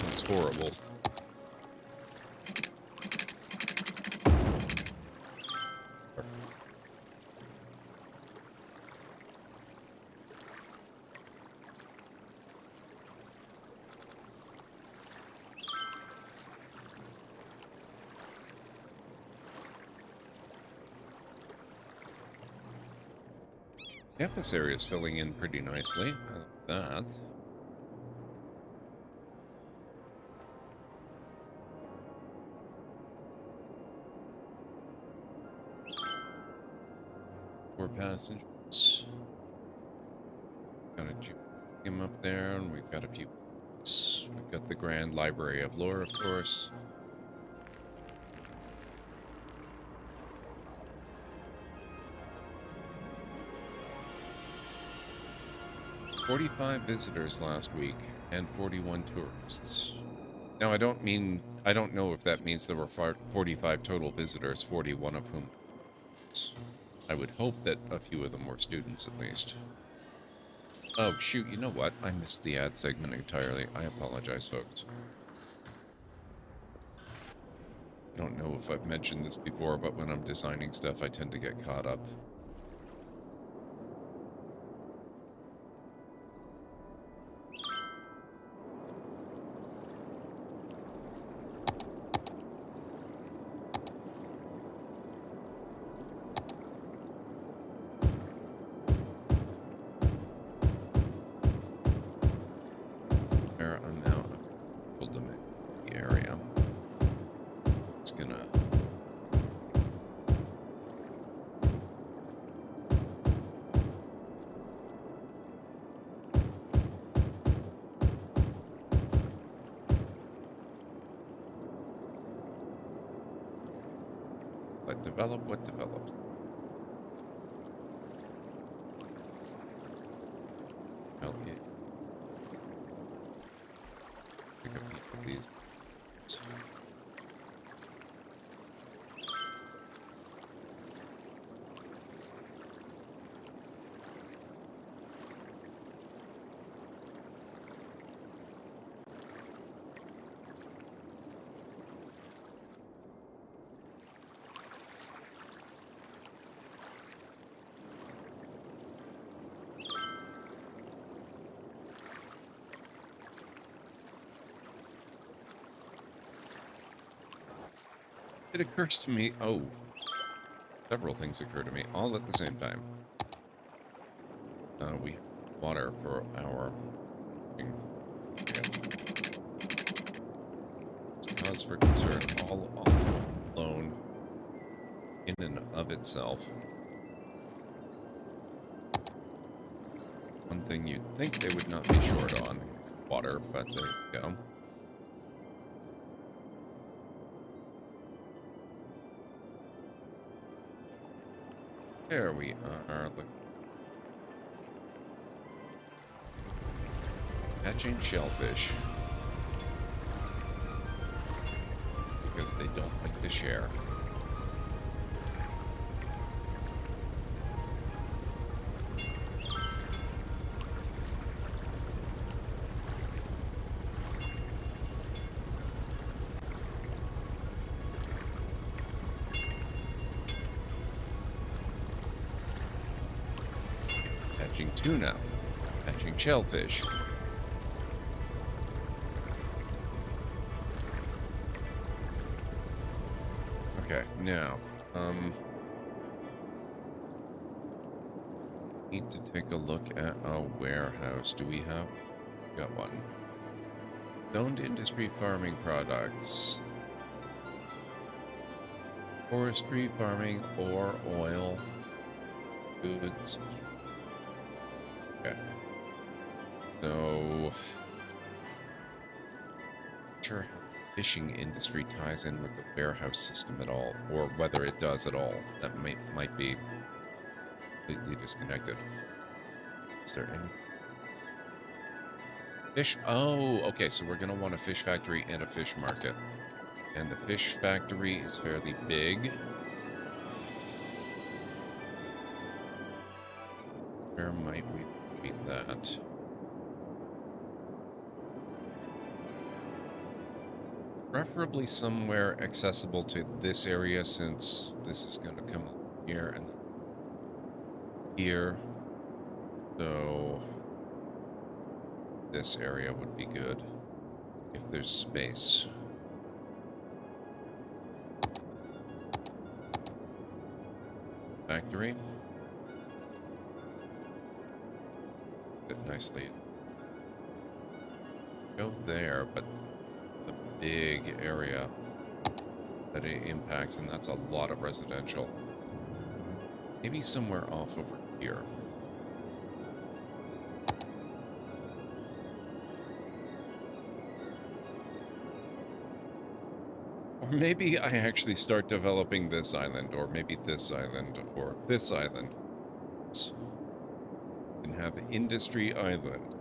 That's horrible. Campus area is filling in pretty nicely. I like that. Four passengers. Got a gym up there, and we've got a few. We've got the Grand Library of Lore, of course. 45 visitors last week and 41 tourists. Now, I don't know if that means there were 45 total visitors, 41 of whom. I would hope that a few of them were students at least. Oh, shoot, you know what? I missed the ad segment entirely. I apologize, folks. I don't know if I've mentioned this before, but when I'm designing stuff, I tend to get caught up. Develop what develops. Hell yeah. Pick up each of these. It occurs to me, oh, several things occur to me, all at the same time. We have water for our... It's cause for concern all alone in and of itself. One thing you'd think they would not be short on, water, but there you go. There we are. Look. Catching shellfish. Because they don't like to share. Tuna, catching shellfish. Okay, now, need to take a look at a warehouse. Do we have? Got one. Zoned industry farming products. Forestry, farming, ore, oil, goods. Okay. So, sure, fishing industry ties in with the warehouse system at all, or whether it does at all. That might be completely disconnected. Is there any fish? Oh, okay. So we're gonna want a fish factory and a fish market, and the fish factory is fairly big. Where might we? That preferably somewhere accessible to this area, since this is going to come here and here, so this area would be good if there's space. Factory. Nicely. Go there, but the big area that it impacts, and that's a lot of residential. Maybe somewhere off over here. Or maybe I actually start developing this island, or maybe this island, or this island. You can have Industry Island.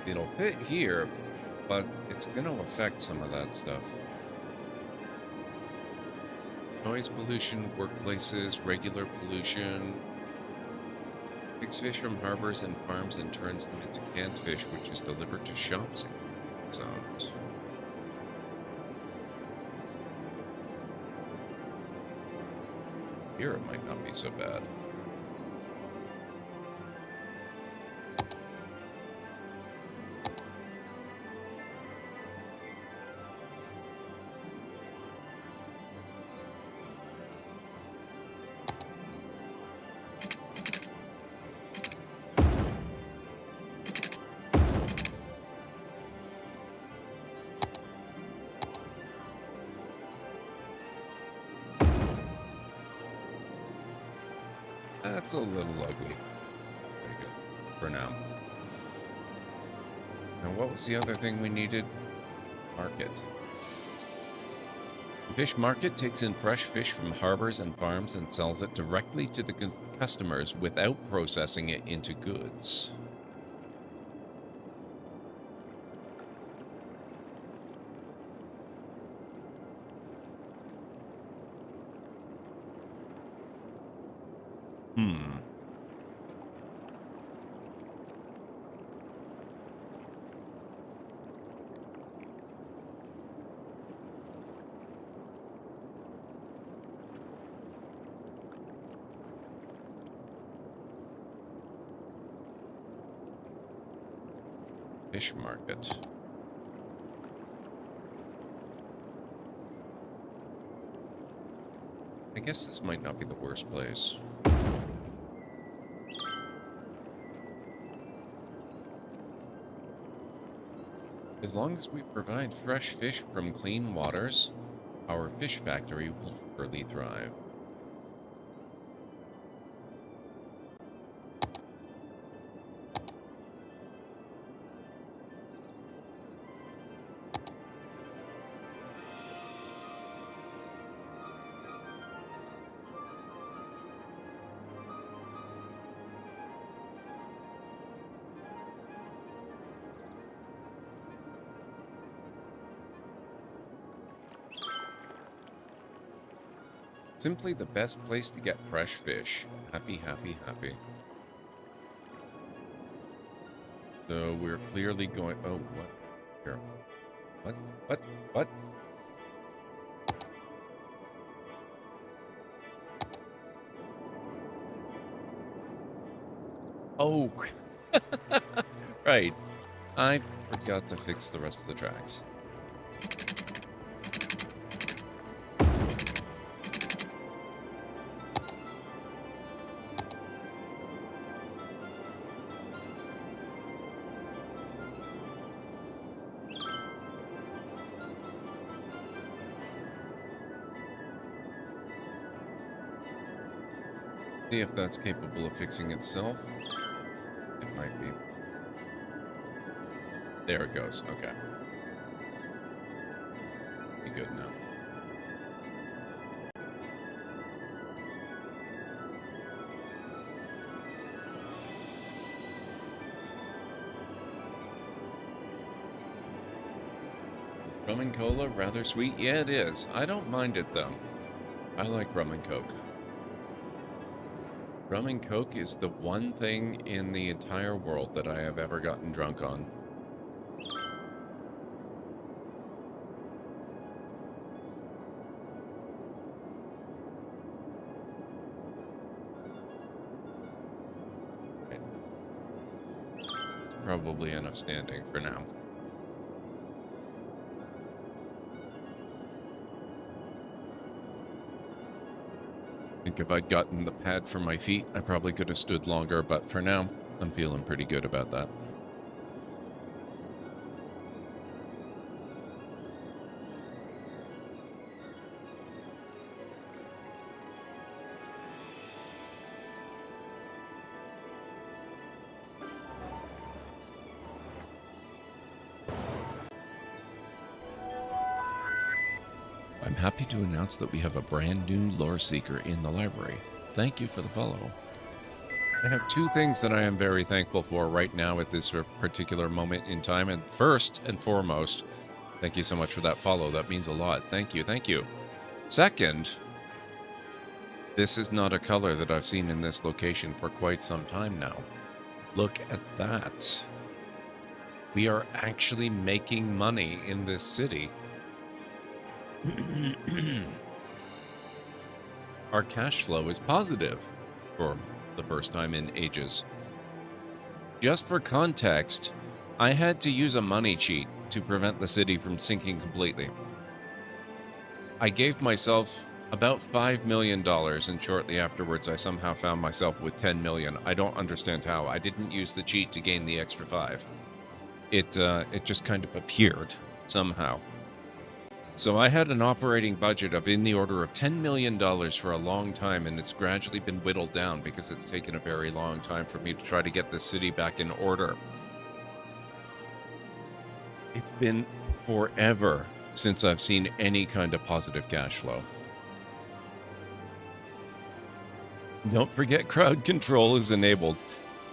It'll fit here, but it's going to affect some of that stuff. Noise pollution, workplaces, regular pollution. Picks fish from harbors and farms and turns them into canned fish, which is delivered to shops in zones. Here it might not be so bad. That's a little ugly. Very good. For now. Now, what was the other thing we needed? Market. The fish market takes in fresh fish from harbors and farms and sells it directly to the customers without processing it into goods. Fish market. I guess this might not be the worst place. As long as we provide fresh fish from clean waters, our fish factory will surely thrive. Simply the best place to get fresh fish. Happy, happy, happy. So we're clearly going... Oh, what? Here. What? What? What? Oh. Right. I forgot to fix the rest of the tracks. See if that's capable of fixing itself. It might be. There it goes. Okay. Be good now. Rum and cola, rather sweet. Yeah, it is. I don't mind it though. I like rum and coke. Rum and Coke is the one thing in the entire world that I have ever gotten drunk on. It's probably enough standing for now. I think if I'd gotten the pad for my feet, I probably could have stood longer, but for now, I'm feeling pretty good about that. I'm happy to announce that we have a brand new lore seeker in the library. Thank you for the follow. I have two things that I am very thankful for right now at this particular moment in time. And first and foremost, thank you so much for that follow. That means a lot. Thank you. Thank you. Second, this is not a color that I've seen in this location for quite some time now. Look at that. We are actually making money in this city. Our cash flow is positive for the first time in ages. Just for context, I had to use a money cheat to prevent the city from sinking completely. I gave myself about $5 million, and shortly afterwards I somehow found myself with 10 million. I don't understand how. I didn't use the cheat to gain the extra 5. It just kind of appeared somehow. So I had an operating budget of in the order of $10 million for a long time, and it's gradually been whittled down because it's taken a very long time for me to try to get the city back in order. It's been forever since I've seen any kind of positive cash flow. Don't forget CrowdControl is enabled.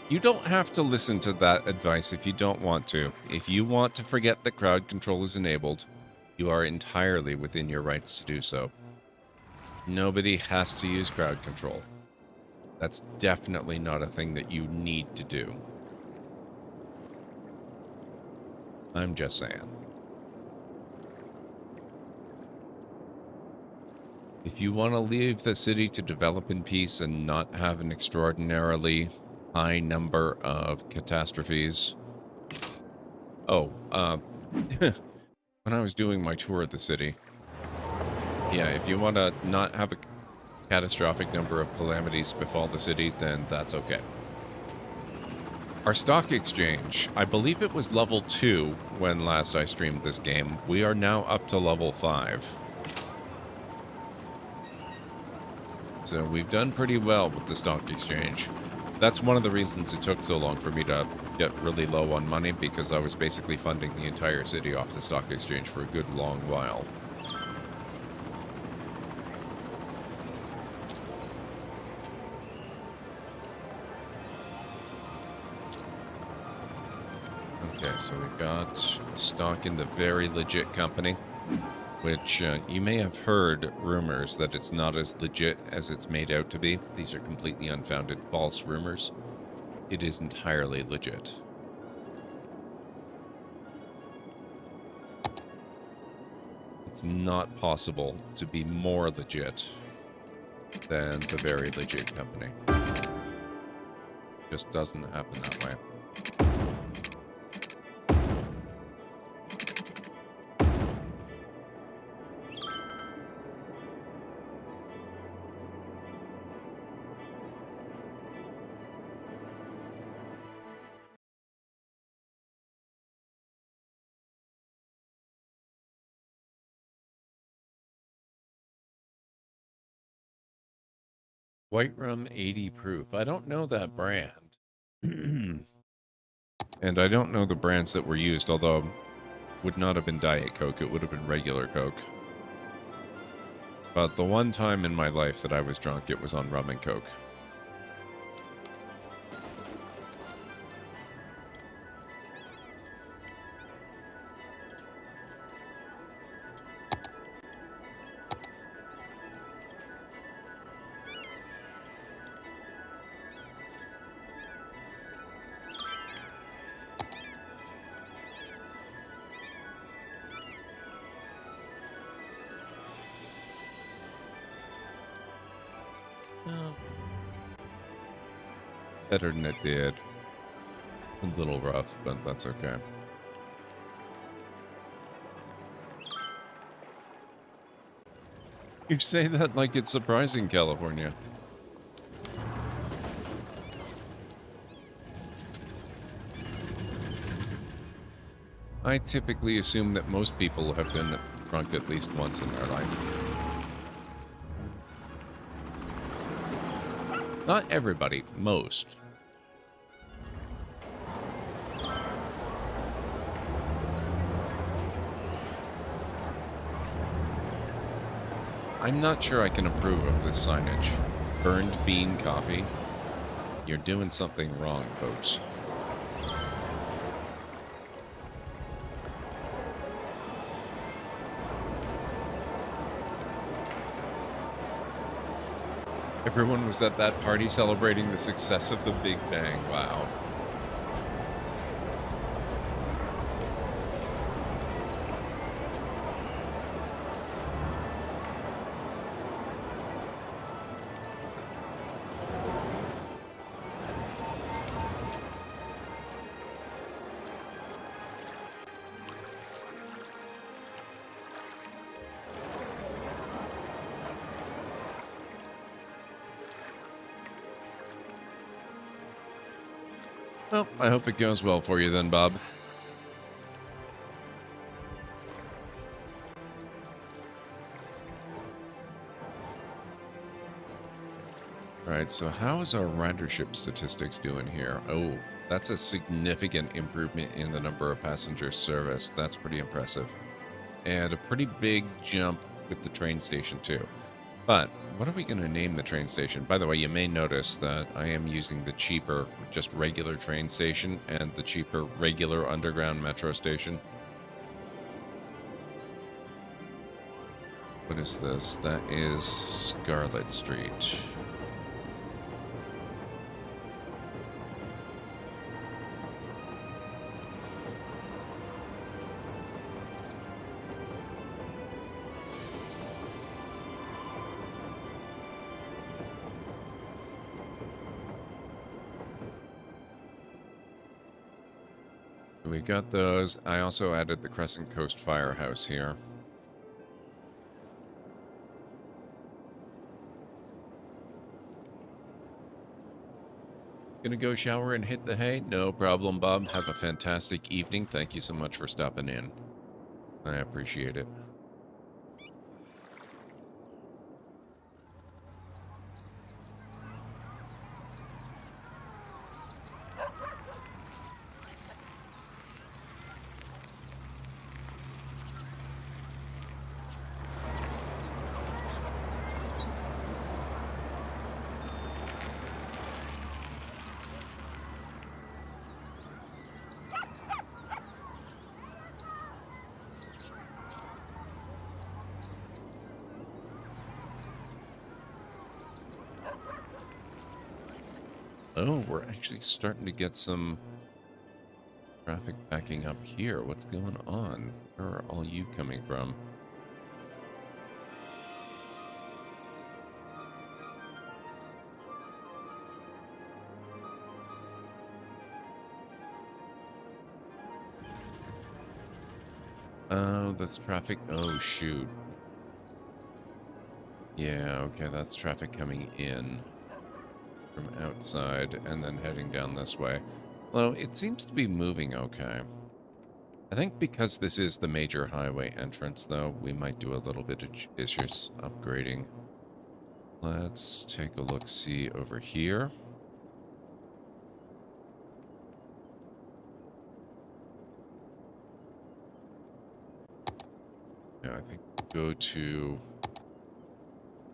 You don't have to listen to that advice if you don't want to. If you want to forget that CrowdControl is enabled, you are entirely within your rights to do so. Nobody has to use CrowdControl. That's definitely not a thing that you need to do. I'm just saying. If you want to leave the city to develop in peace and not have an extraordinarily high number of catastrophes... Oh, when I was doing my tour of the city. Yeah, if you want to not have a catastrophic number of calamities befall the city, then that's okay. Our stock exchange, I believe it was level 2 when last I streamed this game. We are now up to level 5. So we've done pretty well with the stock exchange. That's one of the reasons it took so long for me to get really low on money, because I was basically funding the entire city off the stock exchange for a good long while. Okay, so we've got stock in the very legit company, which you may have heard rumors that it's not as legit as it's made out to be. These are completely unfounded, false rumors. It is entirely legit. It's not possible to be more legit than the very legit company. Just doesn't happen that way. White rum 80 proof. I don't know that brand. And I don't know the brands that were used, although would not have been Diet Coke, it would have been regular Coke. But the one time in my life that I was drunk, it was on rum and Coke. Better than it did. A little rough, but that's okay. You say that like it's surprising, California. I typically assume that most people have been drunk at least once in their life. Not everybody, most. I'm not sure I can approve of this signage. Burned bean coffee? You're doing something wrong, folks. Everyone was at that party celebrating the success of the Big Bang. Wow. Well, I hope it goes well for you then, Bob. Alright, so how is our ridership statistics doing here? Oh, that's a significant improvement in the number of passengers serviced. That's pretty impressive. And a pretty big jump with the train station, too. But what are we going to name the train station? By the way, you may notice that I am using the cheaper, just regular train station and the cheaper regular underground metro station. What is this? That is Scarlet Street. We got those. I also added the Crescent Coast Firehouse here. Gonna go shower and hit the hay? No problem, Bob. Have a fantastic evening. Thank you so much for stopping in. I appreciate it. Oh, we're actually starting to get some traffic backing up here. What's going on? Where are all you coming from? Oh, that's traffic. Oh, shoot. Yeah, okay, that's traffic coming in from outside and then heading down this way. Well, it seems to be moving okay. I think because this is the major highway entrance, though, we might do a little bit of judicious upgrading. Let's take a look-see over here. Yeah, I think go to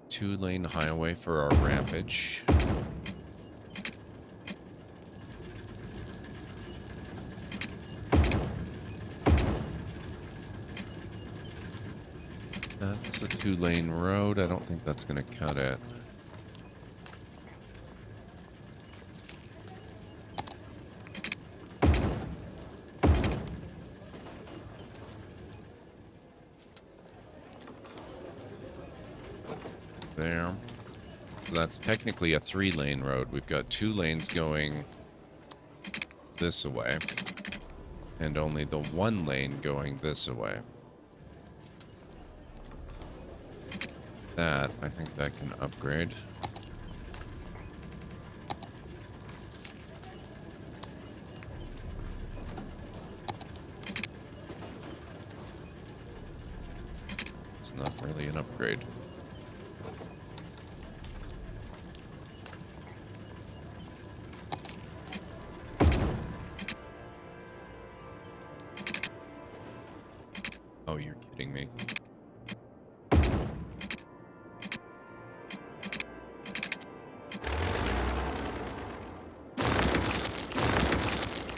2-lane highway for our rampage. That's a 2-lane road. I don't think that's going to cut it. There. So that's technically a 3-lane road. We've got 2 lanes going this way, and only the 1 lane going this way. That, I think that can upgrade. It's not really an upgrade. Oh, you're kidding me.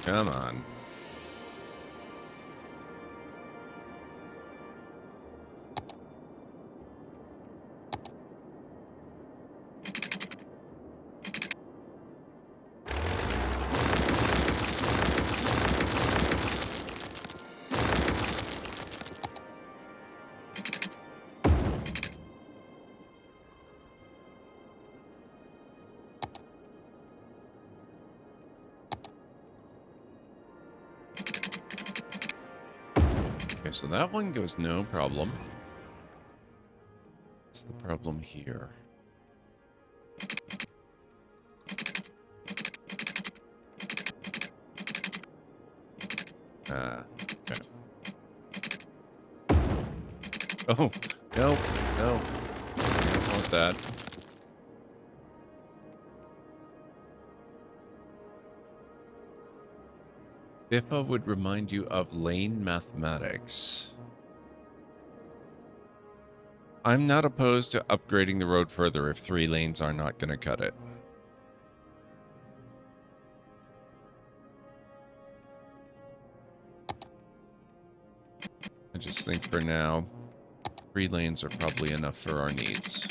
Come on. Okay, so that one goes no problem. What's the problem here? Okay. Oh, no, no. I don't want that. BIFA would remind you of lane mathematics. I'm not opposed to upgrading the road further if 3 lanes are not going to cut it. I just think for now, 3 lanes are probably enough for our needs.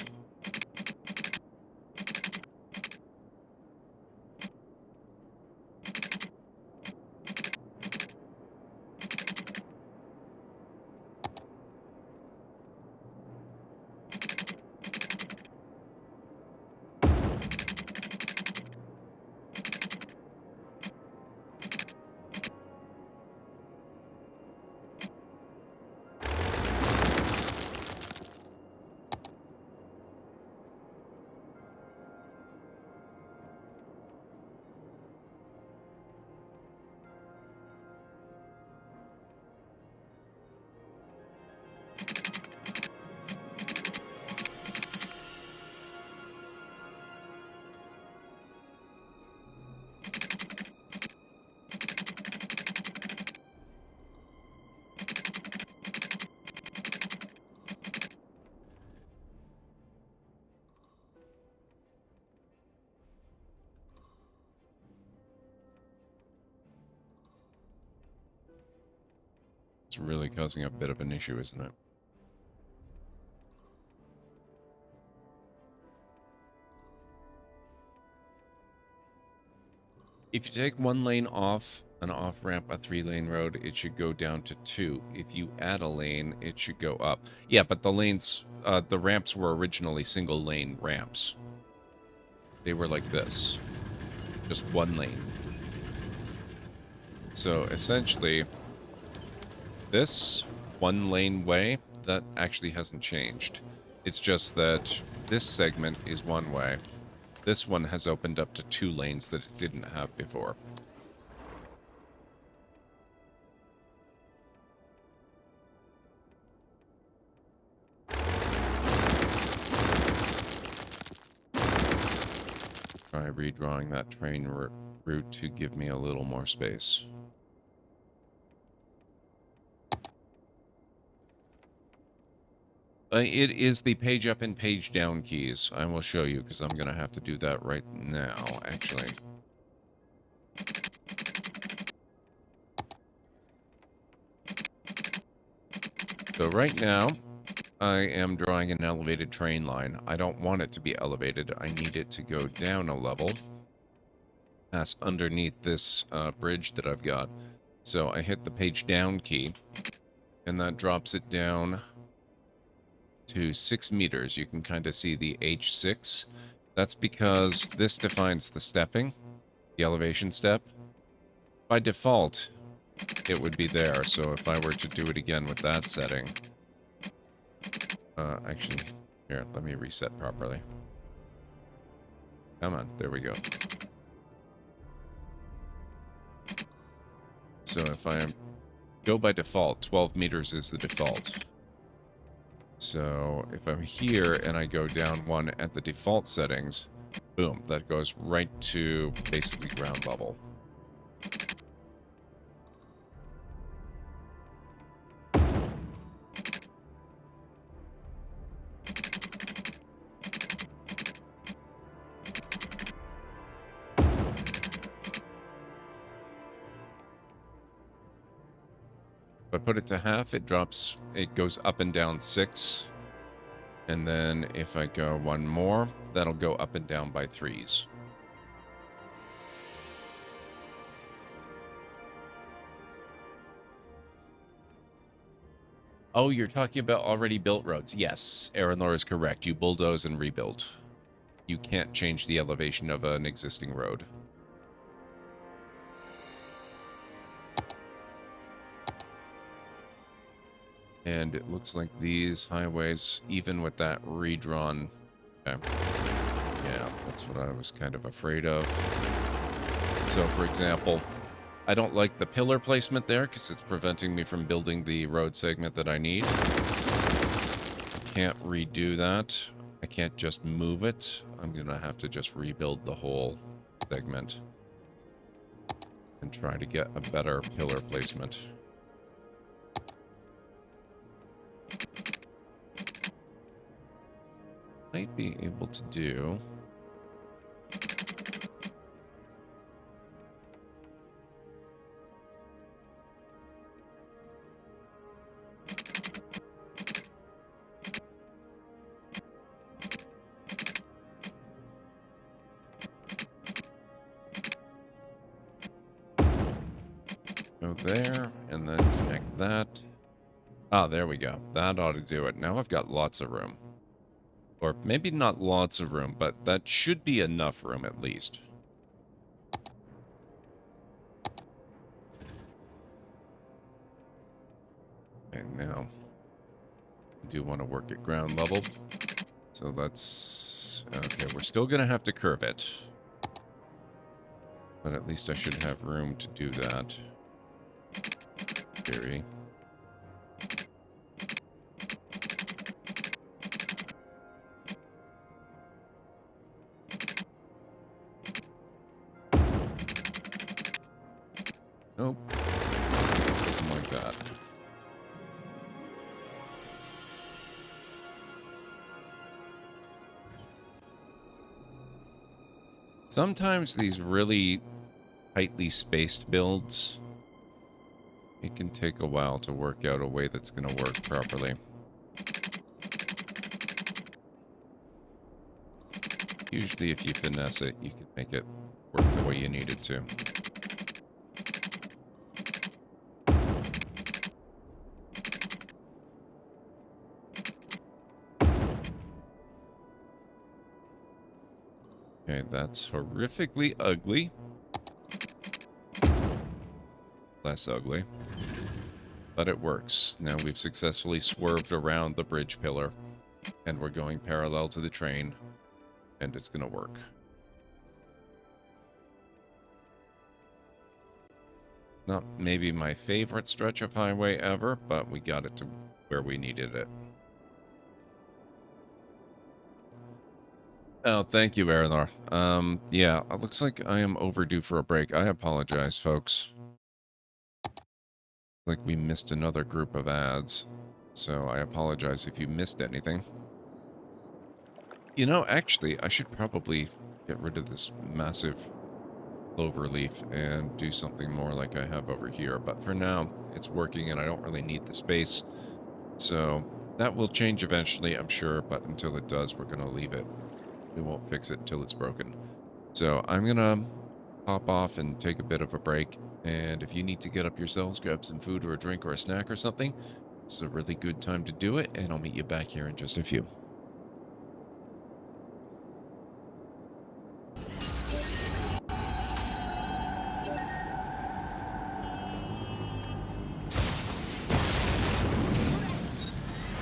It's really causing a bit of an issue, isn't it? If you take 1 lane off an off-ramp, a 3-lane road, it should go down to 2. If you add a lane, it should go up. Yeah, but the lanes, the ramps were originally single-lane ramps. They were like this. Just 1 lane. So, essentially, this 1-lane way, that actually hasn't changed. It's just that this segment is 1 way. This one has opened up to 2 lanes that it didn't have before. Try redrawing that train route to give me a little more space. It is the page up and page down keys. I will show you because I'm going to have to do that right now, actually. So right now, I am drawing an elevated train line. I don't want it to be elevated. I need it to go down a level, pass underneath this bridge that I've got. So I hit the page down key, and that drops it down to 6 meters. You can kind of see the H6. That's because this defines the stepping, the elevation step. By default, it would be there. So if I were to do it again with that setting, actually, here, let me reset properly. Come on, there we go. So if I go by default, 12 meters is the default. So if I'm here and I go down 1 at the default settings, boom, that goes right to basically ground level. If I put it to half, it drops, it goes up and down 6. And then if I go one more, that'll go up and down by 3s. Oh, you're talking about already built roads. Yes, Aranor is correct. You bulldoze and rebuild. You can't change the elevation of an existing road. And it looks like these highways, even with that redrawn... Okay. Yeah, that's what I was kind of afraid of. So, for example, I don't like the pillar placement there because it's preventing me from building the road segment that I need. I can't redo that. I can't just move it. I'm going to have to just rebuild the whole segment and try to get a better pillar placement. Might be able to do... Go there, and then connect that. Ah, there we go. That ought to do it. Now I've got lots of room. Or maybe not lots of room, but that should be enough room at least. Okay, now I do want to work at ground level. So that's... Okay, we're still going to have to curve it. But at least I should have room to do that. Theory. Nope. Doesn't like that. Sometimes these really tightly spaced builds, it can take a while to work out a way that's going to work properly. Usually if you finesse it, you can make it work the way you need it to. Okay, that's horrifically ugly. Less ugly. But it works. Now we've successfully swerved around the bridge pillar. And we're going parallel to the train. And it's gonna work. Not maybe my favorite stretch of highway ever, but we got it to where we needed it. Oh, thank you, Aranor. Yeah, it looks like I am overdue for a break. I apologize, folks. Like we missed another group of ads, so I apologize if you missed anything. You know, actually, I should probably get rid of this massive clover leaf and do something more like I have over here, but for now, it's working and I don't really need the space, so that will change eventually, I'm sure, but until it does, we're going to leave it. We won't fix it until it's broken. So I'm going to pop off and take a bit of a break. And if you need to get up yourselves, grab some food or a drink or a snack or something, it's a really good time to do it. And I'll meet you back here in just a few.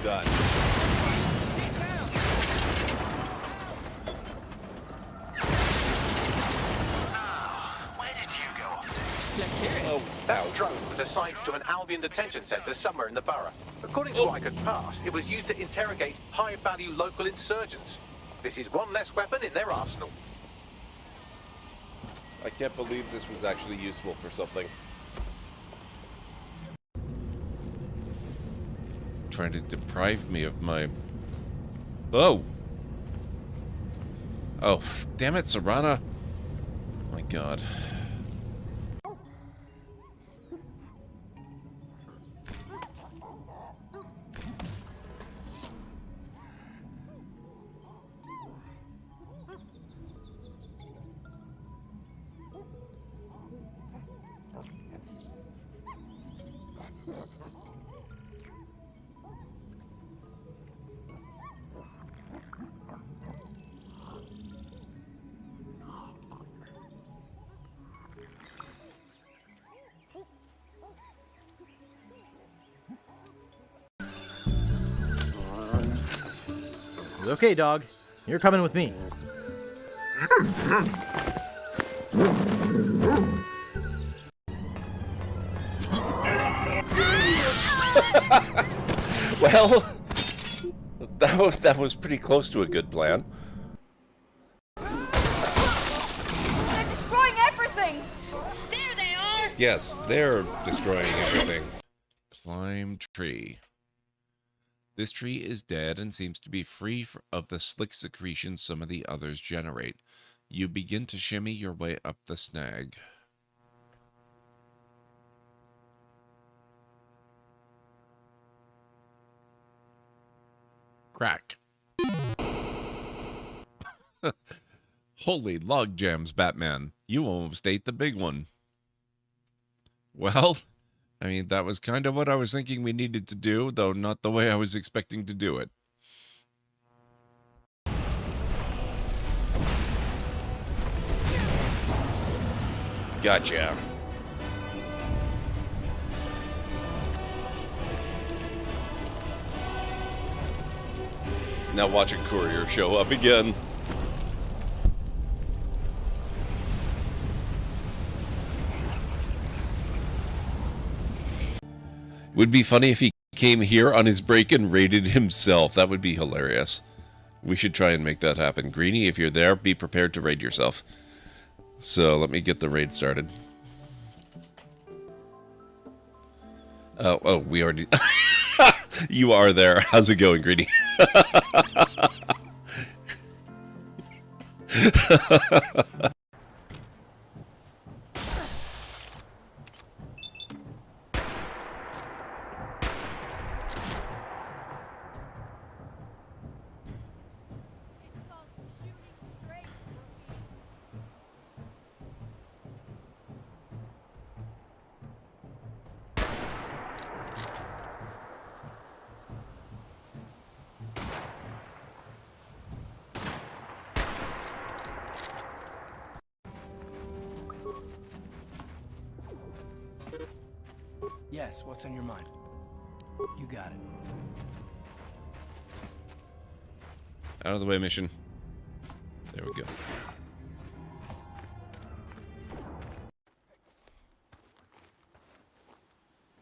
Done. That drone was assigned to an Albion detention centre somewhere in the borough. According to what I could pass, it was used to interrogate high-value local insurgents. This is one less weapon in their arsenal. I can't believe this was actually useful for something. Trying to deprive me of my... Oh! Oh, damn it, Serana! Oh my god. Okay, dog. You're coming with me. Well, that was pretty close to a good plan. They're destroying everything! There they are! Yes, they're destroying everything. Climb tree. This tree is dead and seems to be free of the slick secretions some of the others generate. You begin to shimmy your way up the snag. Crack. Holy log jams, Batman. You almost ate the big one. Well, I mean, that was kind of what I was thinking we needed to do, though not the way I was expecting to do it. Gotcha. Now watch a courier show up again. It would be funny if he came here on his break and raided himself. That would be hilarious. We should try and make that happen. Greenie, if you're there, be prepared to raid yourself. So let me get the raid started. Oh, we already... You are there. How's it going, Greenie? Yes, what's on your mind? You got it. Out of the way, mission. There we go.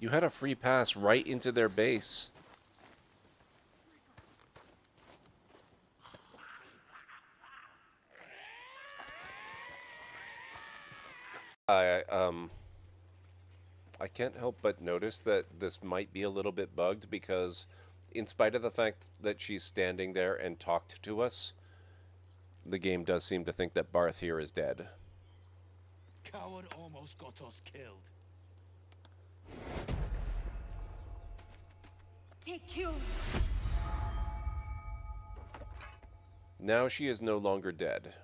You had a free pass right into their base. I can't help but notice that this might be a little bit bugged because in spite of the fact that she's standing there and talked to us, the game does seem to think that Barth here is dead. Coward almost got us killed. Take you. Now she is no longer dead.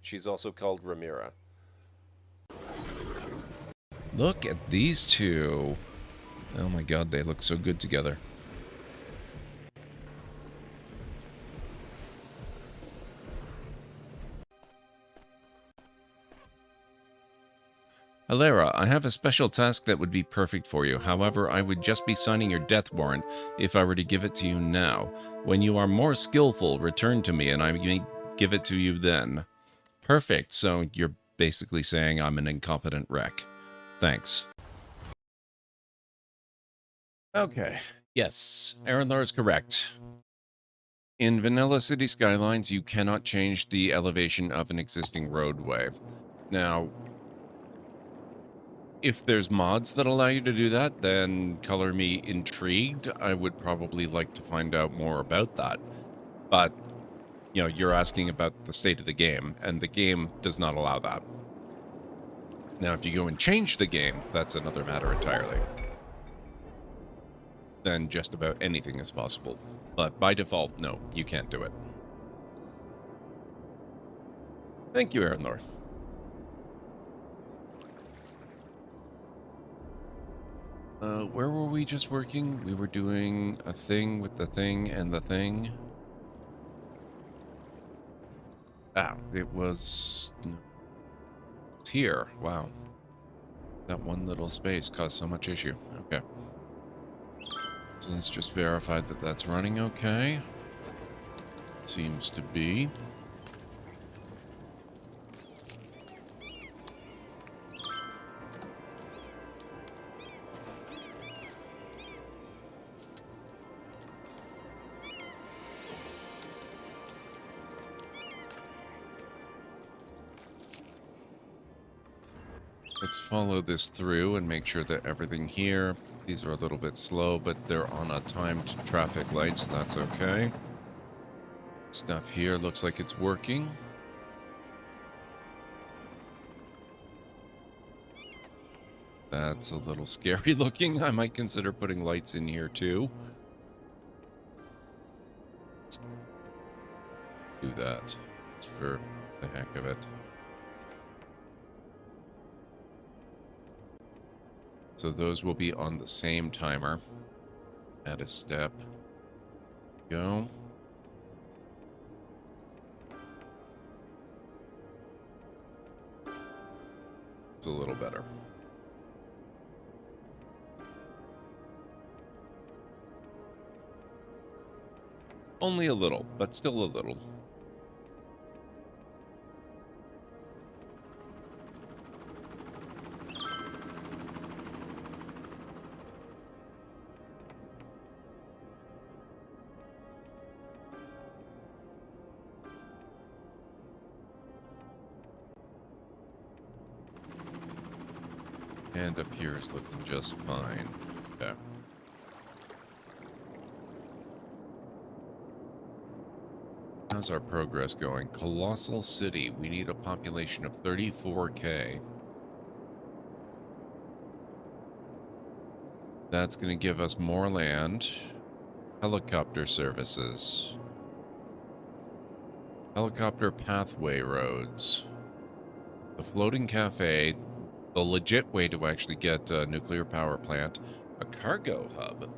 She's also called Ramira. Look at these two. Oh my god, they look so good together. Alera, I have a special task that would be perfect for you. However, I would just be signing your death warrant if I were to give it to you now. When you are more skillful, return to me and I may give it to you then. Perfect. So you're basically saying I'm an incompetent wreck. Thanks. Okay. Yes, Arendlar is correct. In Vanilla City Skylines, you cannot change the elevation of an existing roadway. Now, if there's mods that allow you to do that, then color me intrigued. I would probably like to find out more about that. But, you know, you're asking about the state of the game, and the game does not allow that. Now, if you go and change the game, that's another matter entirely. Then just about anything is possible. But by default, no, you can't do it. Thank you, Arendlar. Where were we just working? We were doing a thing with the thing and the thing. Ah, it was... No. It's here. Wow. That one little space caused so much issue. Okay. So let's just verify that that's running okay. Seems to be. Let's follow this through and make sure that everything here, these are a little bit slow, but they're on a timed traffic light, so that's okay. Stuff here looks like it's working. That's a little scary looking. I might consider putting lights in here too. Let's do that just for the heck of it. So those will be on the same timer. Add a step. Go. It's a little better. Only a little, but still a little. And up here is looking just fine. Okay. How's our progress going? Colossal City. We need a population of 34K. That's going to give us more land. Helicopter services. Helicopter pathway roads. The floating cafe. The legit way to actually get a nuclear power plant. A cargo hub.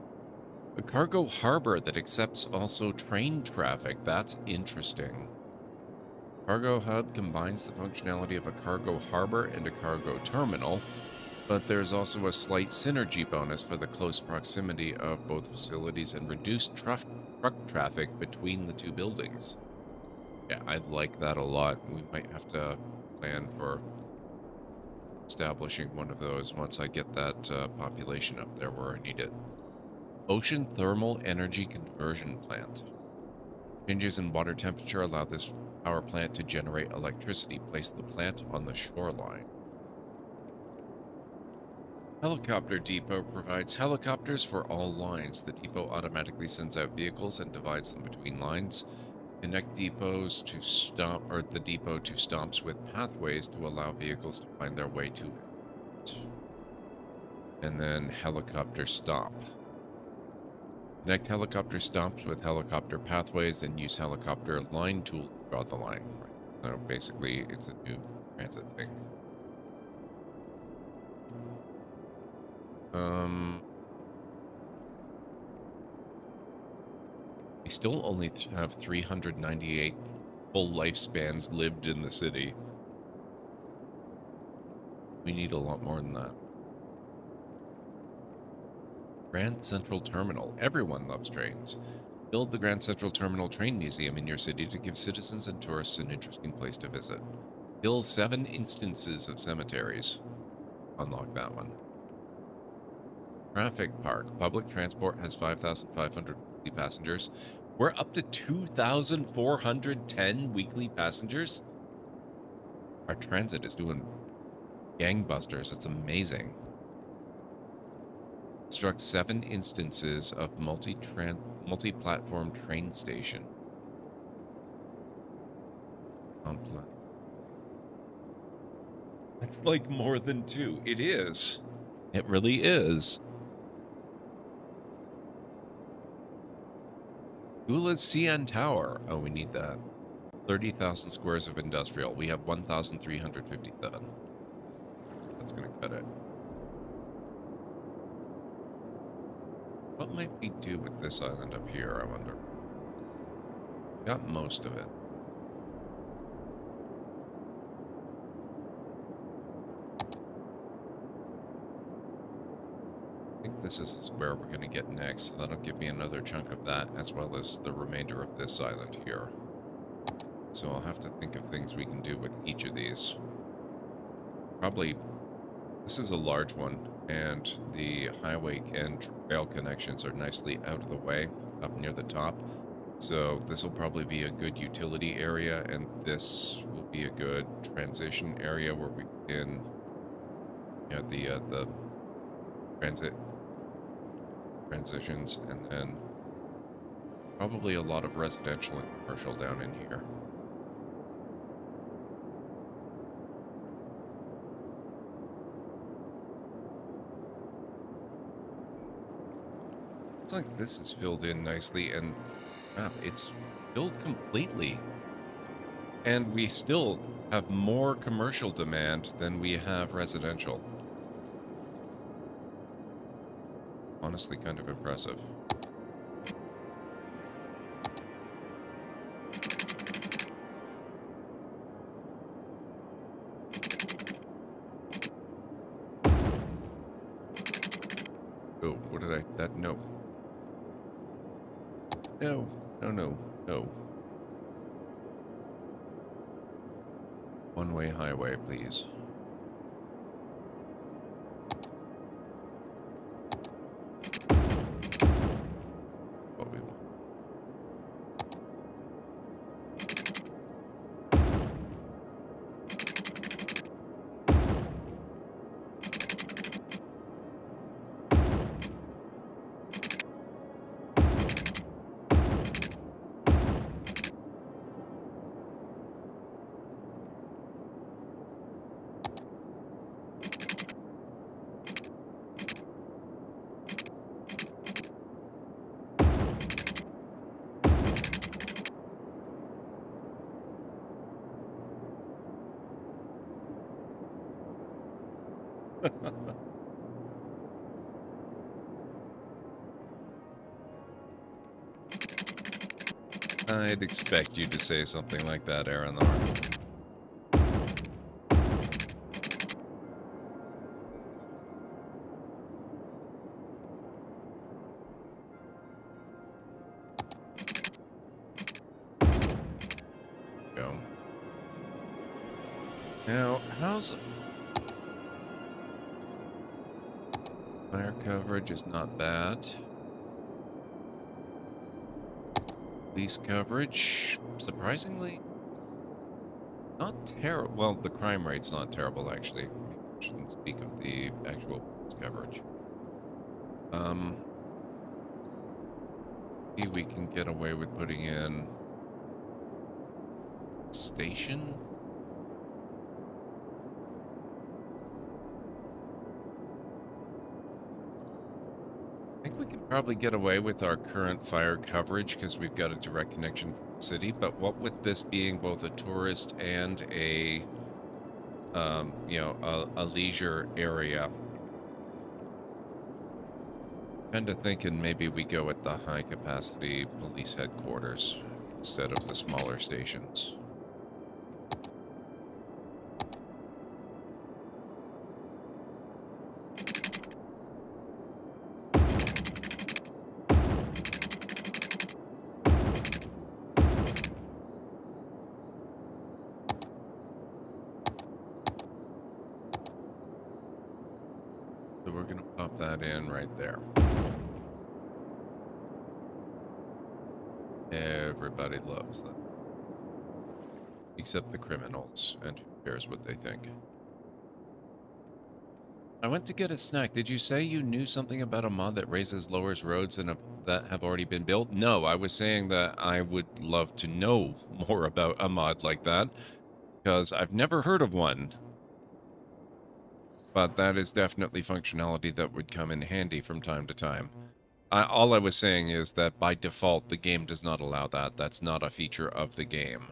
A cargo harbor that accepts also train traffic. That's interesting. Cargo hub combines the functionality of a cargo harbor and a cargo terminal, but there's also a slight synergy bonus for the close proximity of both facilities and reduced truck traffic between the two buildings. Yeah, I like that a lot. We might have to plan for establishing one of those once I get that population up there where I need it. Ocean Thermal Energy Conversion Plant. Changes in water temperature allow this power plant to generate electricity. Place the plant on the shoreline. Helicopter Depot provides helicopters for all lines. The depot automatically sends out vehicles and divides them between lines. Connect depots to stop, or the depot to stops with pathways to allow vehicles to find their way to it. And then helicopter stop. Connect helicopter stops with helicopter pathways and use helicopter line tool to draw the line. So basically, it's a new transit thing. We still only have 398 full lifespans lived in the city. We need a lot more than that. Grand Central Terminal. Everyone loves trains. Build the Grand Central Terminal Train Museum in your city to give citizens and tourists an interesting place to visit. Kill 7 instances of cemeteries. Unlock that one. Traffic Park. Public transport has 5,500 weekly passengers. We're up to 2,410 weekly passengers. Our transit is doing gangbusters. It's amazing. Construct 7 instances of multi-platform train station. That's like more than 2. It is. It really is. Ula's CN Tower. Oh, we need that. 30,000 squares of industrial. We have 1,357. That's going to cut it. What might we do with this island up here, I wonder? Got most of it. I think this is where we're going to get next. So that'll give me another chunk of that, as well as the remainder of this island here. So I'll have to think of things we can do with each of these. Probably, this is a large one, and the highway and trail connections are nicely out of the way, up near the top. So this will probably be a good utility area, and this will be a good transition area where we can, you know, the transit transitions, and then probably a lot of residential and commercial down in here. Looks like this is filled in nicely, and it's filled completely. And we still have more commercial demand than we have residential. Honestly, kind of impressive. Oh, what did I... that... no. No, no, no, no. One-way highway, please. What we want. I'd expect you to say something like that, Aranor. Go. Now, how's... fire coverage is not bad. Police coverage, surprisingly, not terrible. Well, the crime rate's not terrible, actually. I shouldn't speak of the actual police coverage. Maybe we can get away with putting in station. I think we can probably get away with our current fire coverage because we've got a direct connection from the city, but what with this being both a tourist and a, you know, a leisure area, kind of thinking maybe we go with the high-capacity police headquarters instead of the smaller stations. So we're going to pop that in right there. Everybody loves them. Except the criminals, and who cares what they think. I went to get a snack. Did you say you knew something about a mod that raises lowers roads and that have already been built? No, I was saying that I would love to know more about a mod like that, because I've never heard of one. But that is definitely functionality that would come in handy from time to time. All I was saying is that by default, the game does not allow that. That's not a feature of the game.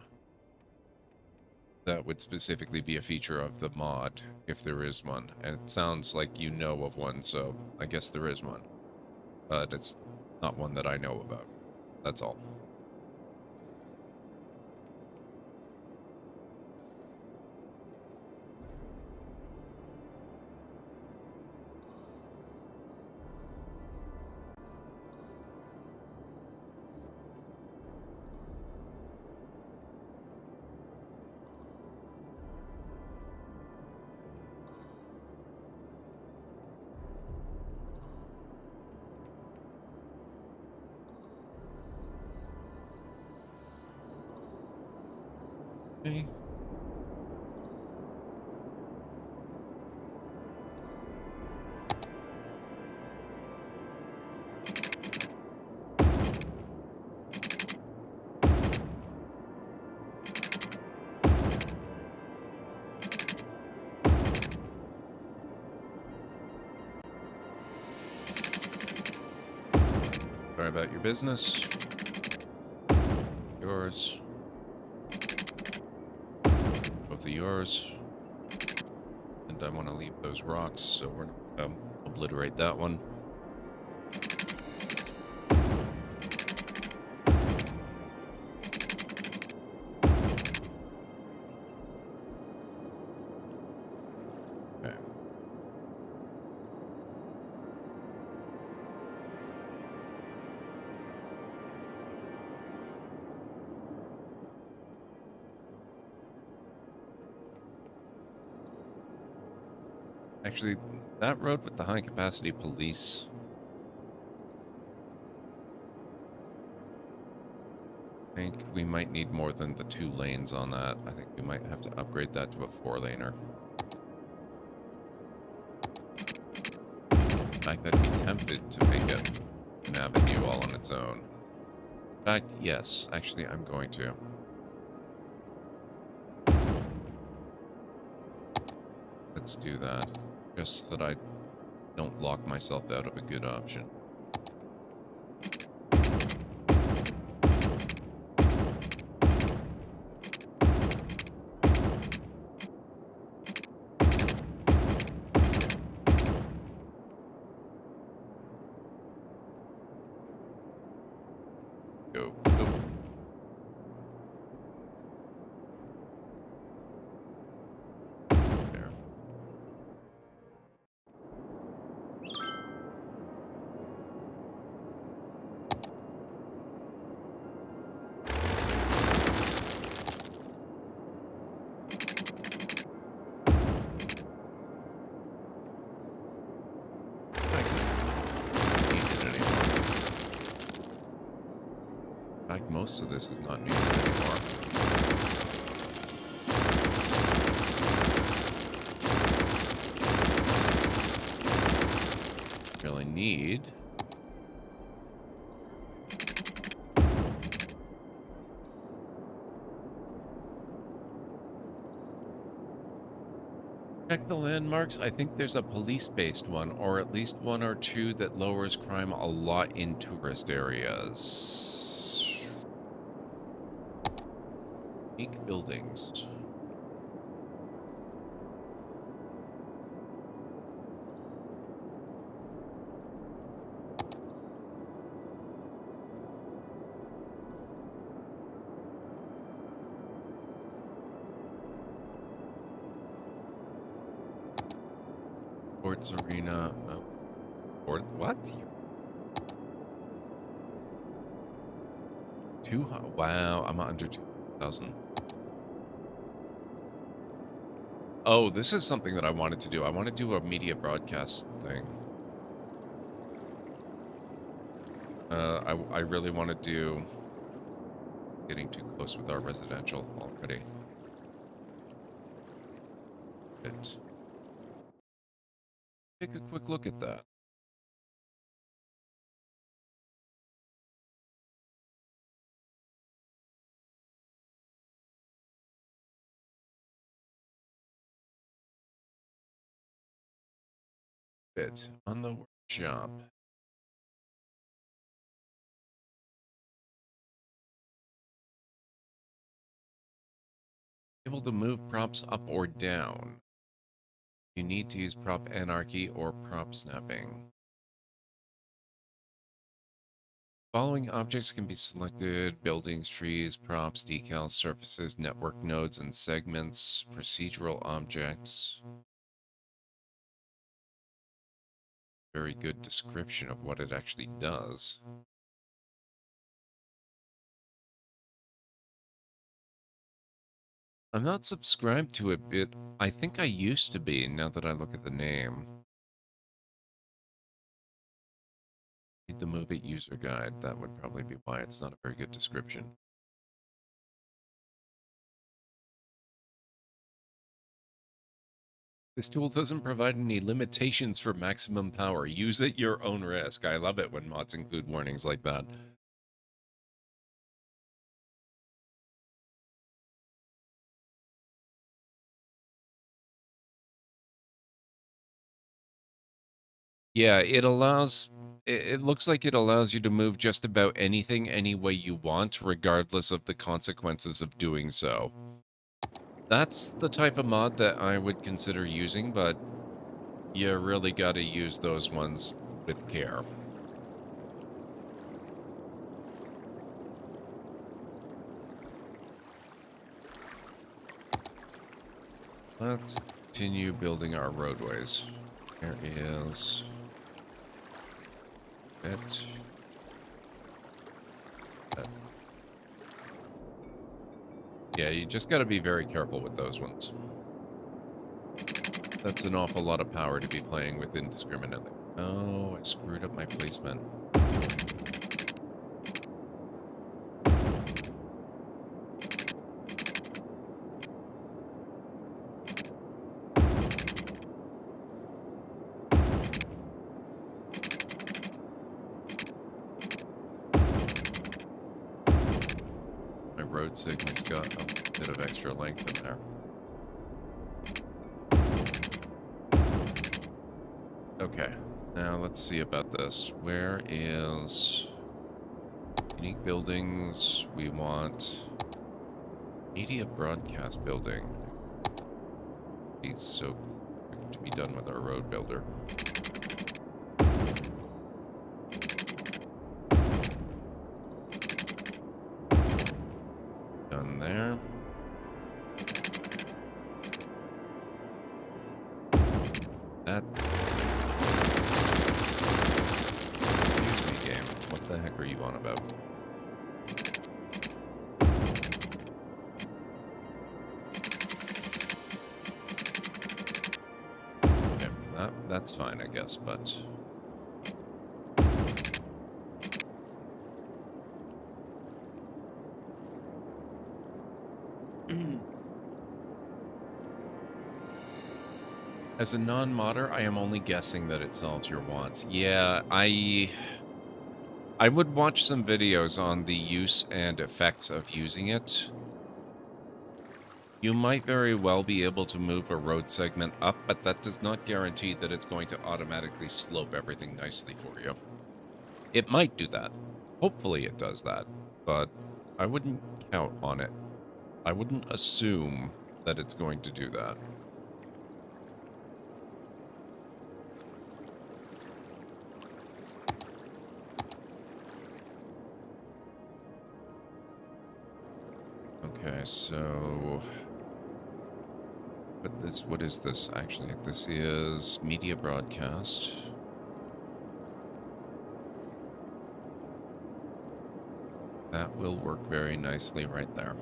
That would specifically be a feature of the mod, if there is one. And it sounds like you know of one, so I guess there is one. But it's not one that I know about. That's all. Okay. Sorry about your business. Yours. Both of yours. And I want to leave those rocks, so we're not going to obliterate that one. Okay. Actually, that road with the high-capacity police... I think we might need more than the 2 lanes on that. I think we might have to upgrade that to a 4-laner. In fact, I'd be tempted to make it an avenue all on its own. In fact, yes, actually, I'm going to. Let's do that. Just so that I don't lock myself out of a good option. Go, go. There. I guess I don't need it anymore. In fact, most of this is not needed anymore. Really need... Check the landmarks. I think there's a police-based one, or at least 1 or 2 that lowers crime a lot in tourist areas. Unique buildings. Sports arena. Or what? Wow, I'm under 2,000. Oh, this is something that I wanted to do. I want to do a media broadcast thing. I really want to do... Getting too close with our residential already. Let's take a quick look at that. Bit on the workshop. Able to move props up or down. You need to use prop anarchy or prop snapping. Following objects can be selected: buildings, trees, props, decals, surfaces, network nodes and segments, procedural objects. Very good description of what it actually does. I'm not subscribed to it, but I think I used to be, now that I look at the name. Read the Move It user guide. That would probably be why it's not a very good description. This tool doesn't provide any limitations for maximum power. Use at your own risk. I love it when mods include warnings like that. Yeah, it allows... It looks like it allows you to move just about anything any way you want, regardless of the consequences of doing so. That's the type of mod that I would consider using, but you really gotta use those ones with care. Let's continue building our roadways. There is... it. That's... yeah, you just gotta be very careful with those ones. That's an awful lot of power to be playing with indiscriminately. Oh, I screwed up my placement. My road segment's got a bit of extra length in there. Okay, now let's see about this. Where is unique buildings? We want media broadcast building. It's so quick to be done with our road builder. Done there. That... excuse me, game. What the heck are you on about? Okay, that's fine, I guess, but... As a non-modder, I am only guessing that it solves your wants. Yeah, I would watch some videos on the use and effects of using it. You might very well be able to move a road segment up, but that does not guarantee that it's going to automatically slope everything nicely for you. It might do that. Hopefully it does that, but I wouldn't count on it. I wouldn't assume that it's going to do that. Okay, so... but this, what is this actually? This is media broadcast. That will work very nicely right there.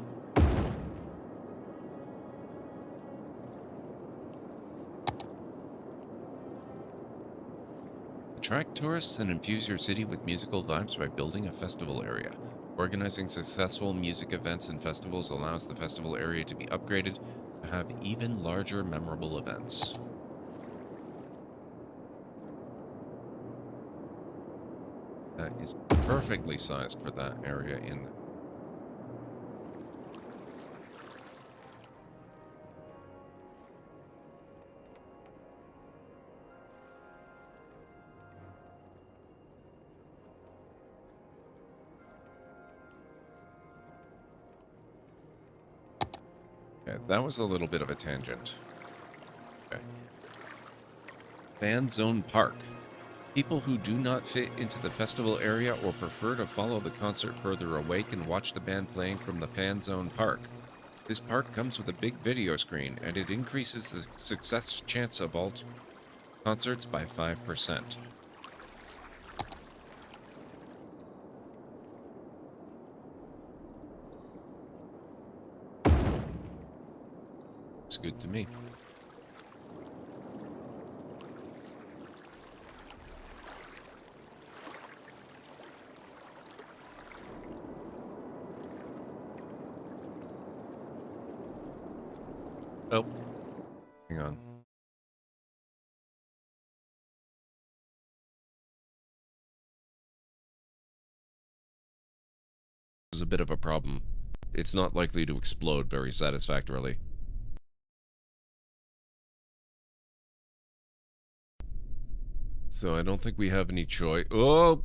Attract tourists and infuse your city with musical vibes by building a festival area. Organizing successful music events and festivals allows the festival area to be upgraded to have even larger memorable events. That is perfectly sized for that area in there. Okay, that was a little bit of a tangent. Okay. Fan Zone Park. People who do not fit into the festival area or prefer to follow the concert further away can watch the band playing from the Fan Zone Park. This park comes with a big video screen, and it increases the success chance of all concerts by 5%. It's good to me. Oh, hang on. is a bit of a problem. It's not likely to explode very satisfactorily. So I don't think we have any choice. Oh!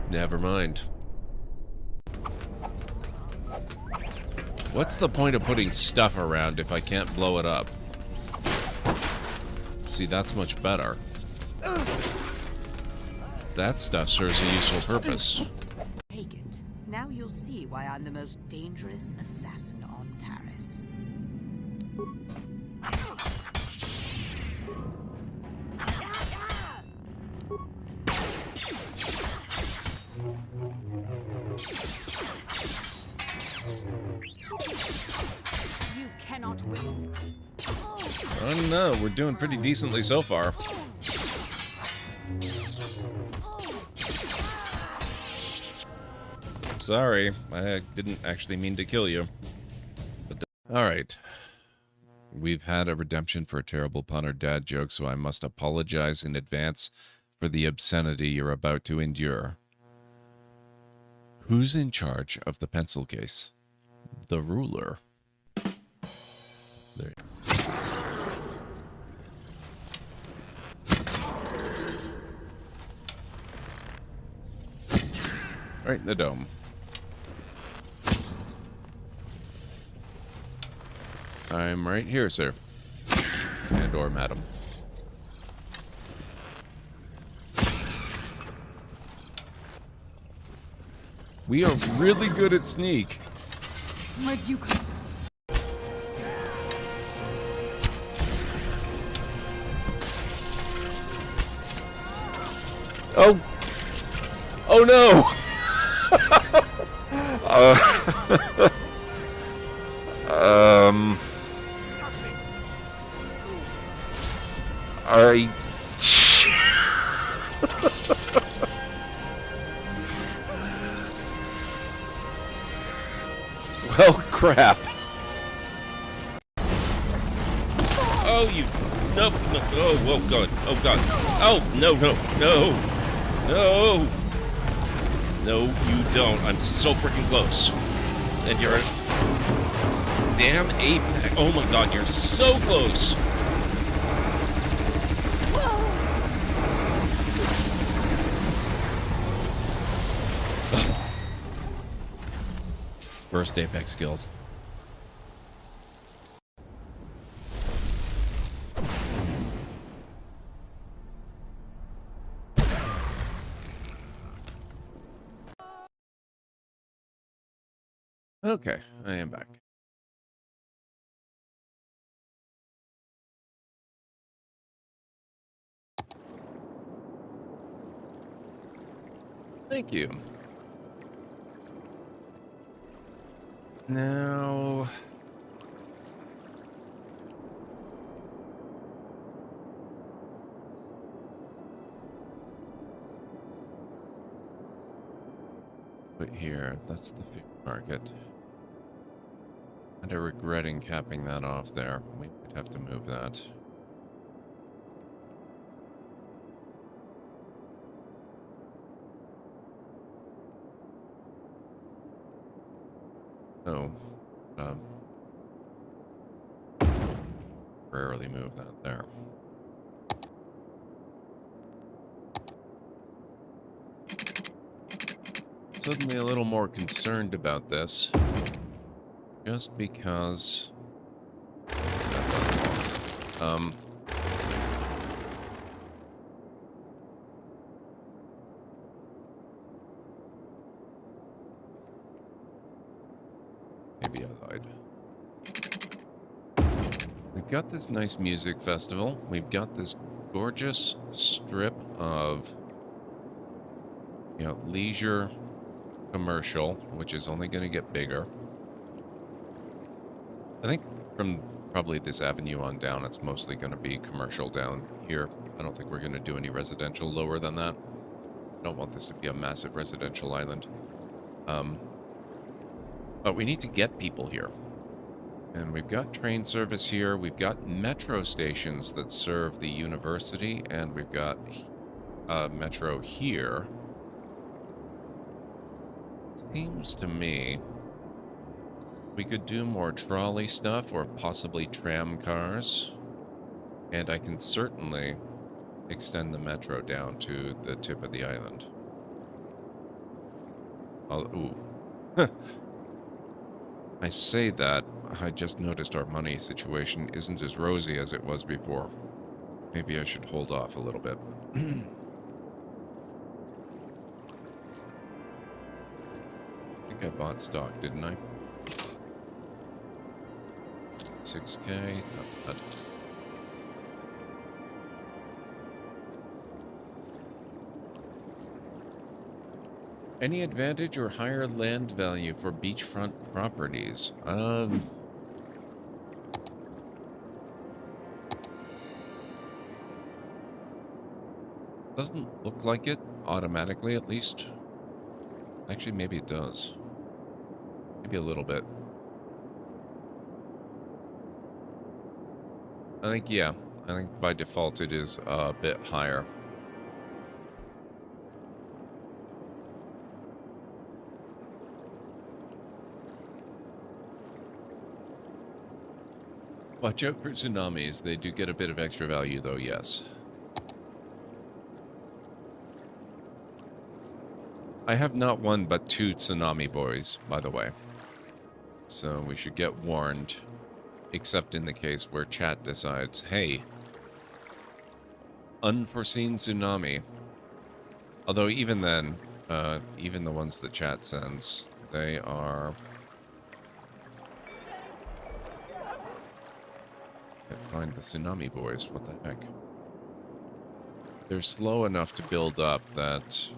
Never mind. What's the point of putting stuff around if I can't blow it up? See, that's much better. That stuff serves a useful purpose. Take it. Now you'll see why I'm the most dangerous assassin on Taris. You cannot win. Oh no, we're doing pretty decently so far. Sorry, I didn't actually mean to kill you. But alright. We've had a redemption for a terrible pun or dad joke, so I must apologize in advance for the obscenity you're about to endure. Who's in charge of the pencil case? The ruler. There. Right in the dome. I'm right here, sir. And or madam. We are really good at sneak. Where'd you come? Oh! Oh no! Well, crap. Oh, you... No, no, oh god, oh god. Oh, no, no, no. No! No, you don't. I'm so freaking close. And you're... Damn apex. Oh my god, you're so close! First apex killed. Okay, I am back. Thank you. Now... Put here, that's the food market. And I'm regretting capping that off there. We might have to move that. Oh, rarely move that there. Suddenly a little more concerned about this, just because, maybe I lied. We've got this nice music festival. We've got this gorgeous strip of, you know, leisure commercial, which is only going to get bigger. I think from probably this avenue on down, it's mostly going to be commercial down here. I don't think we're going to do any residential lower than that. I don't want this to be a massive residential island. But we need to get people here. And we've got train service here. We've got metro stations that serve the university. And we've got metro here. Seems to me we could do more trolley stuff or possibly tram cars. And I can certainly extend the metro down to the tip of the island. Ooh. I say that, I just noticed our money situation isn't as rosy as it was before. Maybe I should hold off a little bit. I think I bought stock, didn't I? 6K, not bad. Any advantage or higher land value for beachfront properties? Doesn't look like it automatically, at least. Actually, maybe it does. Maybe a little bit. I think, yeah. I think by default it is a bit higher. Watch out for tsunamis. They do get a bit of extra value, though, yes. I have not one but 2 tsunami boys, by the way. So we should get warned, except in the case where chat decides, hey, unforeseen tsunami. Although even then, even the ones that chat sends, they are... Can't find the tsunami boys, what the heck? They're slow enough to build up that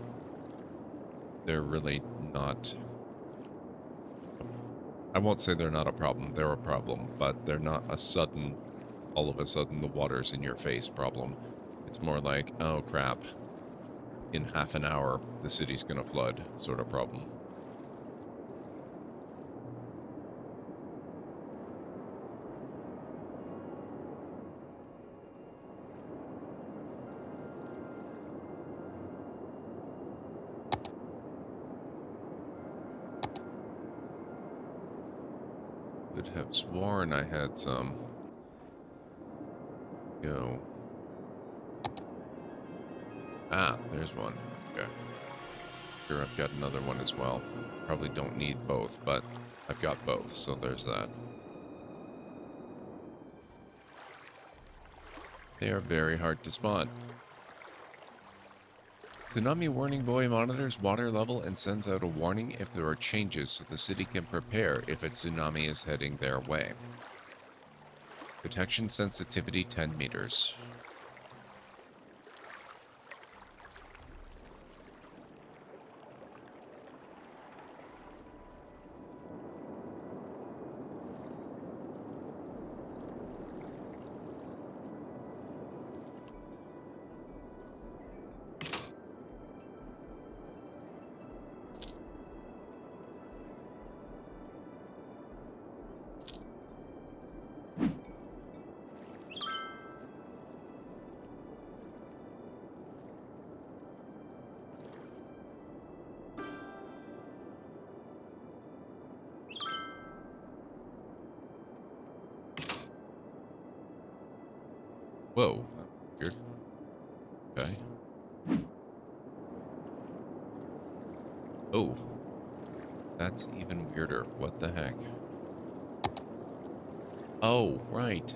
they're really not... I won't say they're not a problem, they're a problem, but they're not a sudden, all of a sudden the water's in your face problem. It's more like, oh crap, in half an hour the city's gonna flood sort of problem. Would have sworn I had some. Go. Ah, there's one. Okay. Sure, I've got another one as well. Probably don't need both, but I've got both, so there's that. They are very hard to spot. Tsunami warning buoy monitors water level and sends out a warning if there are changes so the city can prepare if a tsunami is heading their way. Detection sensitivity 10 meters. Whoa, weird. Okay. Oh, that's even weirder. What the heck? Oh, right.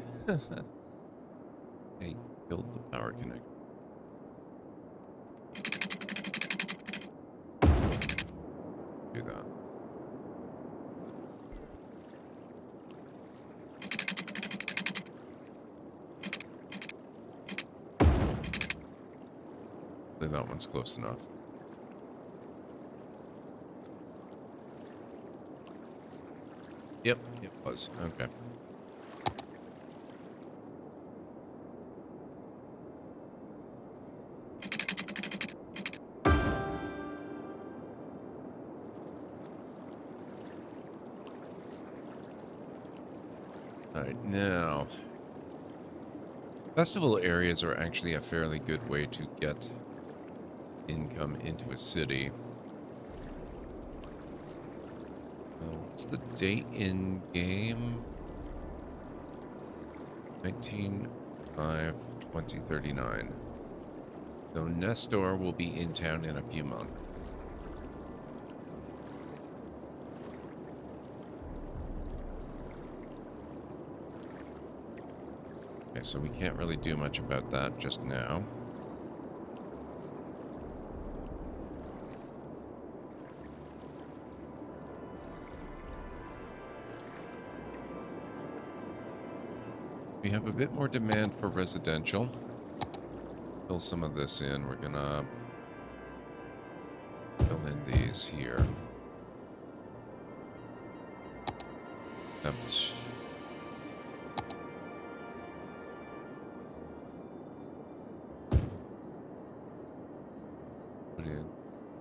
Hey, killed the power connector. Do that. That one's close enough. Yep, it was. Okay. Alright, now... Festival areas are actually a fairly good way to get income into a city. What's the date in game? 19/5/2039. So Nestor will be in town in a few months. Okay, so we can't really do much about that just now. We have a bit more demand for residential. Fill some of this in. We're gonna fill in these here. Put in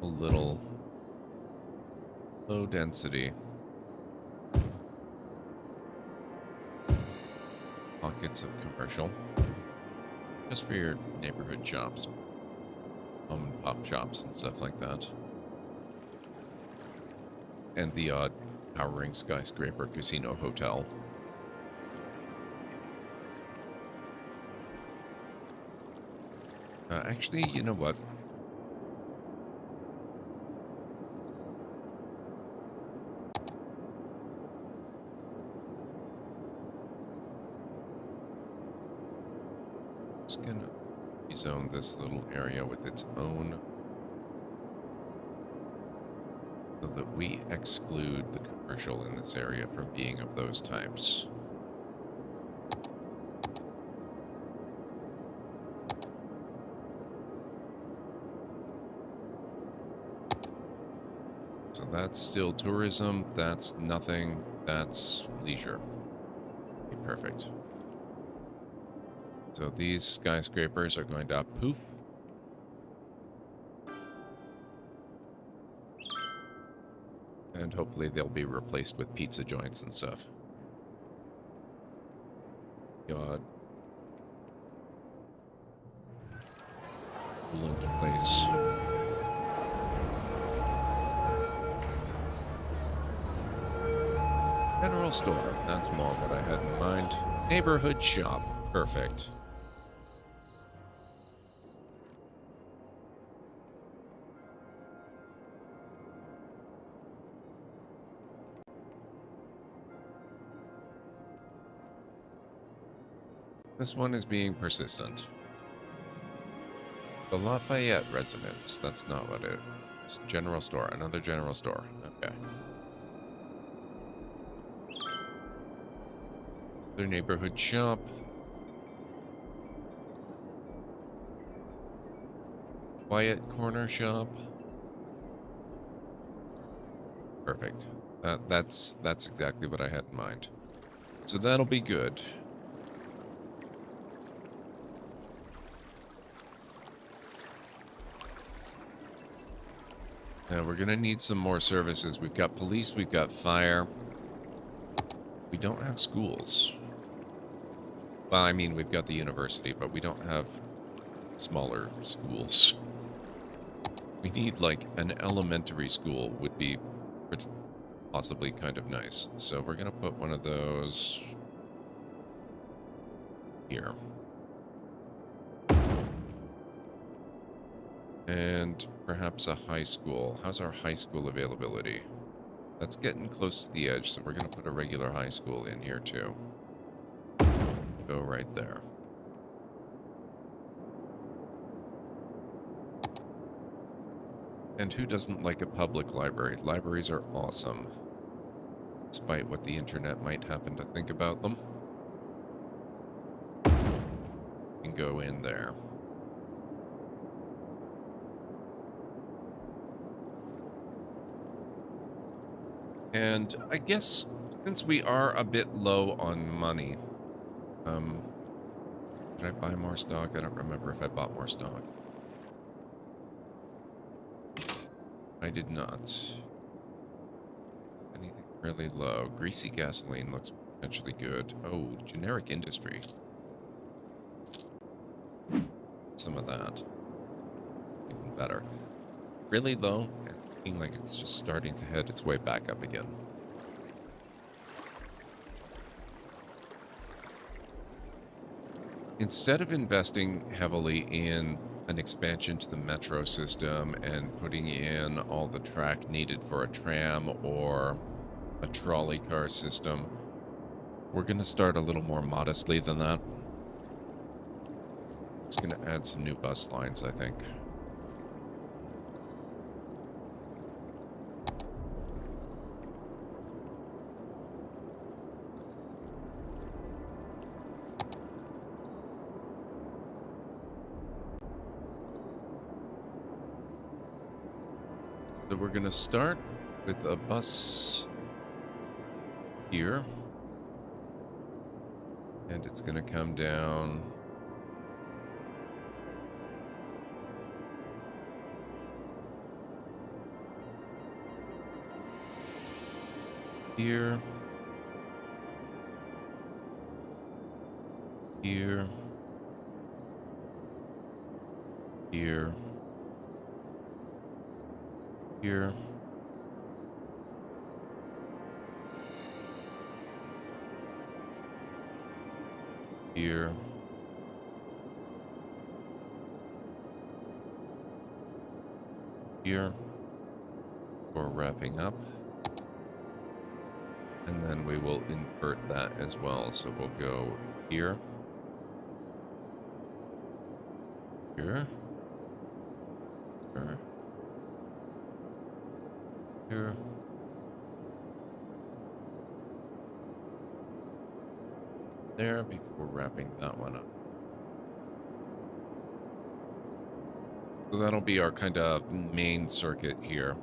a little low density. Pockets of commercial. Just for your neighborhood shops. Mom and pop shops and stuff like that. And the odd towering skyscraper casino hotel. Actually, you know what? Just gonna rezone this little area with its own, so that we exclude the commercial in this area from being of those types. So that's still tourism, that's nothing, that's leisure. Okay, perfect. So these skyscrapers are going to poof. And hopefully they'll be replaced with pizza joints and stuff. God. Pull into place. General store. That's more what I had in mind. Neighborhood shop. Perfect. This one is being persistent. The Lafayette residence. That's not what it is. General store. Another general store. Okay. Their neighborhood shop. Quiet corner shop. Perfect. That's exactly what I had in mind. So that'll be good. Now we're gonna need some more services. We've got police, we've got fire. We don't have schools. Well, I mean, we've got the university, but we don't have smaller schools. We need, like, an elementary school would be possibly kind of nice. So we're gonna put one of those here. And perhaps a high school. How's our high school availability? That's getting close to the edge, so we're going to put a regular high school in here too. Go right there. And who doesn't like a public library? Libraries are awesome. Despite what the internet might happen to think about them. You can go in there. And I guess since we are a bit low on money, did I buy more stock? I don't remember if I bought more stock. I did not. Anything really low? Greasy gasoline looks potentially good. Oh, generic industry. Some of that. Even better. Really low. Looking like it's just starting to head its way back up again. instead of investing heavily in an expansion to the metro system and putting in all the track needed for a tram or a trolley car system, we're going to start a little more modestly than that. Just going to add some new bus lines, I think. So we're going to start with a bus here. And it's going to come down here. Here. Here. Here. Here. Here. For wrapping up. And then we will invert that as well. So we'll go here. Here. Here. Here. There before wrapping that one up. So that'll be our kind of main circuit here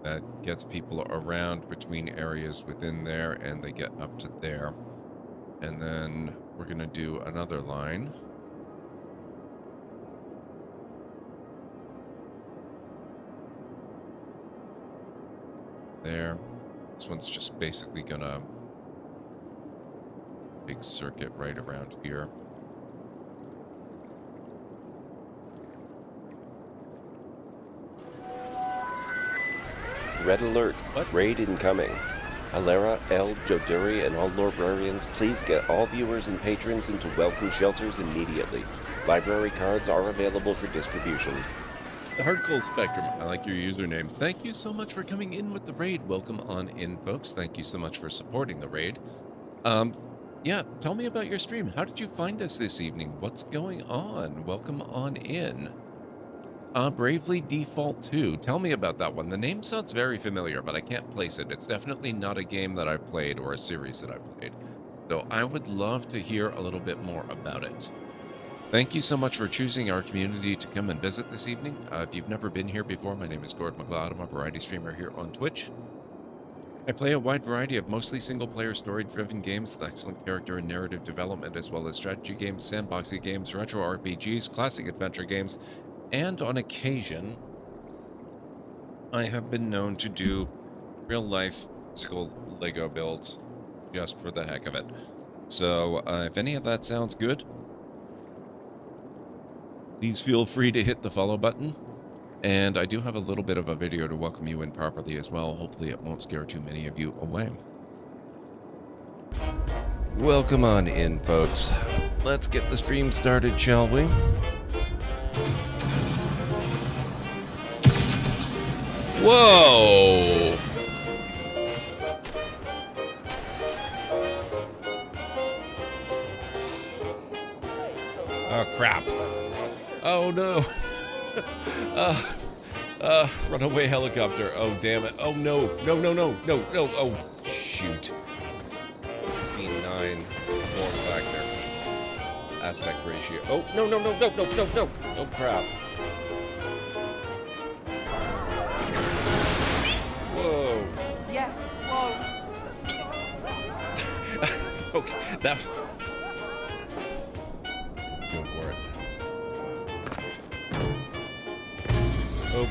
that gets people around between areas within there and they get up to there. And then we're going to do another line. There. This one's just basically gonna big circuit right around here. Red alert. What? Raid incoming. Alera, El, Joduri, and all librarians, please get all viewers and patrons into welcome shelters immediately. Library cards are available for distribution. The Hardcore Spectrum, I like your username. Thank you so much for coming in with the raid. Welcome on in, folks. Thank you so much for supporting the raid. Yeah, tell me about your stream. How did you find us this evening? What's going on? Welcome on in. Bravely Default 2. Tell me about that one. The name sounds very familiar, but I can't place it. It's definitely not a game that I've played or a series that I've played. So I would love to hear a little bit more about it. Thank you so much for choosing our community to come and visit this evening. If you've never been here before, my name is Gord McLeod. I'm a variety streamer here on Twitch. I play a wide variety of mostly single-player story-driven games with excellent character and narrative development, as well as strategy games, sandboxing games, retro RPGs, classic adventure games, and on occasion, I have been known to do real-life physical Lego builds just for the heck of it. So if any of that sounds good, please feel free to hit the follow button. And I do have a little bit of a video to welcome you in properly as well. Hopefully it won't scare too many of you away. Welcome on in, folks. Let's get the stream started, shall we? Whoa! Oh, crap. Oh, no. Runaway helicopter. Oh, damn it. Oh, no. No, no, no, no, no. Oh, shoot. 16:9 form factor. Aspect ratio. Oh, no, no, no, no, no, no, no. Oh, crap. Whoa. Yes, whoa. Okay, that... Let's go for it. Oh.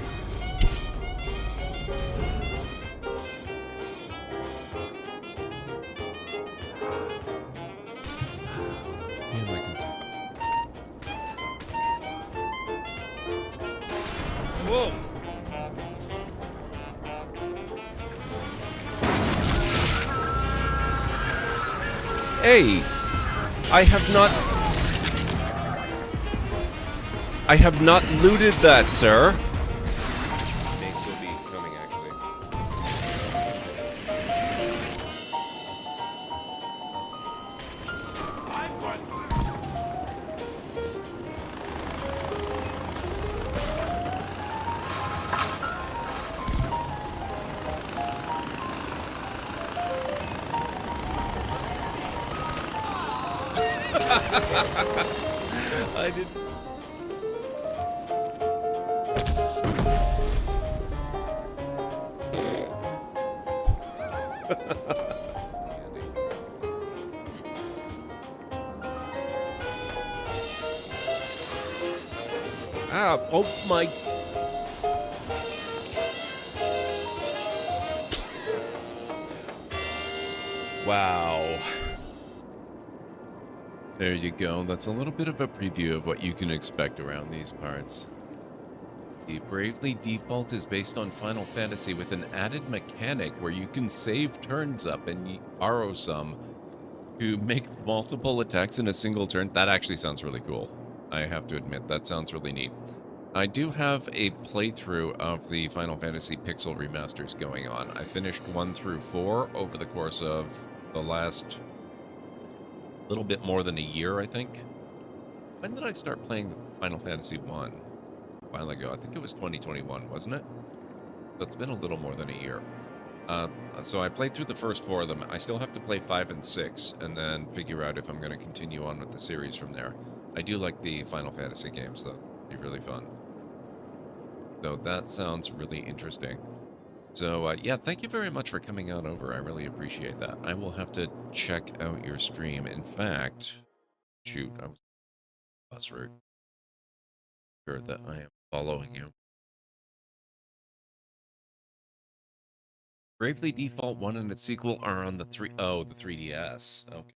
Damn, I can do. Whoa! Hey! I have not... I have not looted that, sir. May still be coming, actually. I did. Ah, oh my. Wow. There you go. That's a little bit of a preview of what you can expect around these parts. The Bravely Default is based on Final Fantasy with an added mechanic where you can save turns up and borrow some to make multiple attacks in a single turn. That actually sounds really cool. I have to admit, that sounds really neat. I do have a playthrough of the Final Fantasy Pixel remasters going on. I finished 1 through 4 over the course of the last little bit more than a year, I think. When did I start playing Final Fantasy 1? A while ago. I think it was 2021, wasn't it? So it's been a little more than a year. So I played through the first 4 of them. I still have to play 5 and 6, and then figure out if I'm going to continue on with the series from there. I do like the Final Fantasy games, though. They're really fun. So that sounds really interesting. So, yeah, thank you very much for coming on over. I really appreciate that. I will have to check out your stream. In fact, shoot, I was bus route. Sure that I am following you. Bravely Default 1 and its sequel are on the the 3DS. Okay.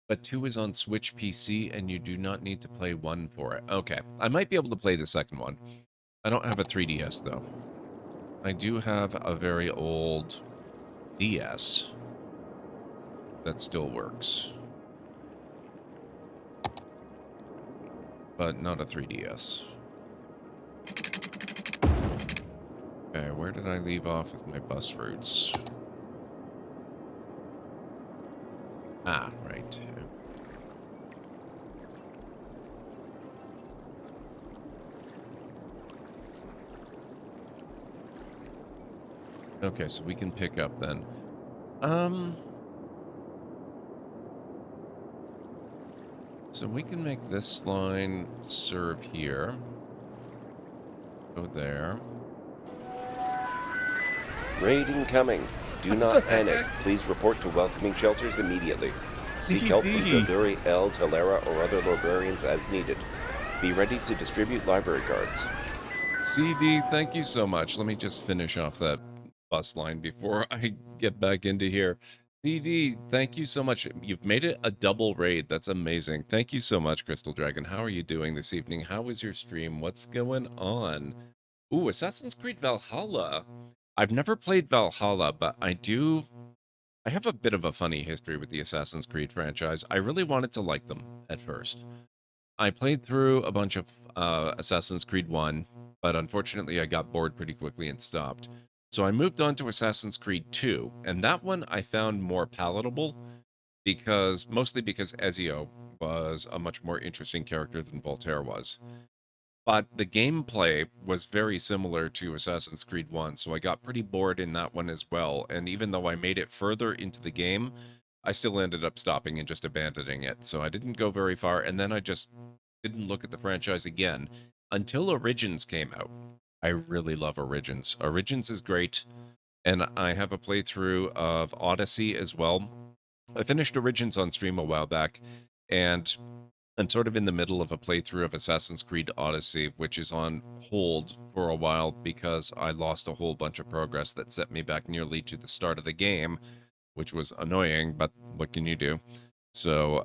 But 2 is on Switch PC, and you do not need to play 1 for it. Okay, I might be able to play the second one. I don't have a 3DS, though. I do have a very old DS that still works. But not a 3DS. Okay, where did I leave off with my bus routes? Ah, right. Okay, so we can pick up then. So we can make this line serve here. Go there. Raid incoming. Do not panic. Please report to welcoming shelters immediately. Seek help from Joduri, El, Talera, or other librarians as needed. Be ready to distribute library cards. CD, thank you so much. Let me just finish off that bus line before I get back into here. CD, thank you so much. You've made it a double raid. That's amazing. Thank you so much, Crystal Dragon. How are you doing this evening? How was your stream? What's going on? Ooh, Assassin's Creed Valhalla. I've never played Valhalla, but I have a bit of a funny history with the Assassin's Creed franchise. I really wanted to like them at first. I played through a bunch of Assassin's Creed 1, but unfortunately I got bored pretty quickly and stopped. So I moved on to Assassin's Creed 2, and that one I found more palatable, mostly because Ezio was a much more interesting character than Voltaire was. But the gameplay was very similar to Assassin's Creed 1, so I got pretty bored in that one as well, and even though I made it further into the game, I still ended up stopping and just abandoning it, so I didn't go very far, and then I just didn't look at the franchise again until Origins came out. I really love Origins. Origins is great, and I have a playthrough of Odyssey as well. I finished Origins on stream a while back, and I'm sort of in the middle of a playthrough of Assassin's Creed Odyssey, which is on hold for a while because I lost a whole bunch of progress that set me back nearly to the start of the game, which was annoying, but what can you do? So,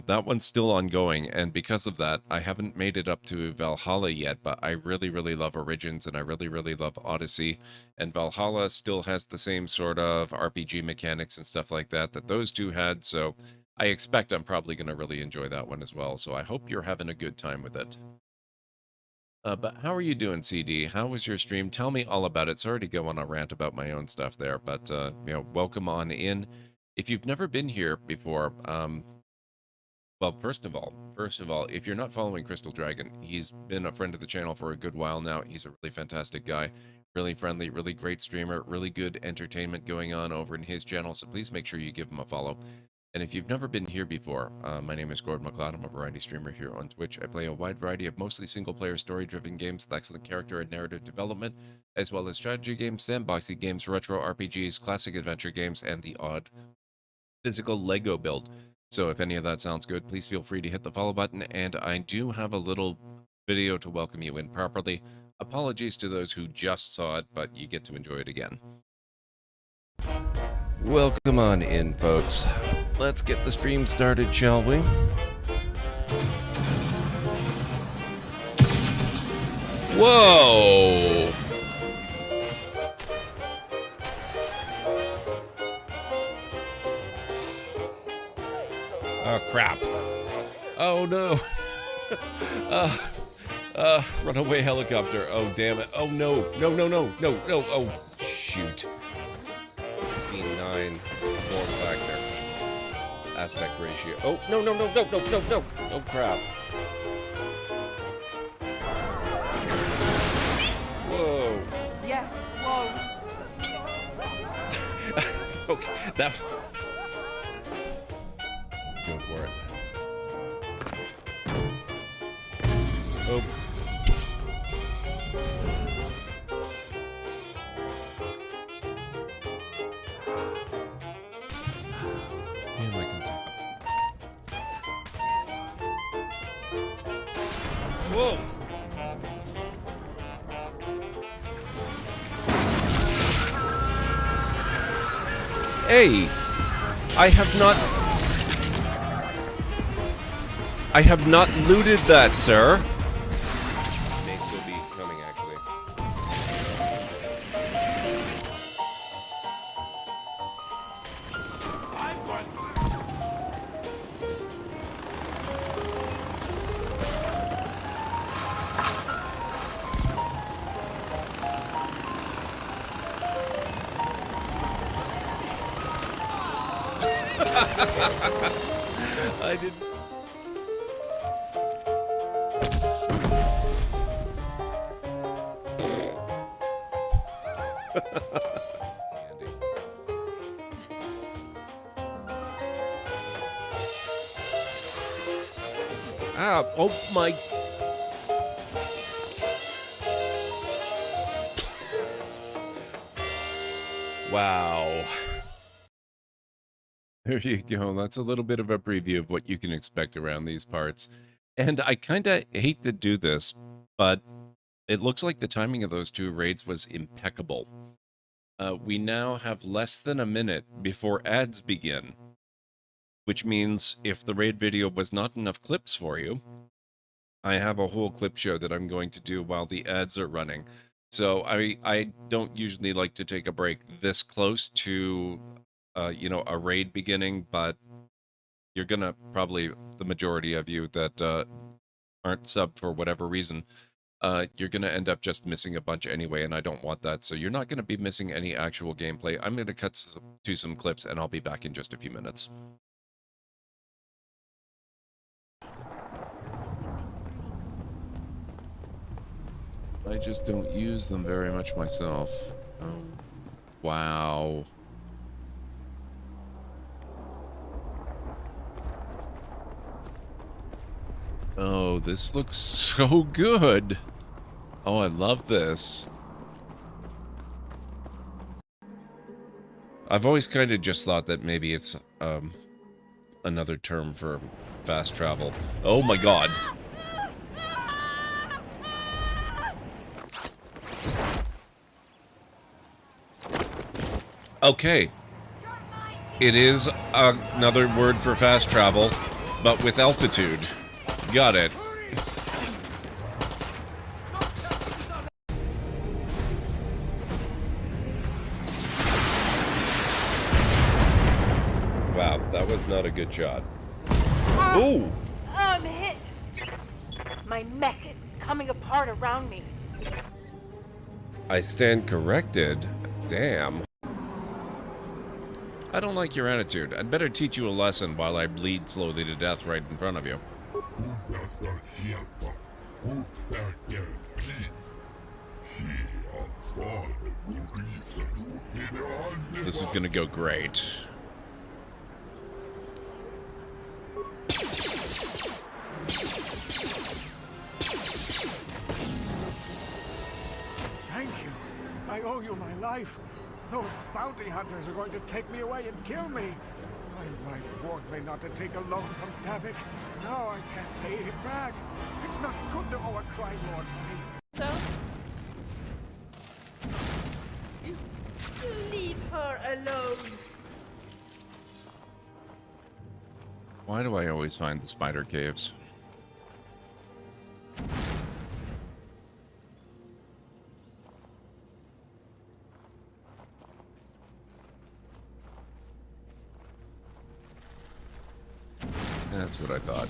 that one's still ongoing, and because of that, I haven't made it up to Valhalla yet, but I really, really love Origins, and I really, really love Odyssey, and Valhalla still has the same sort of RPG mechanics and stuff like that those two had, so I expect I'm probably going to really enjoy that one as well, so I hope you're having a good time with it. But how are you doing, CD? How was your stream? Tell me all about it. Sorry to go on a rant about my own stuff there, but, you know, welcome on in. If you've never been here before, well, first of all, if you're not following Crystal Dragon, he's been a friend of the channel for a good while now. He's a really fantastic guy, really friendly, really great streamer, really good entertainment going on over in his channel, so please make sure you give him a follow. And if you've never been here before, my name is Gordon McLeod. I'm a variety streamer here on Twitch. I play a wide variety of mostly single-player story-driven games with excellent character and narrative development, as well as strategy games, sandboxing games, retro RPGs, classic adventure games, and the odd physical Lego build. So if any of that sounds good, please feel free to hit the follow button, and I do have a little video to welcome you in properly. Apologies to those who just saw it, but you get to enjoy it again. Welcome on in, folks. Let's get the stream started, shall we? Whoa! Oh, crap. Oh, no. Runaway helicopter. Oh, damn it. Oh, no. No, no, no, no, no. Oh, shoot. 16:9 form factor. Aspect ratio. Oh, no, no, no, no, no, no, no. Oh, crap. Whoa. Yes, whoa. Okay, that... Let's go for it. Oh. Damn, I can do. Whoa! Hey! I have not looted that, sir. May still be coming, actually. I didn't. Ah, oh my. Wow. There you go. That's a little bit of a preview of what you can expect around these parts. And I kind of hate to do this, but it looks like the timing of those two raids was impeccable. We now have less than a minute before ads begin, which means if the raid video was not enough clips for you, I have a whole clip show that I'm going to do while the ads are running. So I don't usually like to take a break this close to you know, a raid beginning, but you're gonna probably, the majority of you that aren't subbed for whatever reason, you're gonna end up just missing a bunch anyway, and I don't want that. So you're not gonna be missing any actual gameplay. I'm gonna cut to some clips, and I'll be back in just a few minutes. I just don't use them very much myself. Oh, wow. Oh, this looks so good. Oh, I love this. I've always kind of just thought that maybe it's another term for fast travel. Oh my god. Okay. It is another word for fast travel, but with altitude. Got it. Wow, that was was not a good shot. Oh, Ooh! I'm hit. My mech is coming apart around me. I stand corrected. Damn. I don't like your attitude. I'd better teach you a lesson while I bleed slowly to death right in front of you. This is gonna go great. Thank you. I owe you my life. Those bounty hunters are going to take me away and kill me. My wife warned me not to take a loan from Davik. Now I can't pay him back. It's not good to owe a crime lord money. So? Leave her alone. Why do I always find the spider caves? That's what I thought.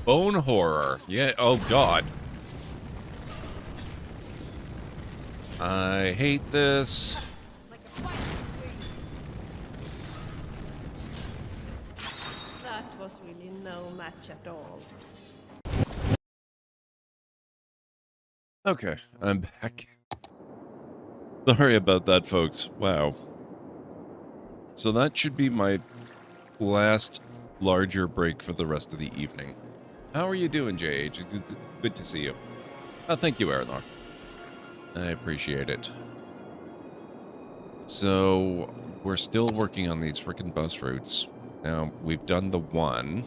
Bone horror. Yeah, oh god. I hate this. That was really no match at all. Okay, I'm back. Sorry about that, folks. Wow. So that should be my last larger break for the rest of the evening. How are you doing, JH? It's good to see you. Oh, thank you, Aranor. I appreciate it. So, we're still working on these frickin' bus routes. Now, we've done the one.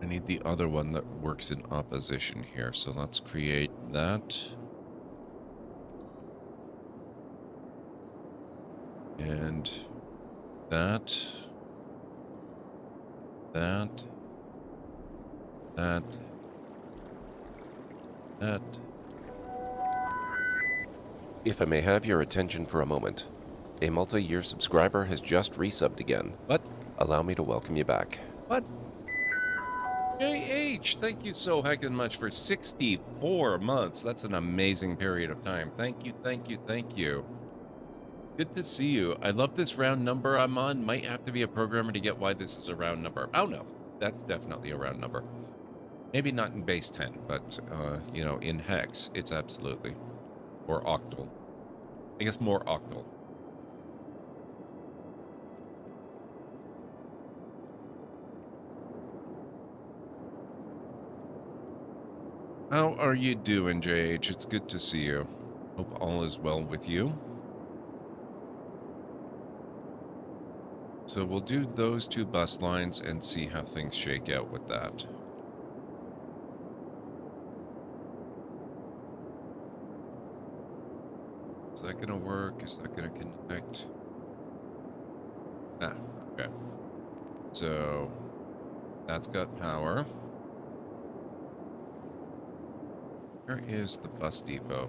I need the other one that works in opposition here, so let's create that. And that. That. If I may have your attention for a moment. A multi-year subscriber has just resubbed again. What? Allow me to welcome you back. What? JH, thank you so heckin' much for 64 months. That's an amazing period of time. Thank you, thank you, thank you. Good to see you. I love this round number I'm on. Might have to be a programmer to get why this is a round number. Oh no, that's definitely a round number. Maybe not in base 10, but, you know, in hex, it's absolutely. Or octal. I guess more octal. How are you doing, JH? It's good to see you. Hope all is well with you. So we'll do those two bus lines and see how things shake out with that. Is that gonna work? Is that gonna connect? Ah, okay. So that's got power. Where is the bus depot?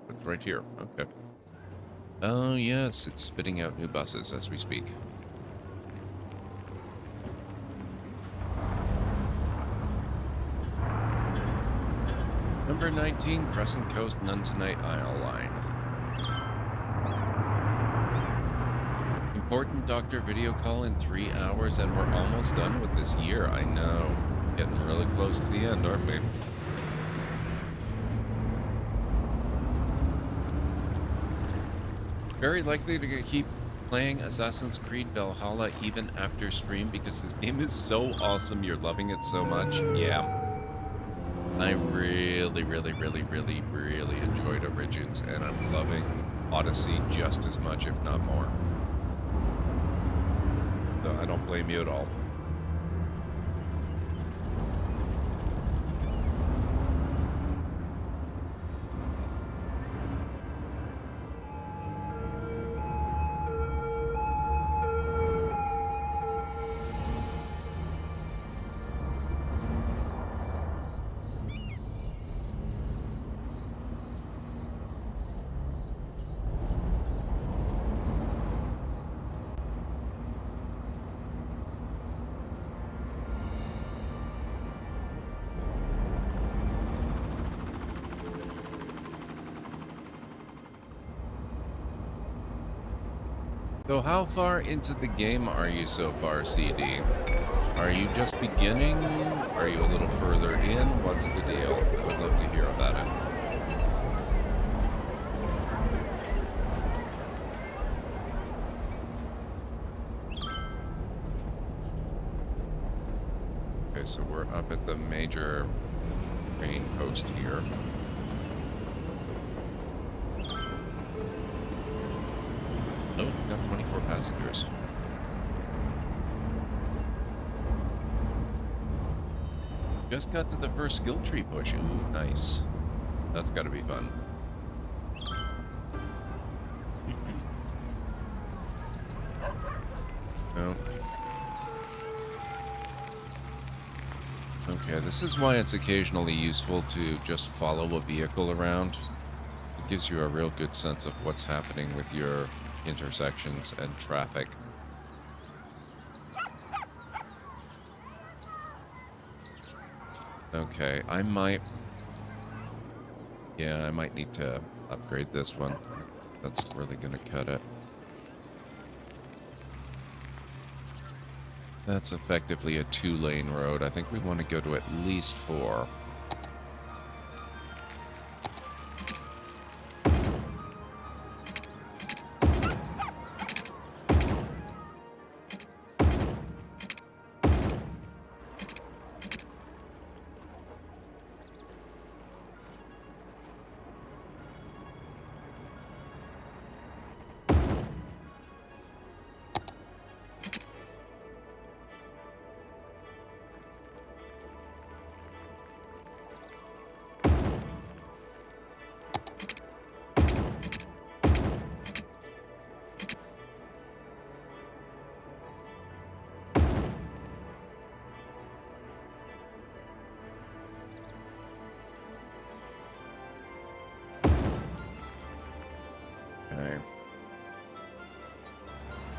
It's right here. Okay. Oh, yes, it's spitting out new buses as we speak. Number 19, Crescent Coast, None Tonight Isle Line. Important doctor video call in 3 hours, and we're almost done with this year. I know. Getting really close to the end, aren't we? Very likely to keep playing Assassin's Creed Valhalla even after stream because this game is so awesome. You're loving it so much. Yeah. I really enjoyed Origins, and I'm loving Odyssey just as much, if not more. So I don't blame you at all. So how far into the game are you so far, CD? Are you just beginning? Are you a little further in? What's the deal? I would love to hear about it. Okay, so we're up at the major train post here. Oh, it's got 24 passengers. Just got to the first skill tree push. Ooh, nice. That's got to be fun. Oh. Okay, this is why it's occasionally useful to just follow a vehicle around. It gives you a real good sense of what's happening with your intersections and traffic. Okay, I might need to upgrade this one. That's really gonna cut it. That's effectively a 2-lane road. I think we want to go to at least 4.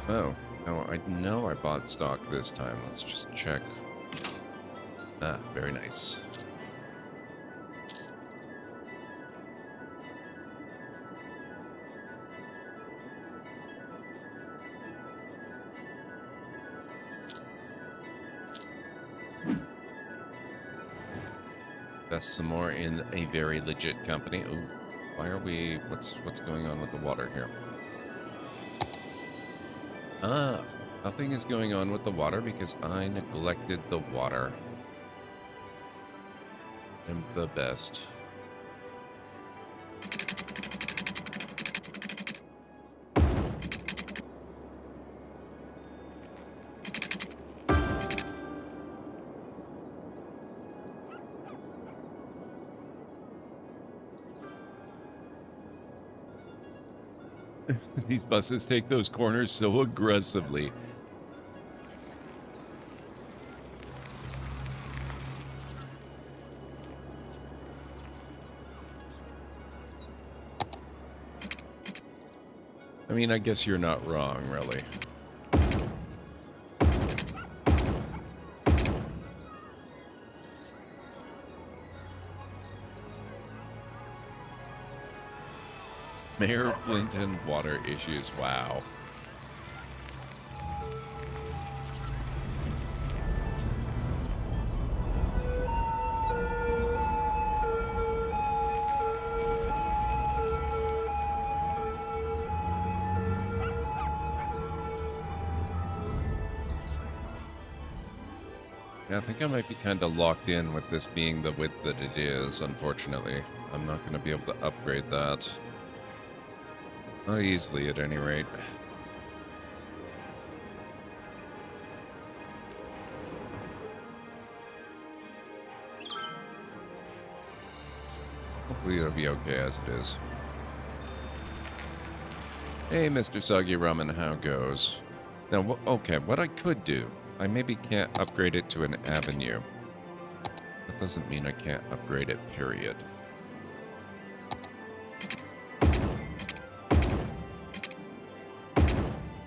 Oh, no, I know I bought stock this time. Let's just check. Ah, very nice. Invest some more in a very legit company. Ooh, why are we... What's going on with the water here? Ah, nothing is going on with the water because I neglected the water. I'm the best. These buses take those corners so aggressively. I mean, I guess you're not wrong, really. Mayor Clinton water issues. Wow. Yeah, I think I might be kind of locked in with this being the width that it is, unfortunately. I'm not going to be able to upgrade that. Not easily, at any rate. Hopefully it'll be okay as it is. Hey, Mr. Soggy Ramen, how goes? Now, okay, what I could do, I maybe can't upgrade it to an avenue. That doesn't mean I can't upgrade it, period.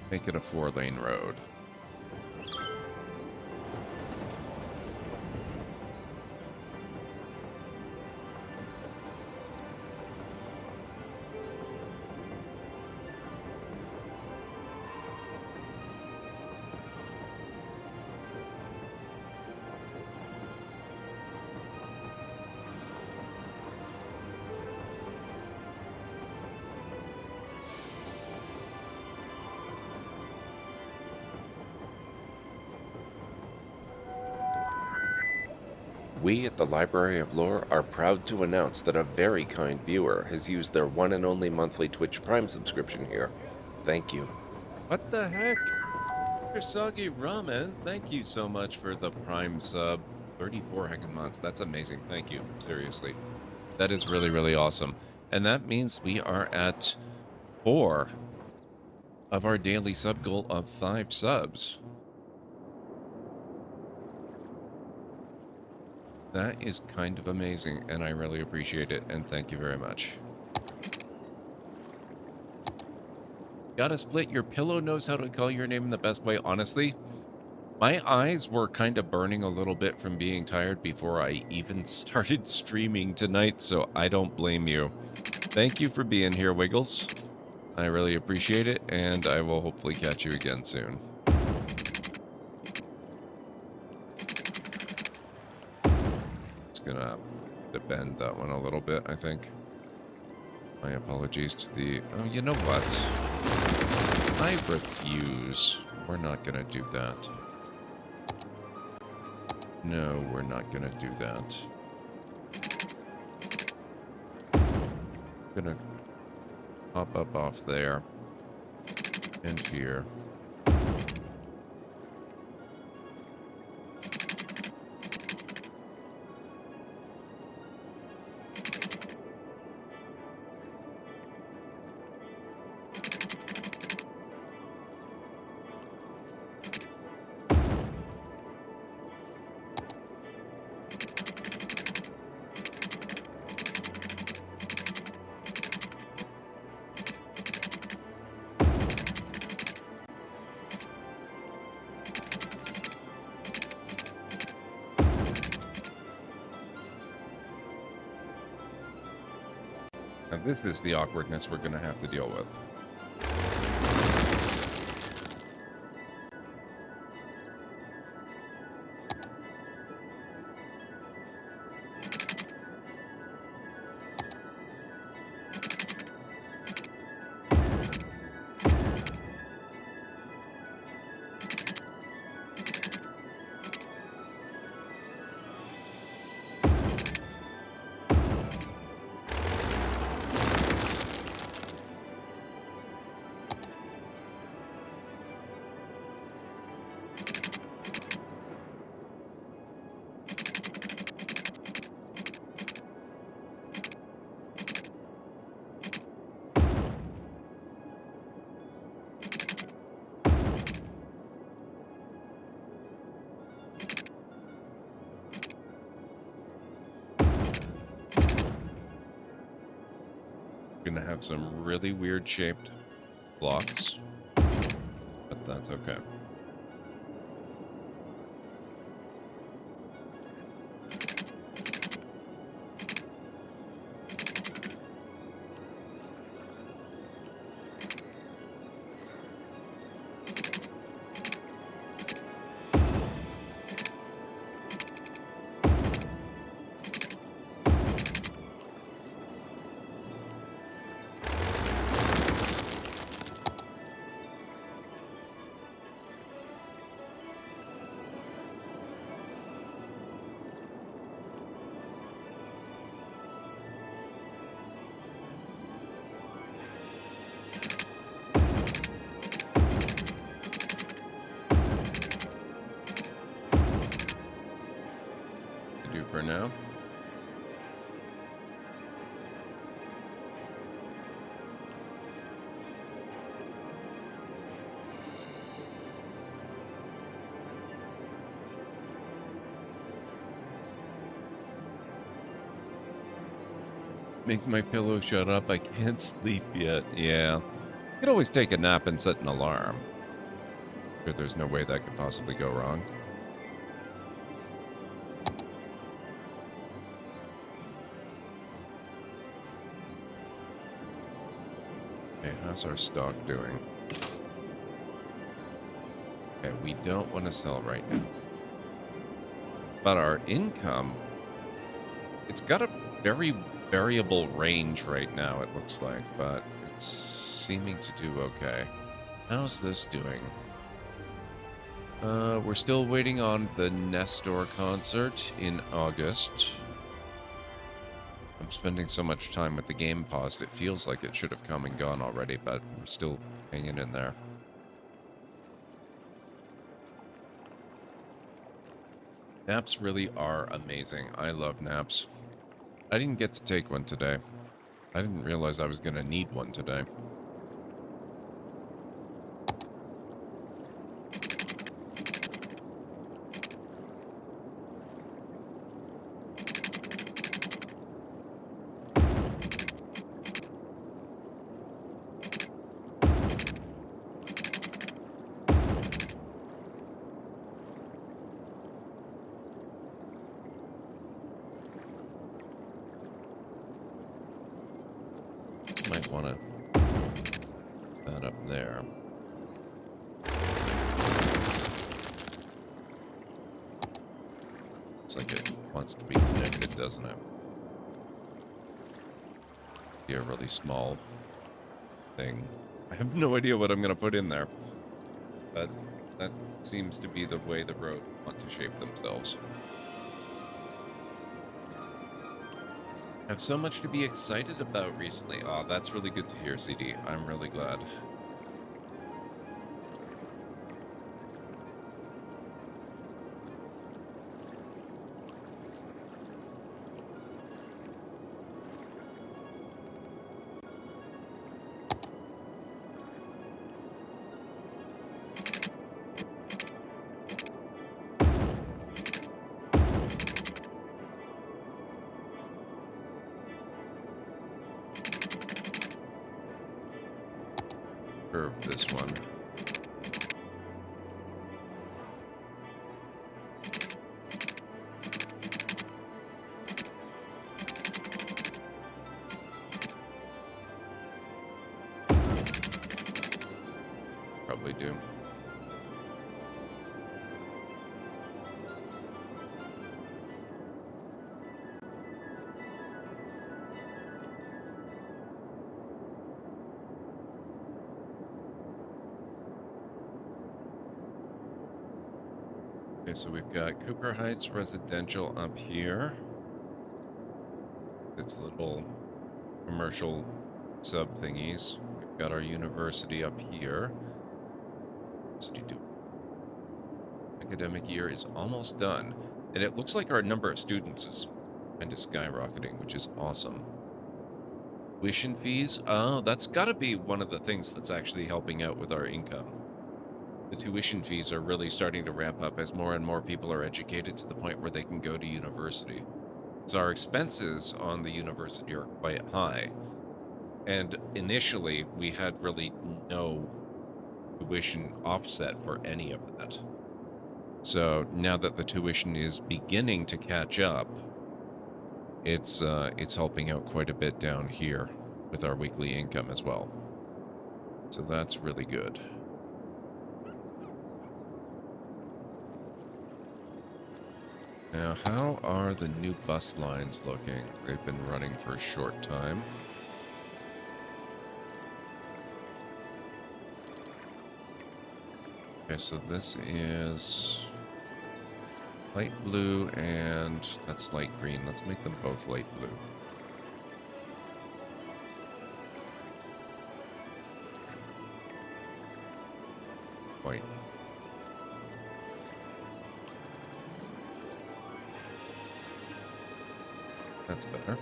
Make it a 4-lane road. We at the Library of Lore are proud to announce that a very kind viewer has used their one and only monthly Twitch Prime subscription here. Thank you. What the heck? Soggy Ramen, thank you so much for the Prime sub. 34 heckin' months. That's amazing. Thank you. Seriously. That is really, really awesome. And that means we are at 4 of our daily sub goal of 5 subs. That is kind of amazing, and I really appreciate it, and thank you very much. Gotta split. Your pillow knows how to call your name in the best way. Honestly, my eyes were kind of burning a little bit from being tired before I even started streaming tonight, so I don't blame you. Thank you for being here, Wiggles. I really appreciate it, and I will hopefully catch you again soon. Just gonna bend that one a little bit, I think. My apologies to the... Oh, you know what? I refuse. We're not gonna do that. No, we're not gonna do that. Gonna pop up off there and here. Now this is the awkwardness we're going to have to deal with. Gonna have some really weird shaped blocks, but that's okay. For now. Make my pillow shut up. I can't sleep yet. Yeah. You could always take a nap and set an alarm. Sure, there's no way that could possibly go wrong. How's our stock doing? Okay, we don't want to sell right now. But our income, it's got a very variable range right now, it looks like, but it's seeming to do okay. How's this doing? We're still waiting on the Nestor concert in August. I'm spending so much time with the game paused, it feels like it should have come and gone already, but we're still hanging in there. Naps really are amazing. I love naps. I didn't get to take one today. I didn't realize I was going to need one today. Might want to that up there. Looks like it wants to be connected, doesn't it? Be a really small thing. I have no idea what I'm going to put in there, but that seems to be the way the roads want to shape themselves. I have so much to be excited about recently. Oh, that's really good to hear, CD. I'm really glad. This one. Probably do. Okay, so we've got Cooper Heights Residential up here. It's little commercial sub thingies. We've got our university up here. Academic year is almost done, and it looks like our number of students is kind of skyrocketing, which is awesome. Tuition fees? Oh, that's got to be one of the things that's actually helping out with our income. The tuition fees are really starting to ramp up as more and more people are educated to the point where they can go to university. So our expenses on the university are quite high. And initially, we had really no tuition offset for any of that. So now that the tuition is beginning to catch up, it's helping out quite a bit down here with our weekly income as well. So that's really good. Now, how are the new bus lines looking? They've been running for a short time. Okay, so this is light blue and that's light green. Let's make them both light blue. White. That's better.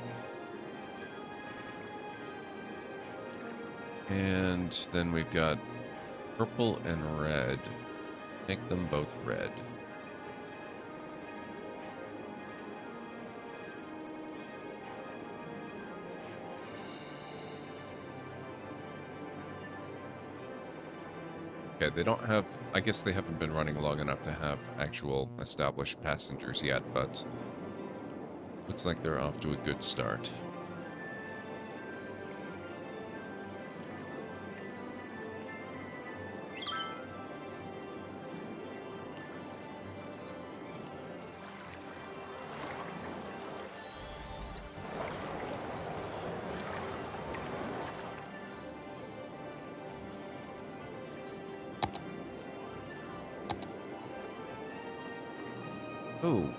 And then we've got purple and red. Make them both red. Okay, they don't have... I guess they haven't been running long enough to have actual established passengers yet, but... looks like they're off to a good start. Oh.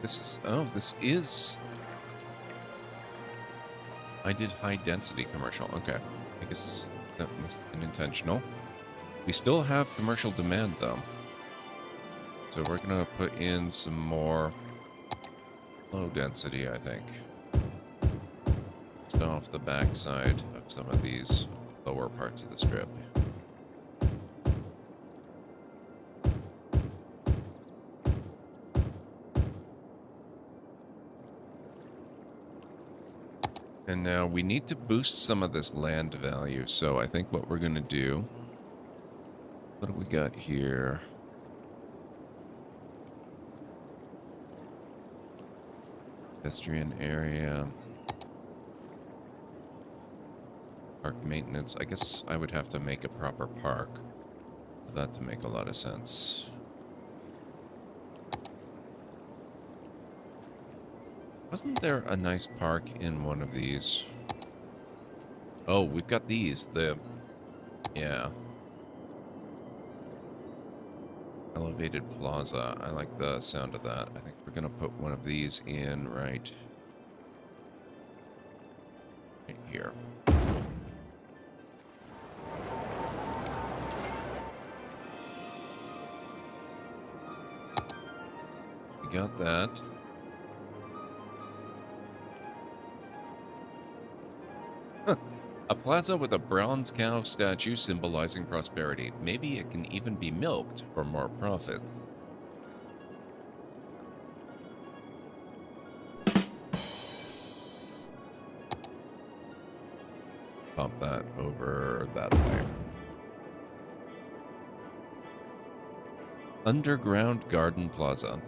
This is... I did high density commercial. Okay. I guess that must have been intentional. We still have commercial demand, though. So we're going to put in some more low density, I think. Just off the backside of some of these lower parts of the strip. And now we need to boost some of this land value, so I think what we're going to do... What do we got here? Pedestrian area. Park maintenance. I guess I would have to make a proper park for that to make a lot of sense. Wasn't there a nice park in one of these? Oh, we've got these. Yeah. Elevated plaza. I like the sound of that. I think we're going to put one of these in right here. We got that. A plaza with a bronze cow statue symbolizing prosperity. Maybe it can even be milked for more profit. Pop that over that way. Underground Garden Plaza.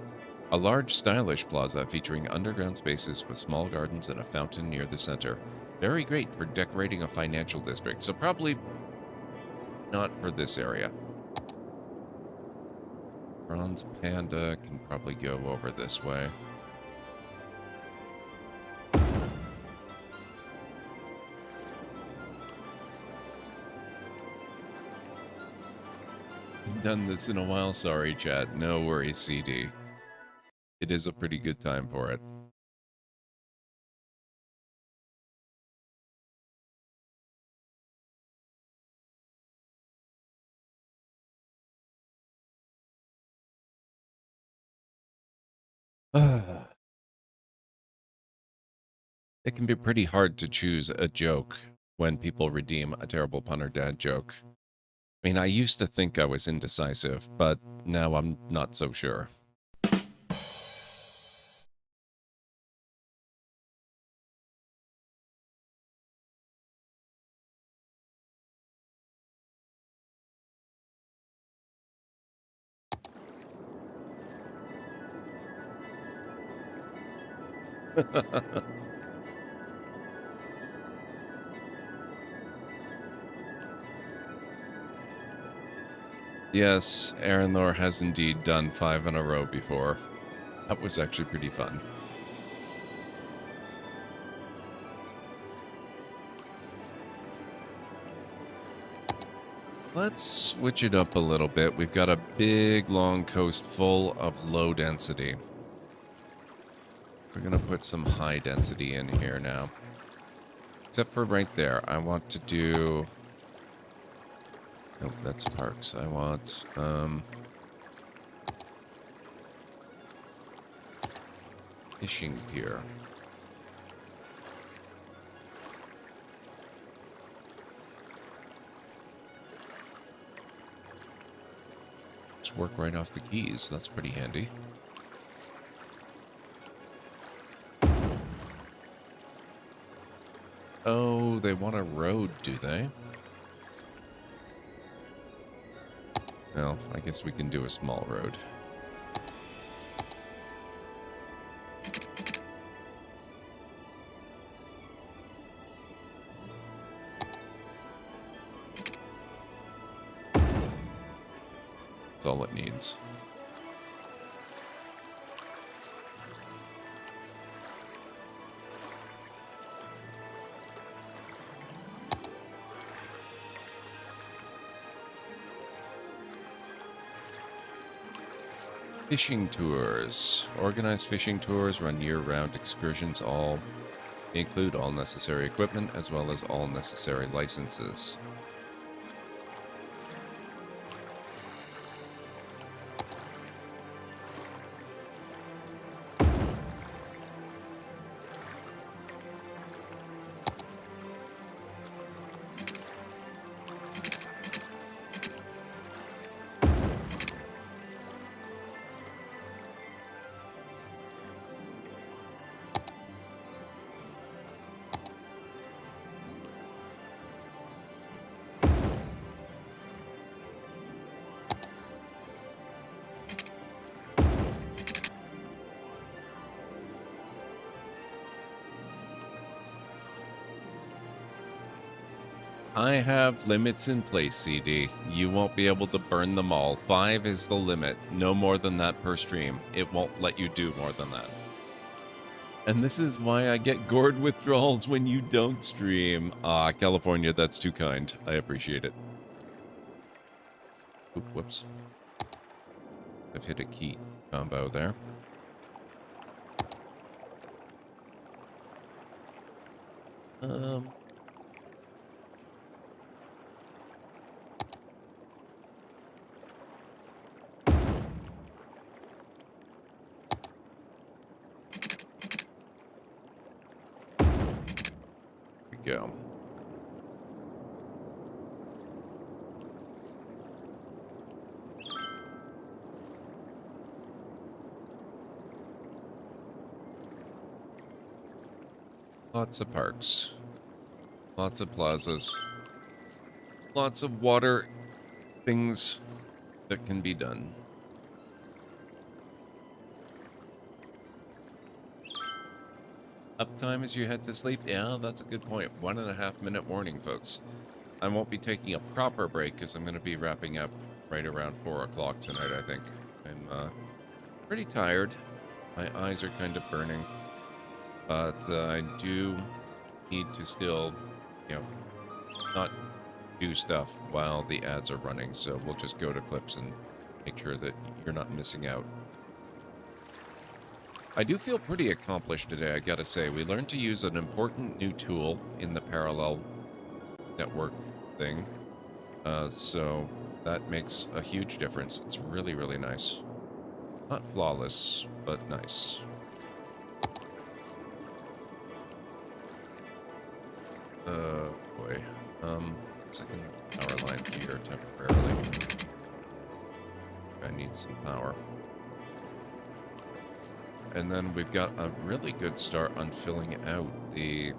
A large, stylish plaza featuring underground spaces with small gardens and a fountain near the center. Very great for decorating a financial district, so probably not for this area. Bronze Panda can probably go over this way. I've done this in a while, sorry, chat. No worries, CD. It is a pretty good time for it. It can be pretty hard to choose a joke when people redeem a terrible pun or dad joke. I mean, I used to think I was indecisive, but now I'm not so sure. Yes, Aaron Lore has indeed done 5 in a row before. That was actually pretty fun. Let's switch it up a little bit. We've got a big, long coast full of low density. We're going to put some high density in here now. Except for right there. I want to do... Nope, that's parks. I want, fishing pier. Just work right off the keys. That's pretty handy. Oh, they want a road, do they? Well, I guess we can do a small road. That's all it needs. Fishing tours. Organized fishing tours run year-round excursions. All include all necessary equipment as well as all necessary licenses. I have limits in place, CD. You won't be able to burn them all. 5 is the limit. No more than that per stream. It won't let you do more than that. And this is why I get gourd withdrawals when you don't stream. Ah, California, that's too kind. I appreciate it. Oop, whoops. I've hit a key combo there. Go. Lots of parks. Lots of plazas. Lots of water things that can be done. Uptime as you head to sleep? Yeah, that's a good point. 1.5 minute warning, folks. I won't be taking a proper break because I'm going to be wrapping up right around 4 o'clock tonight, I think. I'm pretty tired. My eyes are kind of burning. But I do need to still, you know, not do stuff while the ads are running. So we'll just go to clips and make sure that you're not missing out. I do feel pretty accomplished today, I gotta say. We learned to use an important new tool in the parallel network thing. So that makes a huge difference. It's really, really nice. Not flawless, but nice. Boy. Second power line here temporarily. I need some power. And then we've got a really good start on filling out the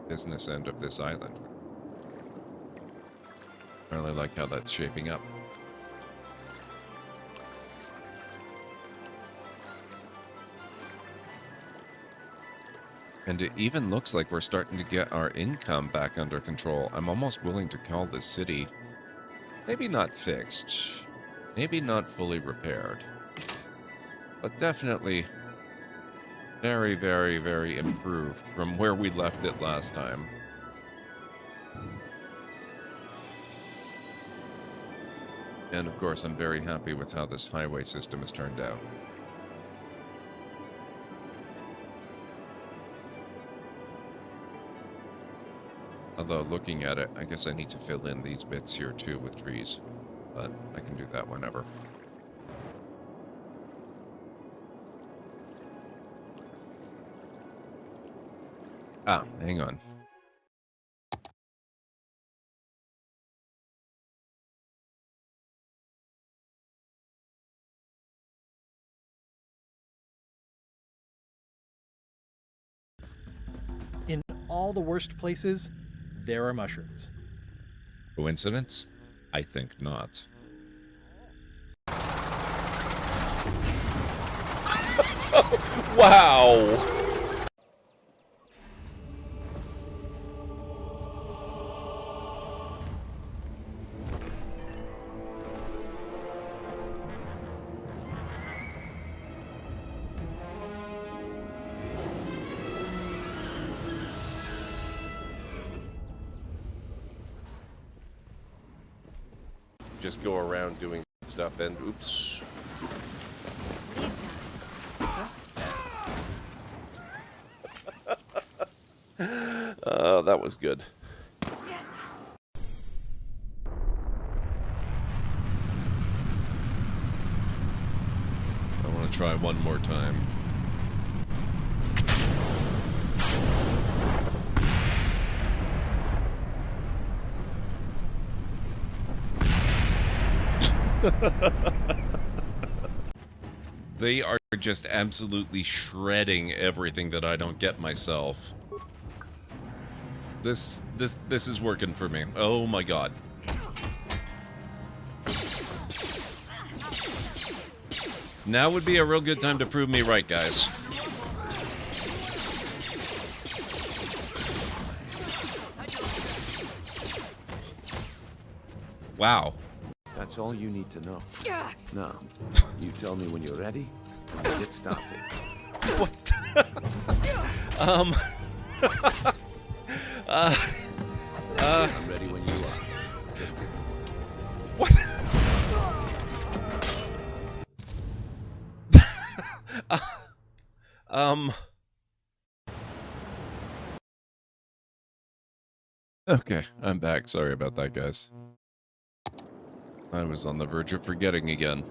business end of this island. I really like how that's shaping up. And it even looks like we're starting to get our income back under control. I'm almost willing to call this city maybe not fixed, maybe not fully repaired, but definitely very, very, very improved from where we left it last time. And of course, I'm very happy with how this highway system has turned out. Although, looking at it, I guess I need to fill in these bits here too with trees. But I can do that whenever. Ah, hang on. In all the worst places, there are mushrooms. Coincidence? I think not. Wow! Just go around doing stuff and oops. That was good. I want to try one more time. They are just absolutely shredding everything that I don't get myself. This is working for me. Oh my god. Now would be a real good time to prove me right, guys. Wow. That's all you need to know. Now, you tell me when you're ready, and we'll get started. What? I'm ready when you are. What? Okay, I'm back. Sorry about that, guys. I was on the verge of forgetting again.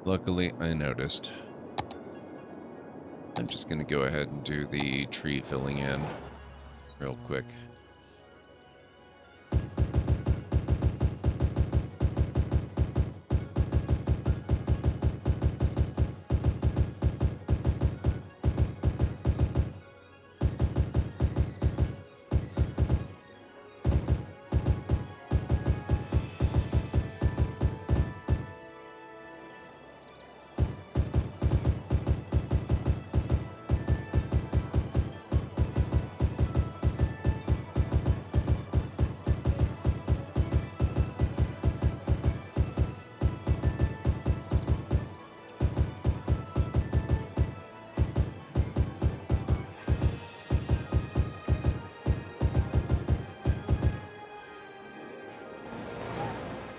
Luckily, I noticed. I'm just gonna go ahead and do the tree filling in real quick.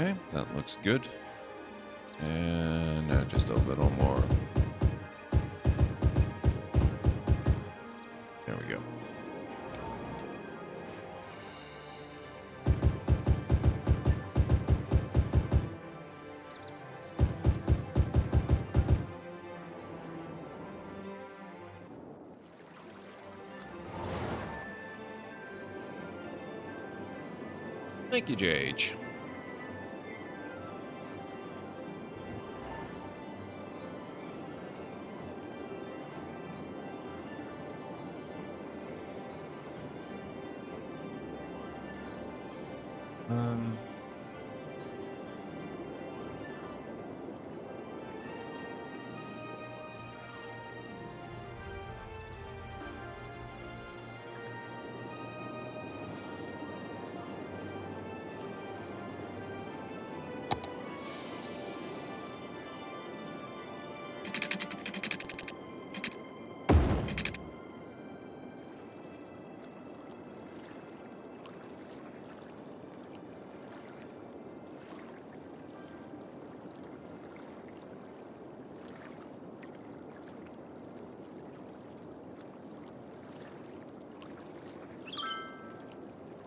Okay, that looks good. And now just a little more. There we go. Thank you, JH.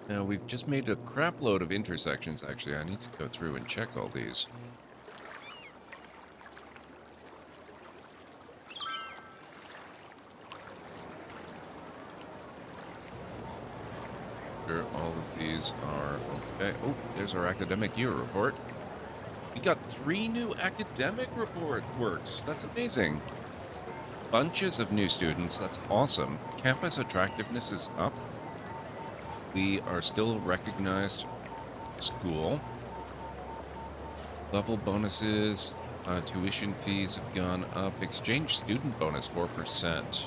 Now, we've just made a crap load of intersections, actually. I need to go through and check all these. Sure, all of these are okay. Oh, there's our academic year report. We got 3 new academic report works. That's amazing. Bunches of new students. That's awesome. Campus attractiveness is up. We are still recognized school. Level bonuses, tuition fees have gone up. Exchange student bonus 4%.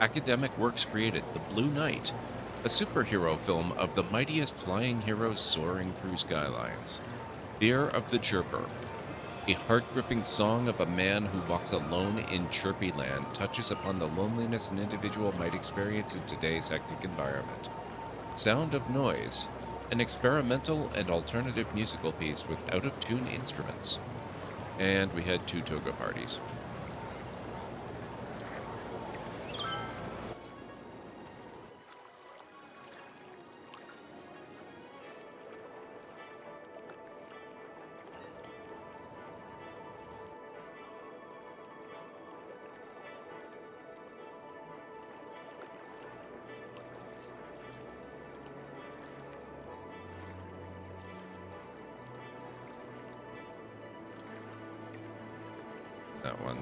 Academic works created. The Blue Knight, a superhero film of the mightiest flying heroes soaring through skylines. Fear of the Chirper, a heart-gripping song of a man who walks alone in chirpy land, touches upon the loneliness an individual might experience in today's hectic environment. Sound of Noise, an experimental and alternative musical piece with out-of-tune instruments. And we had 2 toga parties. that one.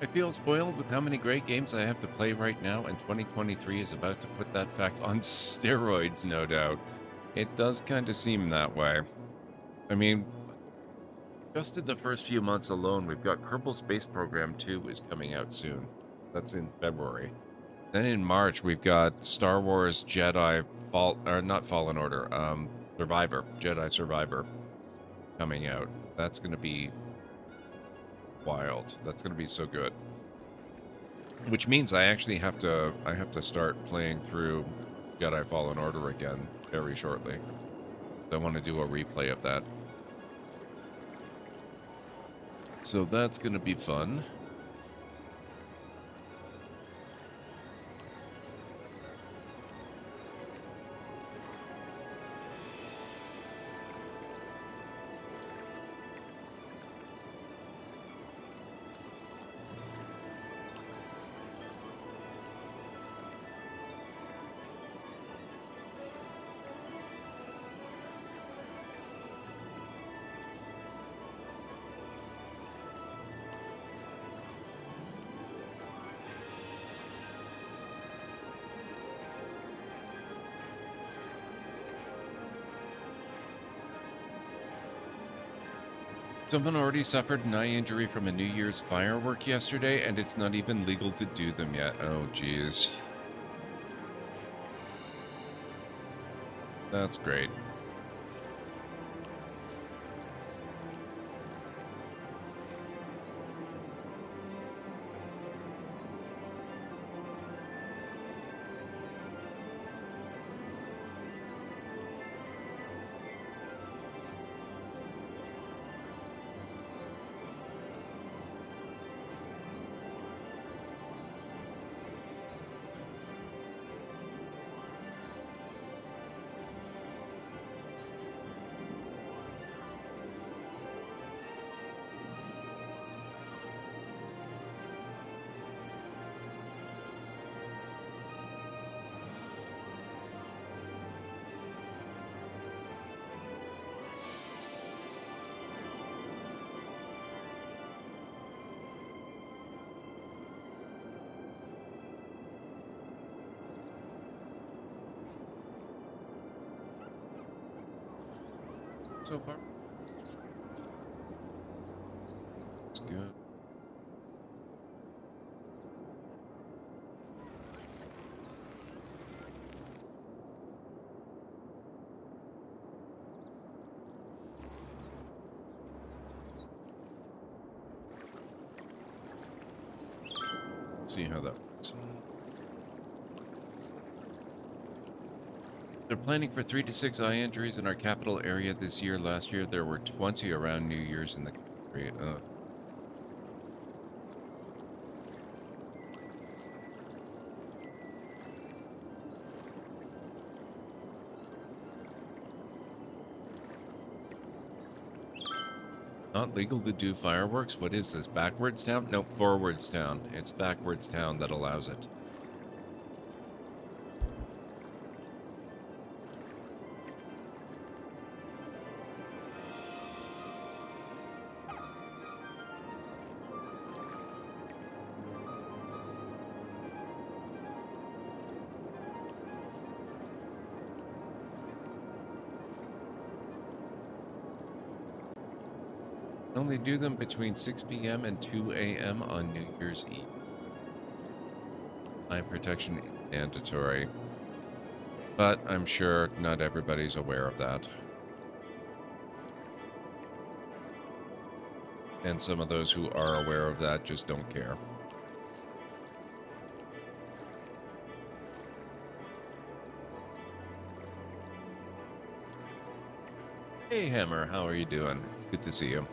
I feel spoiled with how many great games I have to play right now, and 2023 is about to put that fact on steroids, no doubt. It does kind of seem that way. I mean, just in the first few months alone, we've got Kerbal Space Program 2 is coming out soon. That's in February. Then in March, we've got Star Wars Jedi Fallen Order, Jedi Survivor coming out. That's going to be wild. That's going to be so good. Which means I actually have to start playing through Jedi Fallen Order again very shortly. I want to do a replay of that. So that's going to be fun. Someone already suffered an eye injury from a New Year's firework yesterday, and it's not even legal to do them yet. Oh, jeez. That's great. So far, it's good. Let's see how that works. They're planning for 3 to 6 eye injuries in our capital area this year. Last year, there were 20 around New Year's in the country. Not legal to do fireworks? What is this? Backwards town? No, forwards town. It's backwards town that allows it. Only do them between 6 p.m. and 2 a.m. on New Year's Eve. Eye protection is mandatory, but I'm sure not everybody's aware of that. And some of those who are aware of that just don't care. Hey, Hammer, how are you doing? It's good to see you.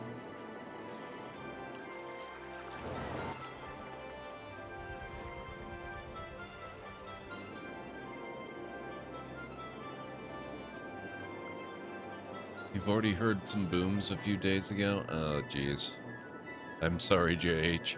You've already heard some booms a few days ago? Oh, jeez. I'm sorry, JH.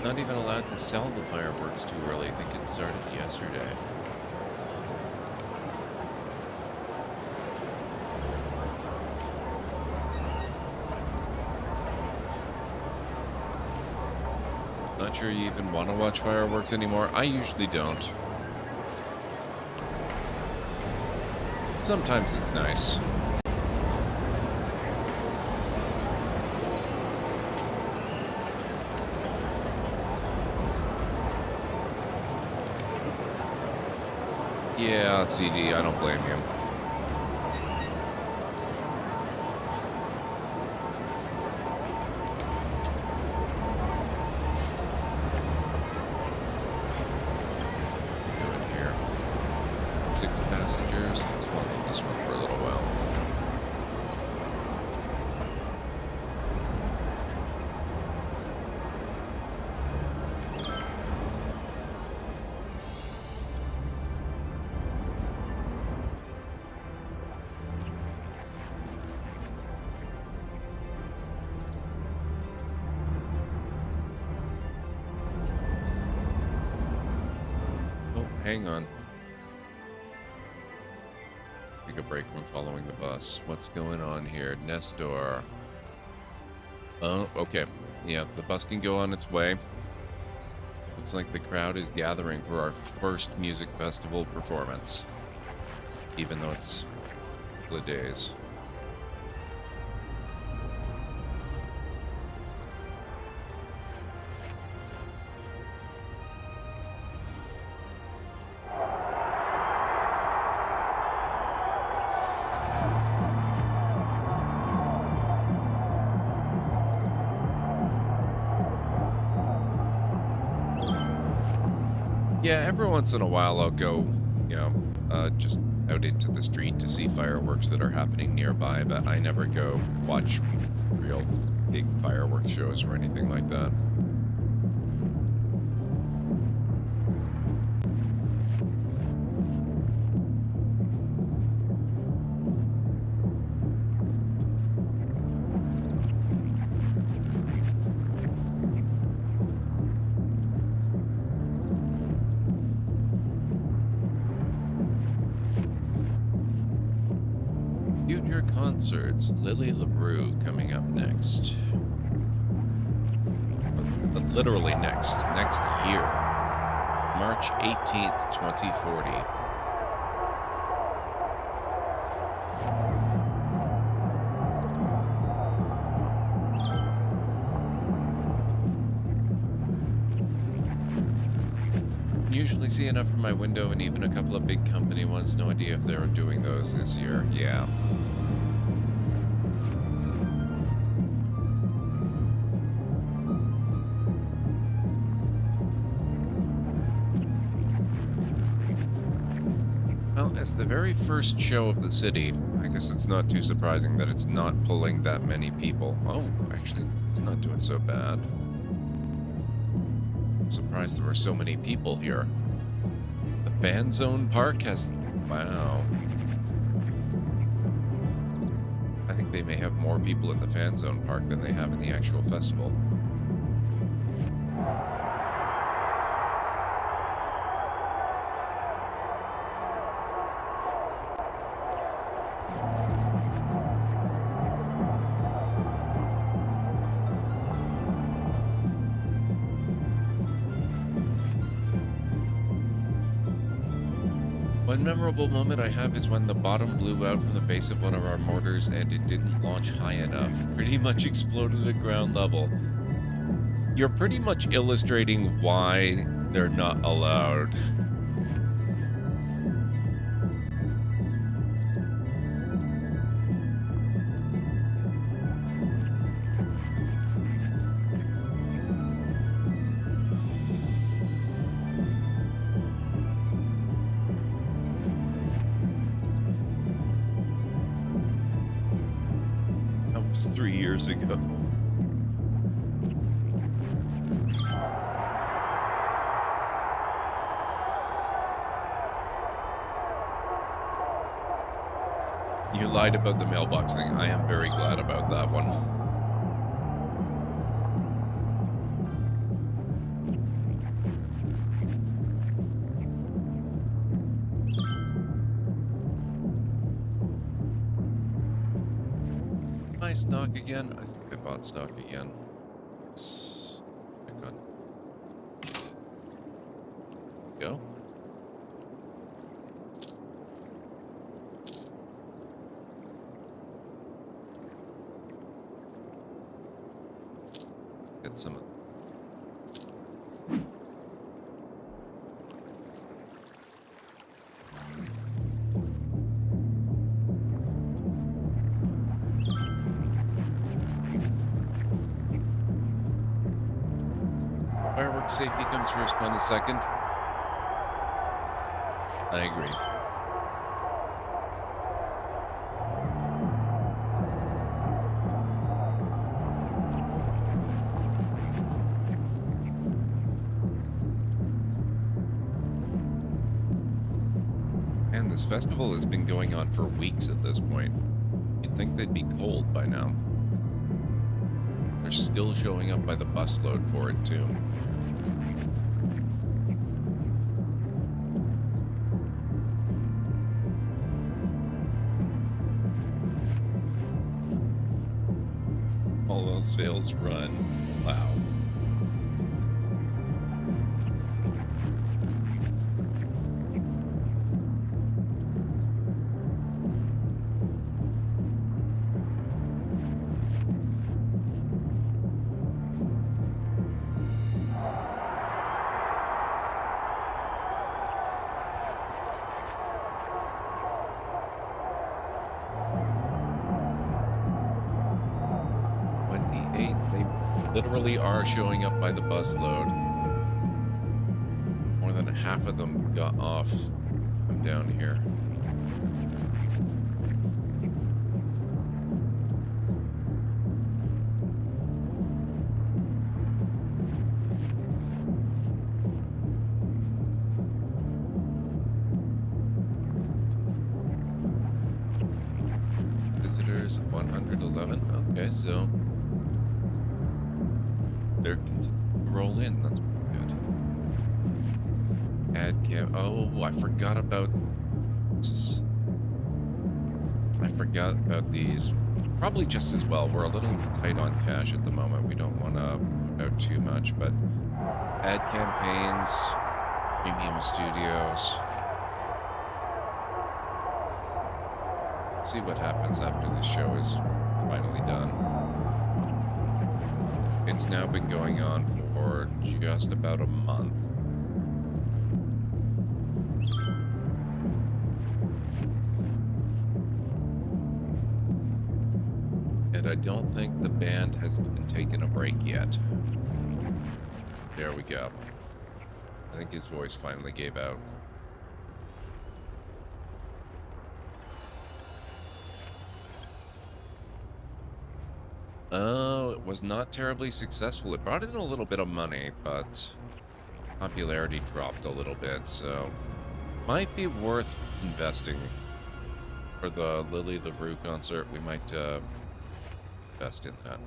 Not even allowed to sell the fireworks too early. I think it started yesterday. Not sure you even want to watch fireworks anymore. I usually don't. Sometimes it's nice. Yeah, CD, I don't blame you. Doing here. 6 passengers. Let's follow this one for a little while. Hang on. Take a break from following the bus. What's going on here? Nestor. Oh, okay. Yeah, the bus can go on its way. Looks like the crowd is gathering for our first music festival performance. Even though it's a couple of days. Yeah, every once in a while I'll go, you know, just out into the street to see fireworks that are happening nearby, but I never go watch real big fireworks shows or anything like that. Concerts, Lily LaRue coming up next. Literally next year. March 18th, 2040. Usually see enough from my window, and even a couple of big company ones. No idea if they're doing those this year. Yeah. As the very first show of the city, I guess it's not too surprising that it's not pulling that many people. Oh, actually, it's not doing so bad. I'm surprised there were so many people here. The Fan Zone Park has... Wow. I think they may have more people in the Fan Zone Park than they have in the actual festival. One memorable moment I have is when the bottom blew out from the base of one of our mortars and it didn't launch high enough. Pretty much exploded at ground level. You're pretty much illustrating why they're not allowed. That was 3 years ago. You lied about the mailbox thing. I am very glad about that one. Buy stock again? I think I bought stock again. Click on. Go. Get some. Fireworks safety comes first, fun is second. I agree. And this festival has been going on for weeks at this point. You'd think they'd be cold by now. They're still showing up by the busload for it, too. All else fails, run. Wow. Literally are showing up by the busload. More than half of them got off from down here. Visitors 111. Okay, so they're continuing to roll in. That's good. Ad cam. Oh, I forgot about. I forgot about these. Probably just as well. We're a little tight on cash at the moment. We don't want to put out too much, but ad campaigns, premium studios. Let's see what happens after this show is finally done. It's now been going on for just about a month. And I don't think the band has been taking a break yet. There we go. I think his voice finally gave out. Oh, it was not terribly successful. It brought in a little bit of money, but popularity dropped a little bit, so might be worth investing. For the Lily the Brew concert, we might invest in that.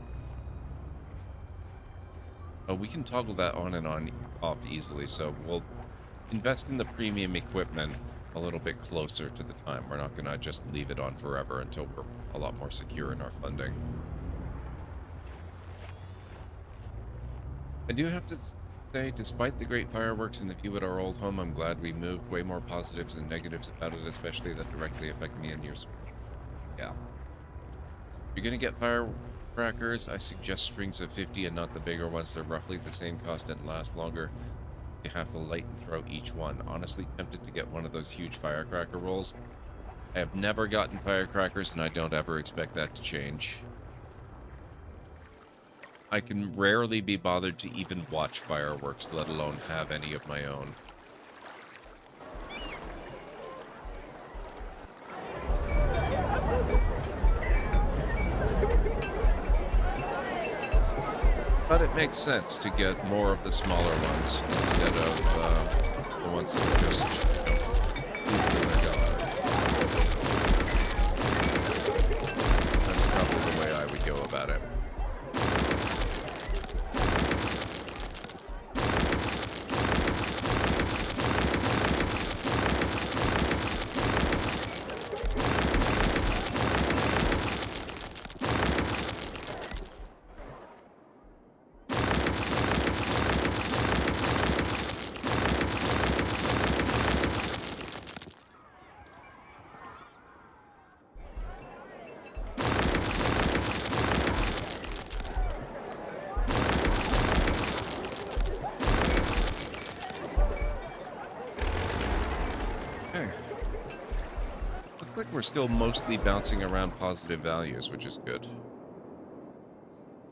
Oh, we can toggle that on and off easily, so we'll invest in the premium equipment a little bit closer to the time. We're not going to just leave it on forever until we're a lot more secure in our funding. I do have to say, despite the great fireworks and the view at our old home, I'm glad we moved. Way more positives than negatives about it, especially that directly affect me and yours. Yeah. If you're gonna get firecrackers, I suggest strings of 50 and not the bigger ones. They're roughly the same cost and last longer. You have to light and throw each one. Honestly tempted to get one of those huge firecracker rolls. I have never gotten firecrackers, and I don't ever expect that to change. I can rarely be bothered to even watch fireworks, let alone have any of my own. But it makes sense to get more of the smaller ones instead of the ones that are just, That's probably the way I would go about it. Looks like we're still mostly bouncing around positive values, which is good.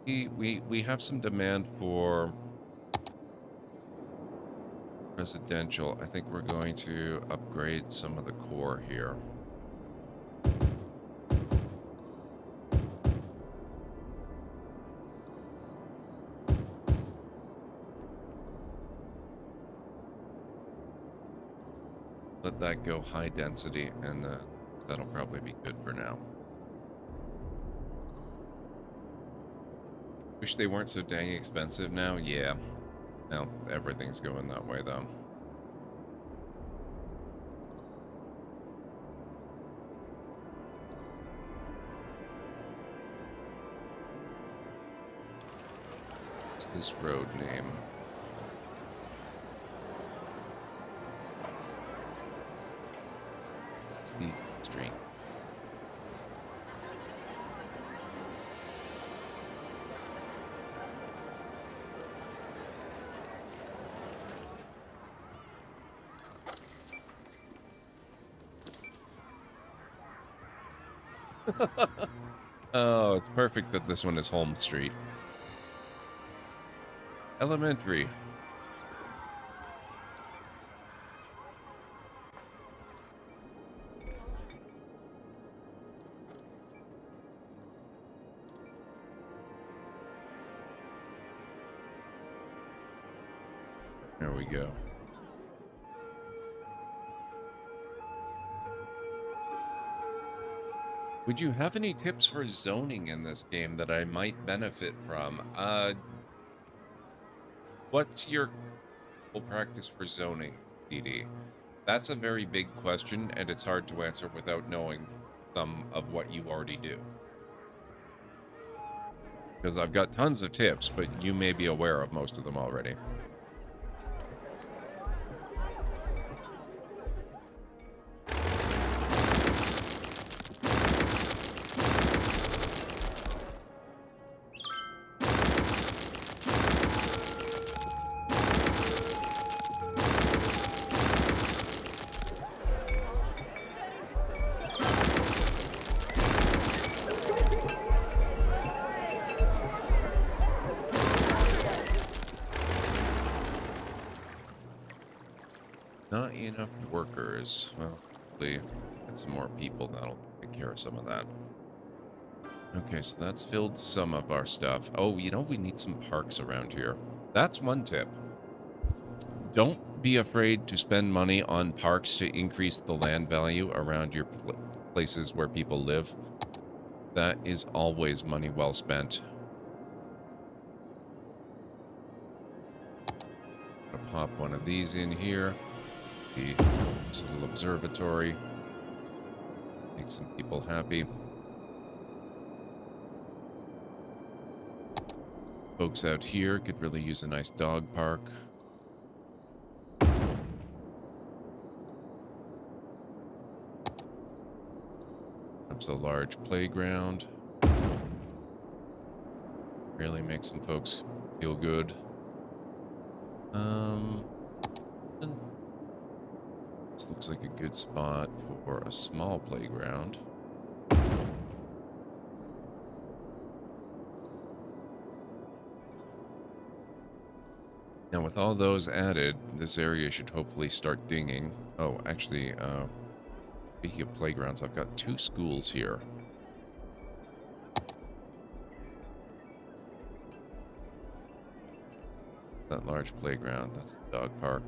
We have some demand for residential. I think we're going to upgrade some of the core here. Let that go high density, and that'll probably be good for now. Wish they weren't so dang expensive now. Yeah. Well, everything's going that way, though. What's this road name? Street. Oh, it's perfect that this one is Holmes Street. Elementary. There we go. Would you have any tips for zoning in this game that I might benefit from? What's your practice for zoning, DD? That's a very big question, and it's hard to answer without knowing some of what you already do. Because I've got tons of tips, but you may be aware of most of them already. Not enough workers. Well, hopefully get some more people that'll take care of some of that. Okay, so that's filled some of our stuff. Oh, you know, we need some parks around here. That's one tip. Don't be afraid to spend money on parks to increase the land value around your places where people live. That is always money well spent. I'm gonna pop one of these in here. This little observatory. Make some people happy. Folks out here could really use a nice dog park. Perhaps a large playground. Really make some folks feel good. This looks like a good spot for a small playground. Now, with all those added, this area should hopefully start dinging. Oh, actually, speaking of playgrounds, I've got 2 schools here. That large playground, that's the dog park.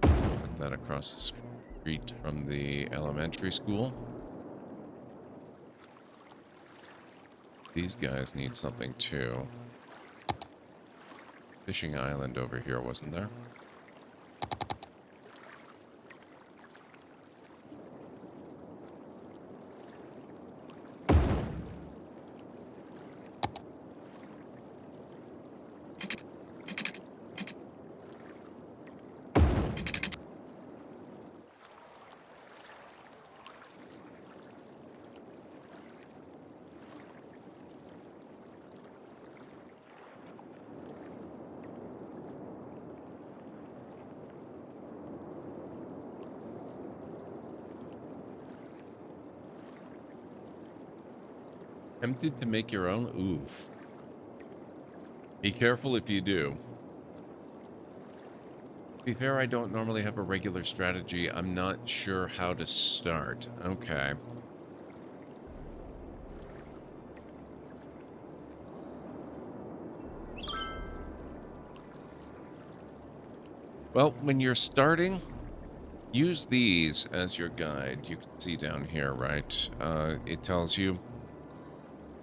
Put that across the street from the elementary school. These guys need something too. Fishing island over here, wasn't there? Tempted to make your own? Oof. Be careful if you do. To be fair, I don't normally have a regular strategy. I'm not sure how to start. Okay. Well, when you're starting, use these as your guide. You can see down here, right? It tells you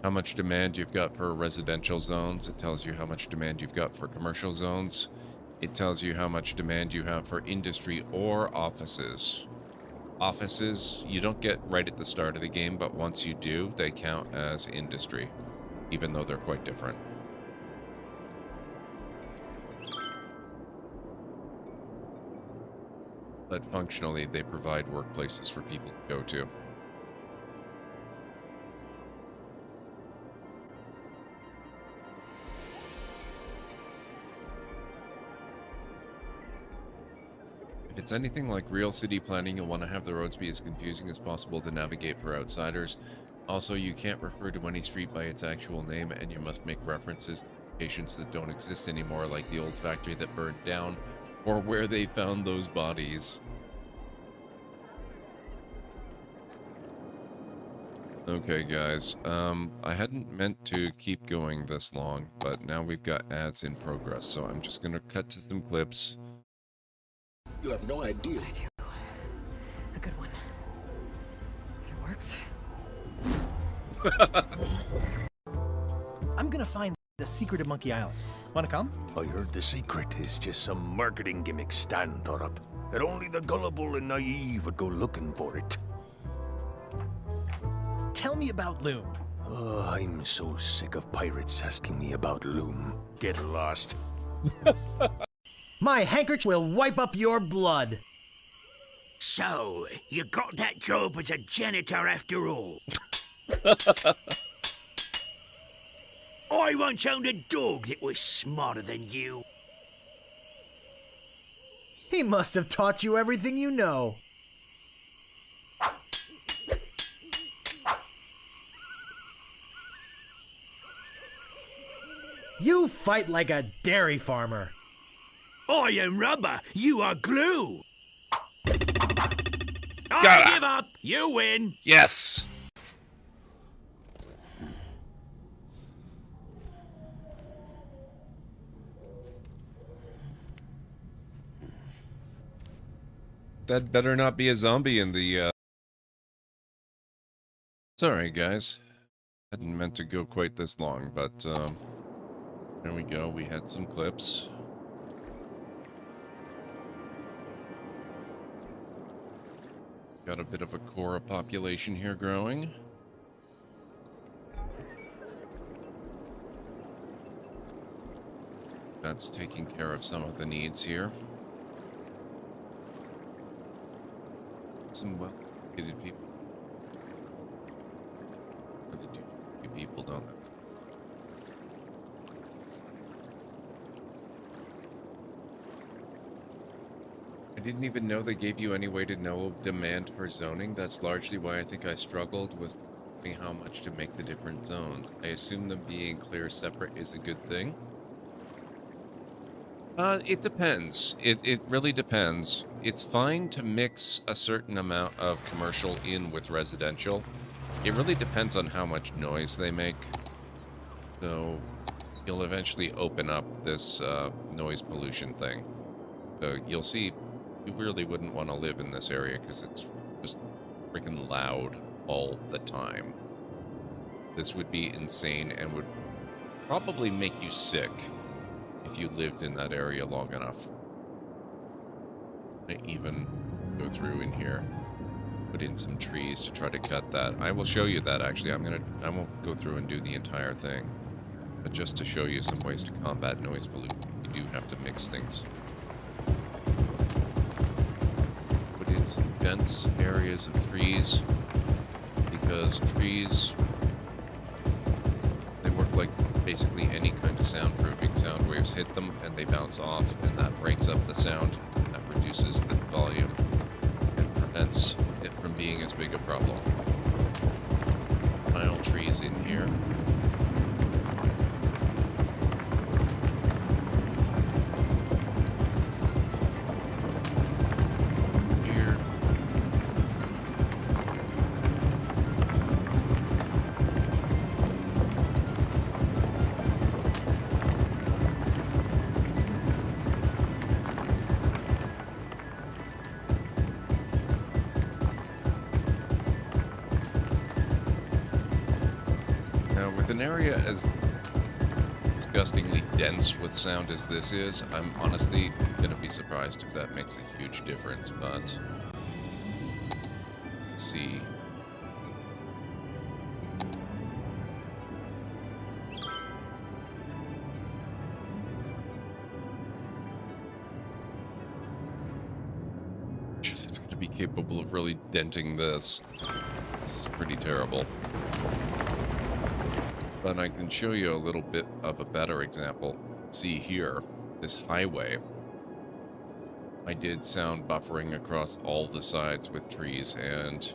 how much demand you've got for residential zones. It tells you how much demand you've got for commercial zones. It tells you how much demand you have for industry or offices. Offices, you don't get right at the start of the game, but once you do, they count as industry, even though they're quite different. But functionally, they provide workplaces for people to go to. If it's anything like real city planning, you'll want to have the roads be as confusing as possible to navigate for outsiders. Also, you can't refer to any street by its actual name, and you must make references to locations that don't exist anymore, like the old factory that burned down, or where they found those bodies. Okay, guys, I hadn't meant to keep going this long, but now we've got ads in progress, so I'm just gonna cut to some clips. You have no idea. I do. A good one. If it works. I'm gonna find the secret of Monkey Island. Wanna come? I heard the secret is just some marketing gimmick Stan thought up. That only the gullible and naive would go looking for it. Tell me about Loom. Oh, I'm so sick of pirates asking me about Loom. Get lost. My handkerchief will wipe up your blood. So, you got that job as a janitor after all? I once owned a dog that was smarter than you. He must have taught you everything you know. You fight like a dairy farmer. I am rubber, you are glue. I give up, you win. Yes. That better not be a zombie in the, Sorry, guys. Hadn't meant to go quite this long, but, there we go. We had some clips. Got a bit of a Cora population here growing. That's taking care of some of the needs here. Some well-educated people. Really do few people, don't they? I didn't even know they gave you any way to know demand for zoning. That's largely why I think I struggled with knowing how much to make the different zones. I assume them being clear separate is a good thing. It depends. It really depends. It's fine to mix a certain amount of commercial in with residential. It really depends on how much noise they make. So you'll eventually open up this noise pollution thing. So you'll see you really wouldn't want to live in this area because it's just freaking loud all the time. This would be insane and would probably make you sick if you lived in that area long enough. I even go through in here, put in some trees to try to cut that. I will show you that actually. I won't go through and do the entire thing, but just to show you some ways to combat noise pollution, you do have to mix things. Put in some dense areas of trees, because trees, they work like basically any kind of soundproofing. Sound waves hit them and they bounce off, and that breaks up the sound. That reduces the volume and prevents it from being as big a problem. Pile trees in here. An area as disgustingly dense with sound as this is, I'm honestly gonna be surprised if that makes a huge difference, but let's see. If it's gonna be capable of really denting this. This is pretty terrible. But I can show you a little bit of a better example. See here, this highway. I did sound buffering across all the sides with trees, and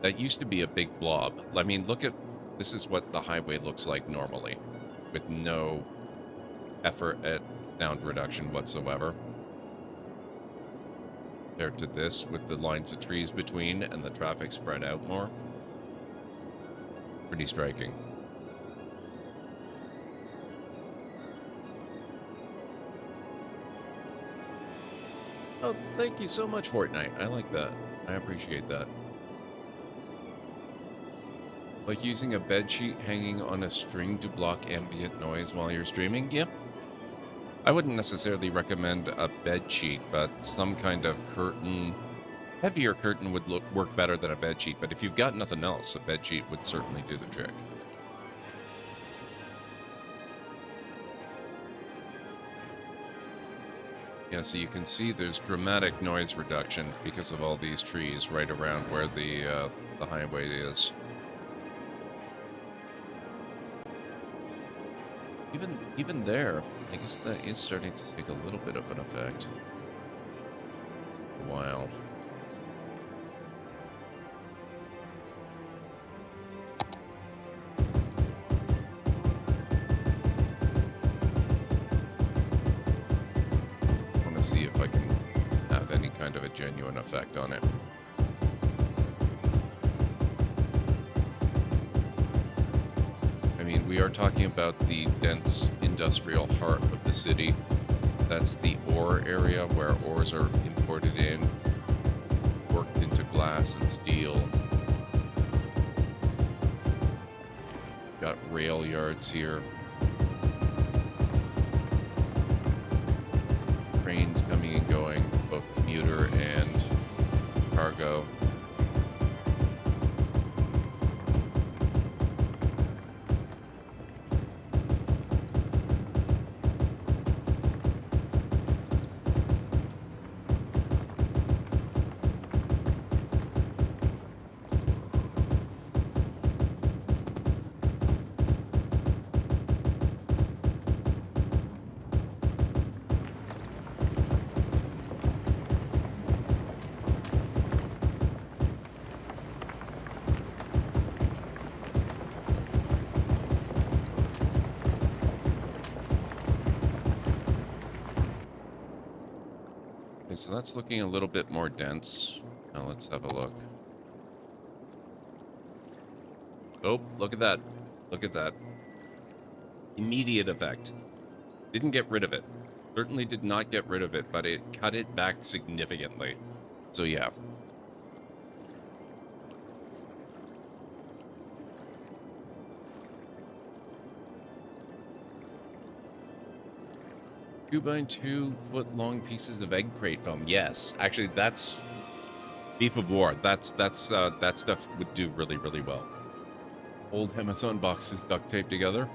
that used to be a big blob. I mean, look at, this is what the highway looks like normally, with no effort at sound reduction whatsoever. Compared to this, with the lines of trees between and the traffic spread out more. Pretty striking. Oh, thank you so much, Fortnite. I like that. I appreciate that. Like using a bedsheet hanging on a string to block ambient noise while you're streaming? Yep. I wouldn't necessarily recommend a bedsheet, but some kind of curtain, heavier curtain would work better than a bedsheet, but if you've got nothing else, a bedsheet would certainly do the trick. Yeah, so you can see there's dramatic noise reduction because of all these trees right around where the highway is. Even there, I guess that is starting to take a little bit of an effect. A while. See if I can have any kind of a genuine effect on it. I mean, we are talking about the dense industrial heart of the city. That's the ore area where ores are imported in, worked into glass and steel. Got rail yards here. Trains coming and going, both commuter and cargo. so that's looking a little bit more dense. Now let's have a look. Oh, look at that. Look at that. Immediate effect. Didn't get rid of it. Certainly did not get rid of it, but it cut it back significantly. So yeah. Two by 2 foot long pieces of egg crate foam. Yes, actually, that's beef of war. That stuff would do really, really well. Old Amazon boxes duct taped together.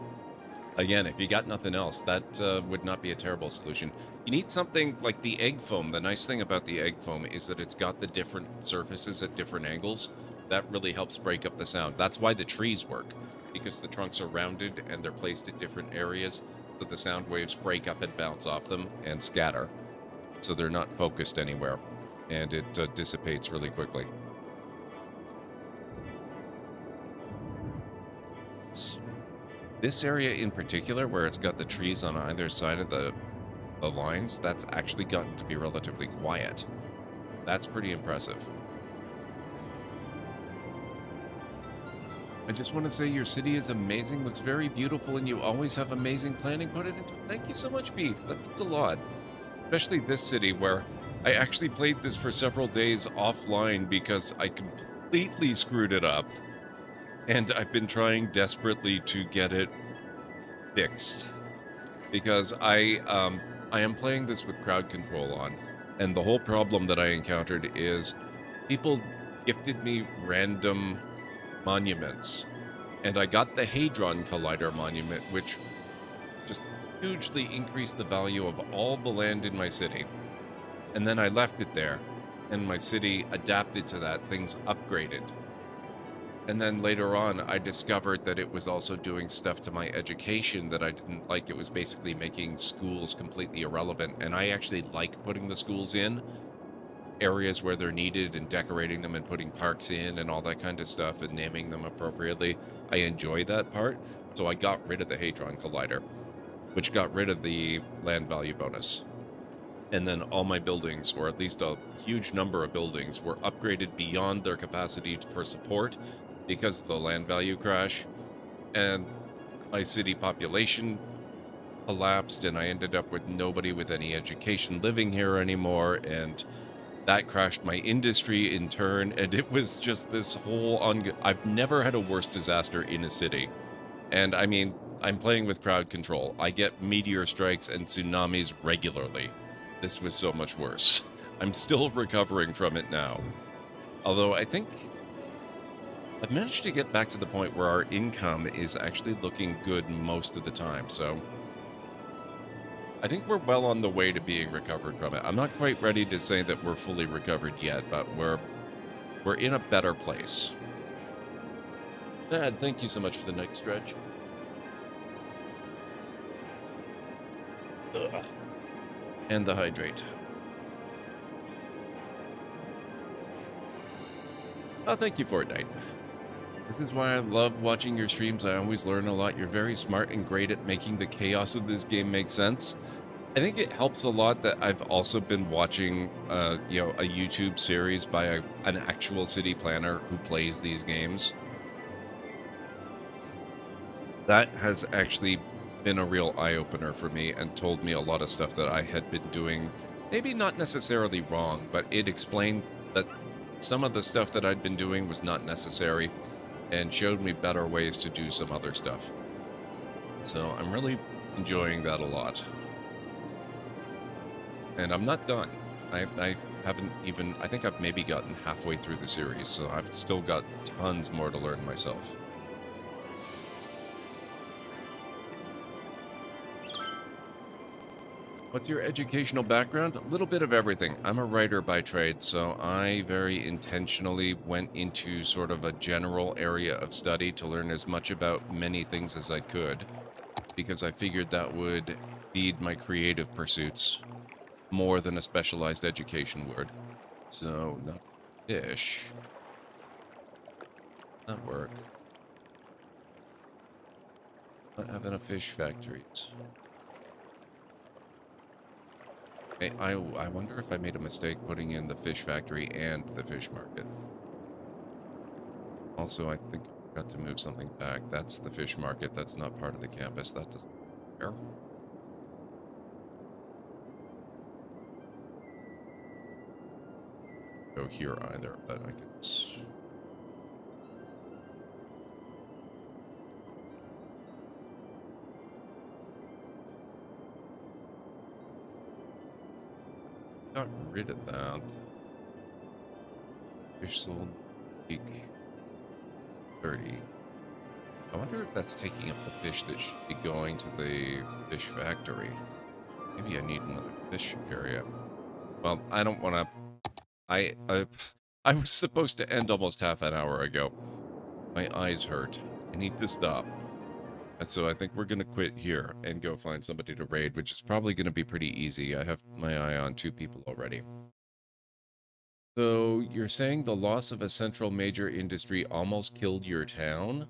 Again, if you got nothing else, that would not be a terrible solution. You need something like the egg foam. The nice thing about the egg foam is that it's got the different surfaces at different angles. That really helps break up the sound. That's why the trees work, because the trunks are rounded and they're placed at different areas, so the sound waves break up and bounce off them and scatter. So they're not focused anywhere, and it dissipates really quickly. This area in particular, where it's got the trees on either side of the lines, that's actually gotten to be relatively quiet. That's pretty impressive. I just want to say your city is amazing, looks very beautiful, and you always have amazing planning put it into it. Thank you so much, Beef. That means a lot. Especially this city, where I actually played this for several days offline because I completely screwed it up. And I've been trying desperately to get it fixed, because I am playing this with CrowdControl on, and the whole problem that I encountered is people gifted me random monuments, and I got the Hadron Collider monument, which just hugely increased the value of all the land in my city, and then I left it there, and my city adapted to that, things upgraded. And then later on, I discovered that it was also doing stuff to my education that I didn't like. It was basically making schools completely irrelevant. And I actually like putting the schools in areas where they're needed and decorating them and putting parks in and all that kind of stuff and naming them appropriately. I enjoy that part. So I got rid of the Hadron Collider, which got rid of the land value bonus. And then all my buildings, or at least a huge number of buildings, were upgraded beyond their capacity for support because of the land value crash, and my city population collapsed, and I ended up with nobody with any education living here anymore, and that crashed my industry in turn, and it was just this whole I've never had a worse disaster in a city. And I mean, I'm playing with CrowdControl. I get meteor strikes and tsunamis regularly. This was so much worse. I'm still recovering from it now. Although I think I've managed to get back to the point where our income is actually looking good most of the time, so I think we're well on the way to being recovered from it. I'm not quite ready to say that we're fully recovered yet, but we're in a better place. Dad, thank you so much for the night stretch. Ugh. And the hydrate. Oh, thank you, Fortnite. This is why I love watching your streams. I always learn a lot. You're very smart and great at making the chaos of this game make sense. I think it helps a lot that I've also been watching, a YouTube series by an actual city planner who plays these games. That has actually been a real eye-opener for me and told me a lot of stuff that I had been doing, maybe not necessarily wrong, but it explained that some of the stuff that I'd been doing was not necessary and showed me better ways to do some other stuff. So I'm really enjoying that a lot. And I'm not done. I haven't even, I think I've maybe gotten halfway through the series, so I've still got tons more to learn myself. What's your educational background? A little bit of everything. I'm a writer by trade, so I very intentionally went into sort of a general area of study to learn as much about many things as I could, because I figured that would feed my creative pursuits more than a specialized education would. So, not fish. Not work. Not having a fish factories. I wonder if I made a mistake putting in the fish factory and the fish market. Also, I think I forgot to move something back. That's the fish market. That's not part of the campus. That doesn't care. Go here either, but I guess. Got rid of that. Fish sold week 30. I wonder if that's taking up the fish that should be going to the fish factory. Maybe I need another fish area. Well, I don't want to. I was supposed to end almost half an hour ago. My eyes hurt. I need to stop. And so I think we're going to quit here and go find somebody to raid, which is probably going to be pretty easy. I have my eye on 2 people already. So you're saying the loss of a central major industry almost killed your town?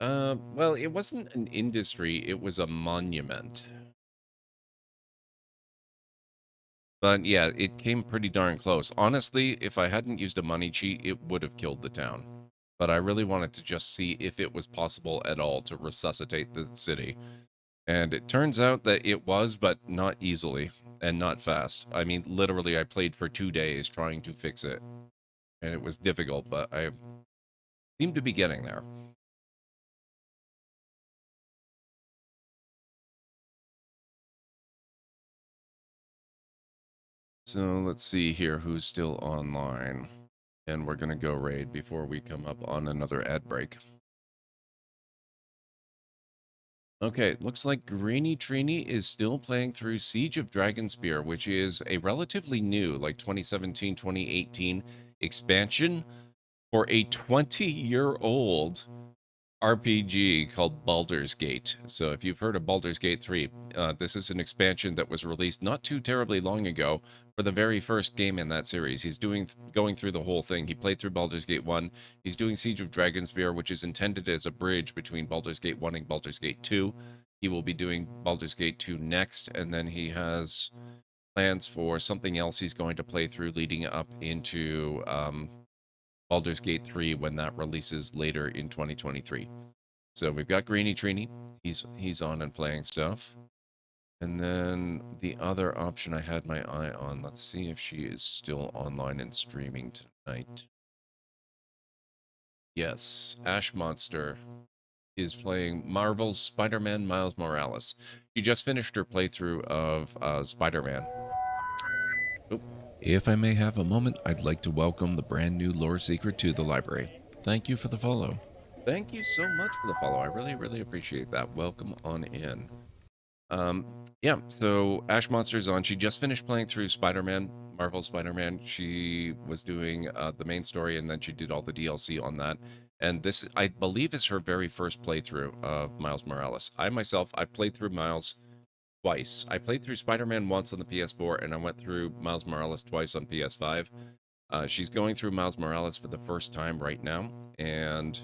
Well, it wasn't an industry, it was a monument. But yeah, it came pretty darn close. Honestly, if I hadn't used a money cheat, it would have killed the town. But I really wanted to just see if it was possible at all to resuscitate the city. And it turns out that it was, but not easily and not fast. I mean, literally, I played for 2 days trying to fix it. And it was difficult, but I seem to be getting there. So let's see here who's still online. And we're going to go raid before we come up on another ad break. Okay, looks like Greeny Trini is still playing through Siege of Dragonspear, which is a relatively new, like 2017, 2018 expansion for a 20-year-old RPG called Baldur's Gate. So if you've heard of Baldur's Gate 3, this is an expansion that was released not too terribly long ago for the very first game in that series. He's going through the whole thing. He played through Baldur's Gate 1. He's doing Siege of Dragonspear, which is intended as a bridge between Baldur's Gate 1 and Baldur's Gate 2. He will be doing Baldur's Gate 2 next, and then he has plans for something else he's going to play through leading up into Baldur's Gate 3 when that releases later in 2023. So we've got Greeny Trini. He's on and playing stuff. And then the other option I had my eye on, let's see if she is still online and streaming tonight. Yes, Ash Monster is playing Marvel's Spider-Man Miles Morales. She just finished her playthrough of Spider-Man. If I may have a moment, I'd like to welcome the brand new lore seeker to the library. Thank you for the follow. Thank you so much for the follow. I really, really appreciate that. Welcome on in. Yeah, so Ash Monster's on. She just finished playing through Spider-Man, Marvel Spider-Man. She was doing the main story, and then she did all the DLC on that. And this, I believe, is her very first playthrough of Miles Morales. I played through Miles twice. I played through Spider-Man once on the PS4, and I went through Miles Morales twice on PS5. She's going through Miles Morales for the first time right now, and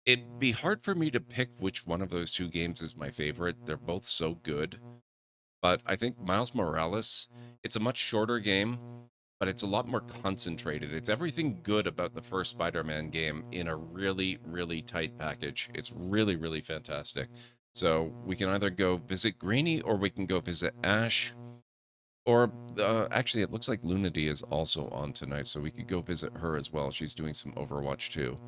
it'd be hard for me to pick which one of those 2 games is my favorite. They're both so good. But I think Miles Morales, it's a much shorter game, but it's a lot more concentrated. It's everything good about the first Spider-Man game in a really, really tight package. It's really, really fantastic. So we can either go visit Greeny or we can go visit Ash. Or actually, it looks like Lunady is also on tonight, so we could go visit her as well. She's doing some Overwatch too.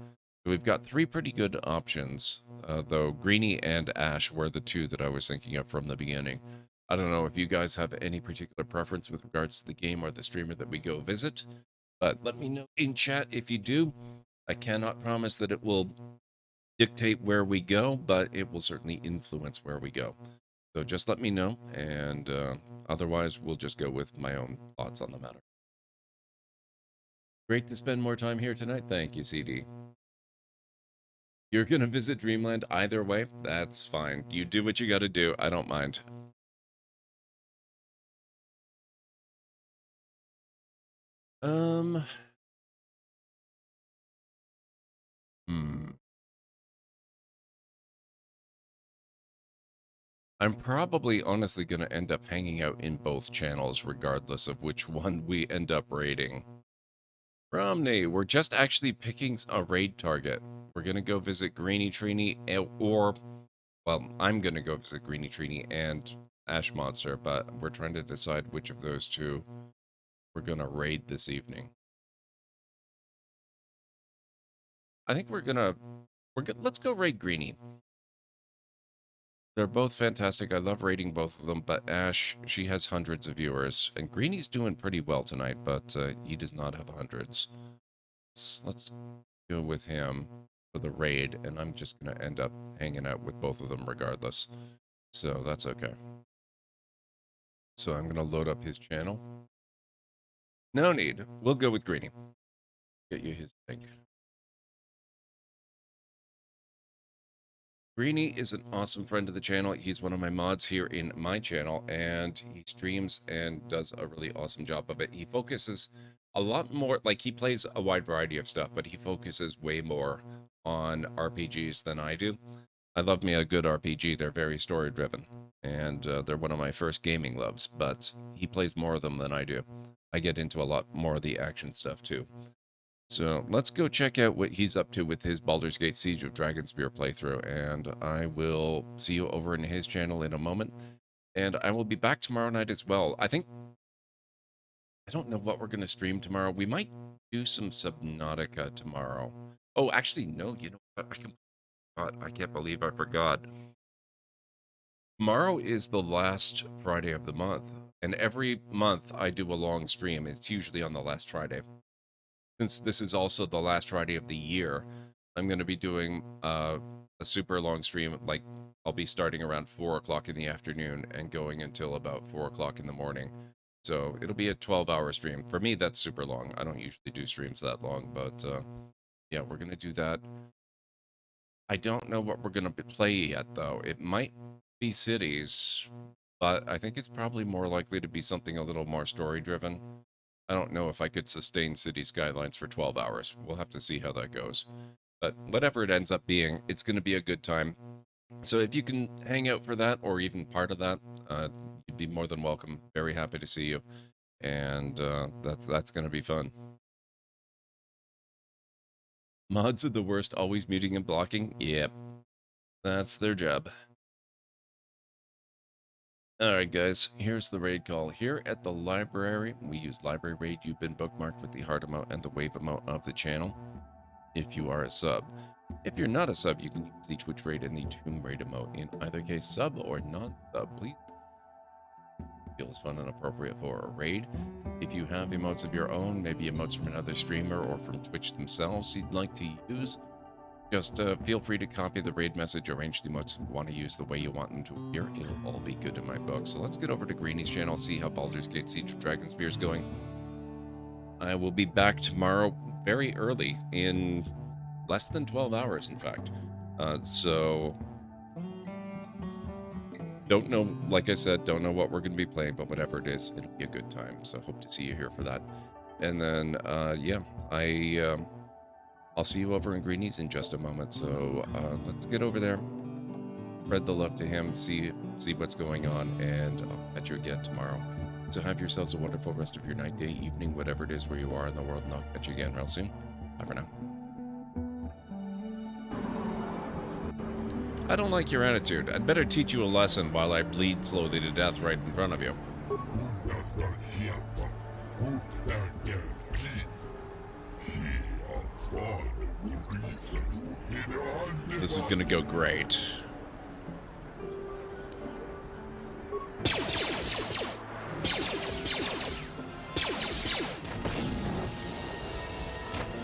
So we've got 3 pretty good options, though Greeny and Ash were the 2 that I was thinking of from the beginning. I don't know if you guys have any particular preference with regards to the game or the streamer that we go visit, but let me know in chat if you do. I cannot promise that it will dictate where we go, but it will certainly influence where we go. So just let me know, and otherwise we'll just go with my own thoughts on the matter. Great to spend more time here tonight. Thank you, CD. You're going to visit Dreamland either way? That's fine. You do what you got to do. I don't mind. I'm probably honestly going to end up hanging out in both channels regardless of which one we end up raiding. Romney, we're just actually picking a raid target. We're going to go visit Greeny Trini, or, well, I'm going to go visit Greeny Trini and Ash Monster, but we're trying to decide which of those two we're going to raid this evening. I think let's go raid Greeny. They're both fantastic. I love raiding both of them, but Ash, she has hundreds of viewers, and Greeny's doing pretty well tonight, but he does not have hundreds. Let's go with him for the raid, and I'm just going to end up hanging out with both of them regardless. So that's okay. So I'm going to load up his channel. No need. We'll go with Greeny. Get you his link. Greeny is an awesome friend of the channel. He's one of my mods here in my channel, and he streams and does a really awesome job of it. He focuses a lot more, like he plays a wide variety of stuff, but he focuses way more on RPGs than I do. I love me a good RPG. They're very story driven, and they're one of my first gaming loves, but he plays more of them than I do. I get into a lot more of the action stuff too. So let's go check out what he's up to with his Baldur's Gate Siege of Dragonspear playthrough, and I will see you over in his channel in a moment. And I will be back tomorrow night as well. I don't know what we're going to stream tomorrow. We might do some Subnautica tomorrow. Oh, actually, no, you know what? I can't believe I forgot. Tomorrow is the last Friday of the month, and every month I do a long stream. It's usually on the last Friday. Since this is also the last Friday of the year, I'm going to be doing a super long stream. Like, I'll be starting around 4 o'clock in the afternoon and going until about 4 o'clock in the morning. So it'll be a 12-hour stream. For me, that's super long. I don't usually do streams that long, but yeah, we're going to do that. I don't know what we're going to play yet, though. It might be cities, but I think it's probably more likely to be something a little more story-driven. I don't know if I could sustain City Skylines for 12 hours. We'll have to see how that goes. But whatever it ends up being, it's going to be a good time. So if you can hang out for that, or even part of that, you'd be more than welcome. Very happy to see you. And that's going to be fun. Mods are the worst, always muting and blocking. Yep. That's their job. Alright guys, here's the raid call. Here at the library, we use library raid. You've been bookmarked with the heart emote and the wave emote of the channel, if you are a sub. If you're not a sub, you can use the Twitch raid and the Tomb raid emote. In either case, sub or non-sub, please. Feels fun and appropriate for a raid. If you have emotes of your own, maybe emotes from another streamer or from Twitch themselves you'd like to use, just feel free to copy the raid message, arrange the emotes you want to use the way you want them to appear. It'll all be good in my book. So let's get over to Greeny's channel, see how Baldur's Gate Siege of Dragonspear is going. I will be back tomorrow very early, in less than 12 hours, in fact. So, don't know, like I said, don't know what we're going to be playing, but whatever it is, it'll be a good time. So hope to see you here for that. And then, yeah, I'll see you over in Greeny's in just a moment, so let's get over there, spread the love to him, see what's going on, and I'll catch you again tomorrow. So have yourselves a wonderful rest of your night, day, evening, whatever it is where you are in the world, and I'll catch you again real soon. Bye for now. I don't like your attitude. I'd better teach you a lesson while I bleed slowly to death right in front of you. This is gonna go great.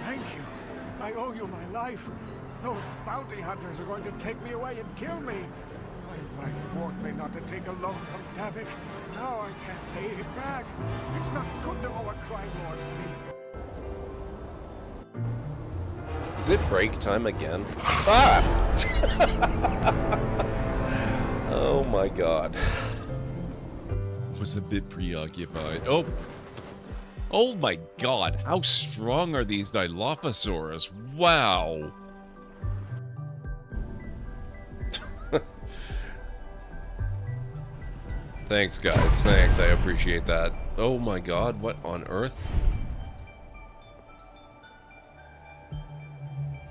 Thank you. I owe you my life. Those bounty hunters are going to take me away and kill me. My wife warned me not to take a loan from Davik. Now I can't pay him back. It's not good to owe a crime lord money. Is it break time again? Ah! Oh my god. Was a bit preoccupied. Oh! Oh my god, how strong are these Dilophosaurus? Wow! Thanks, guys. Thanks. I appreciate that. Oh my god, what on earth?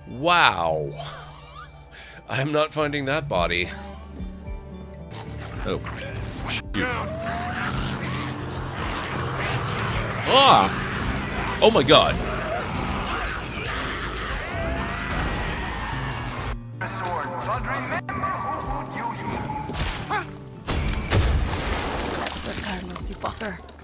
Wow. I'm not finding that body. Oh. Shoot. Ah! Oh my god. That's the Carlos, you fucker.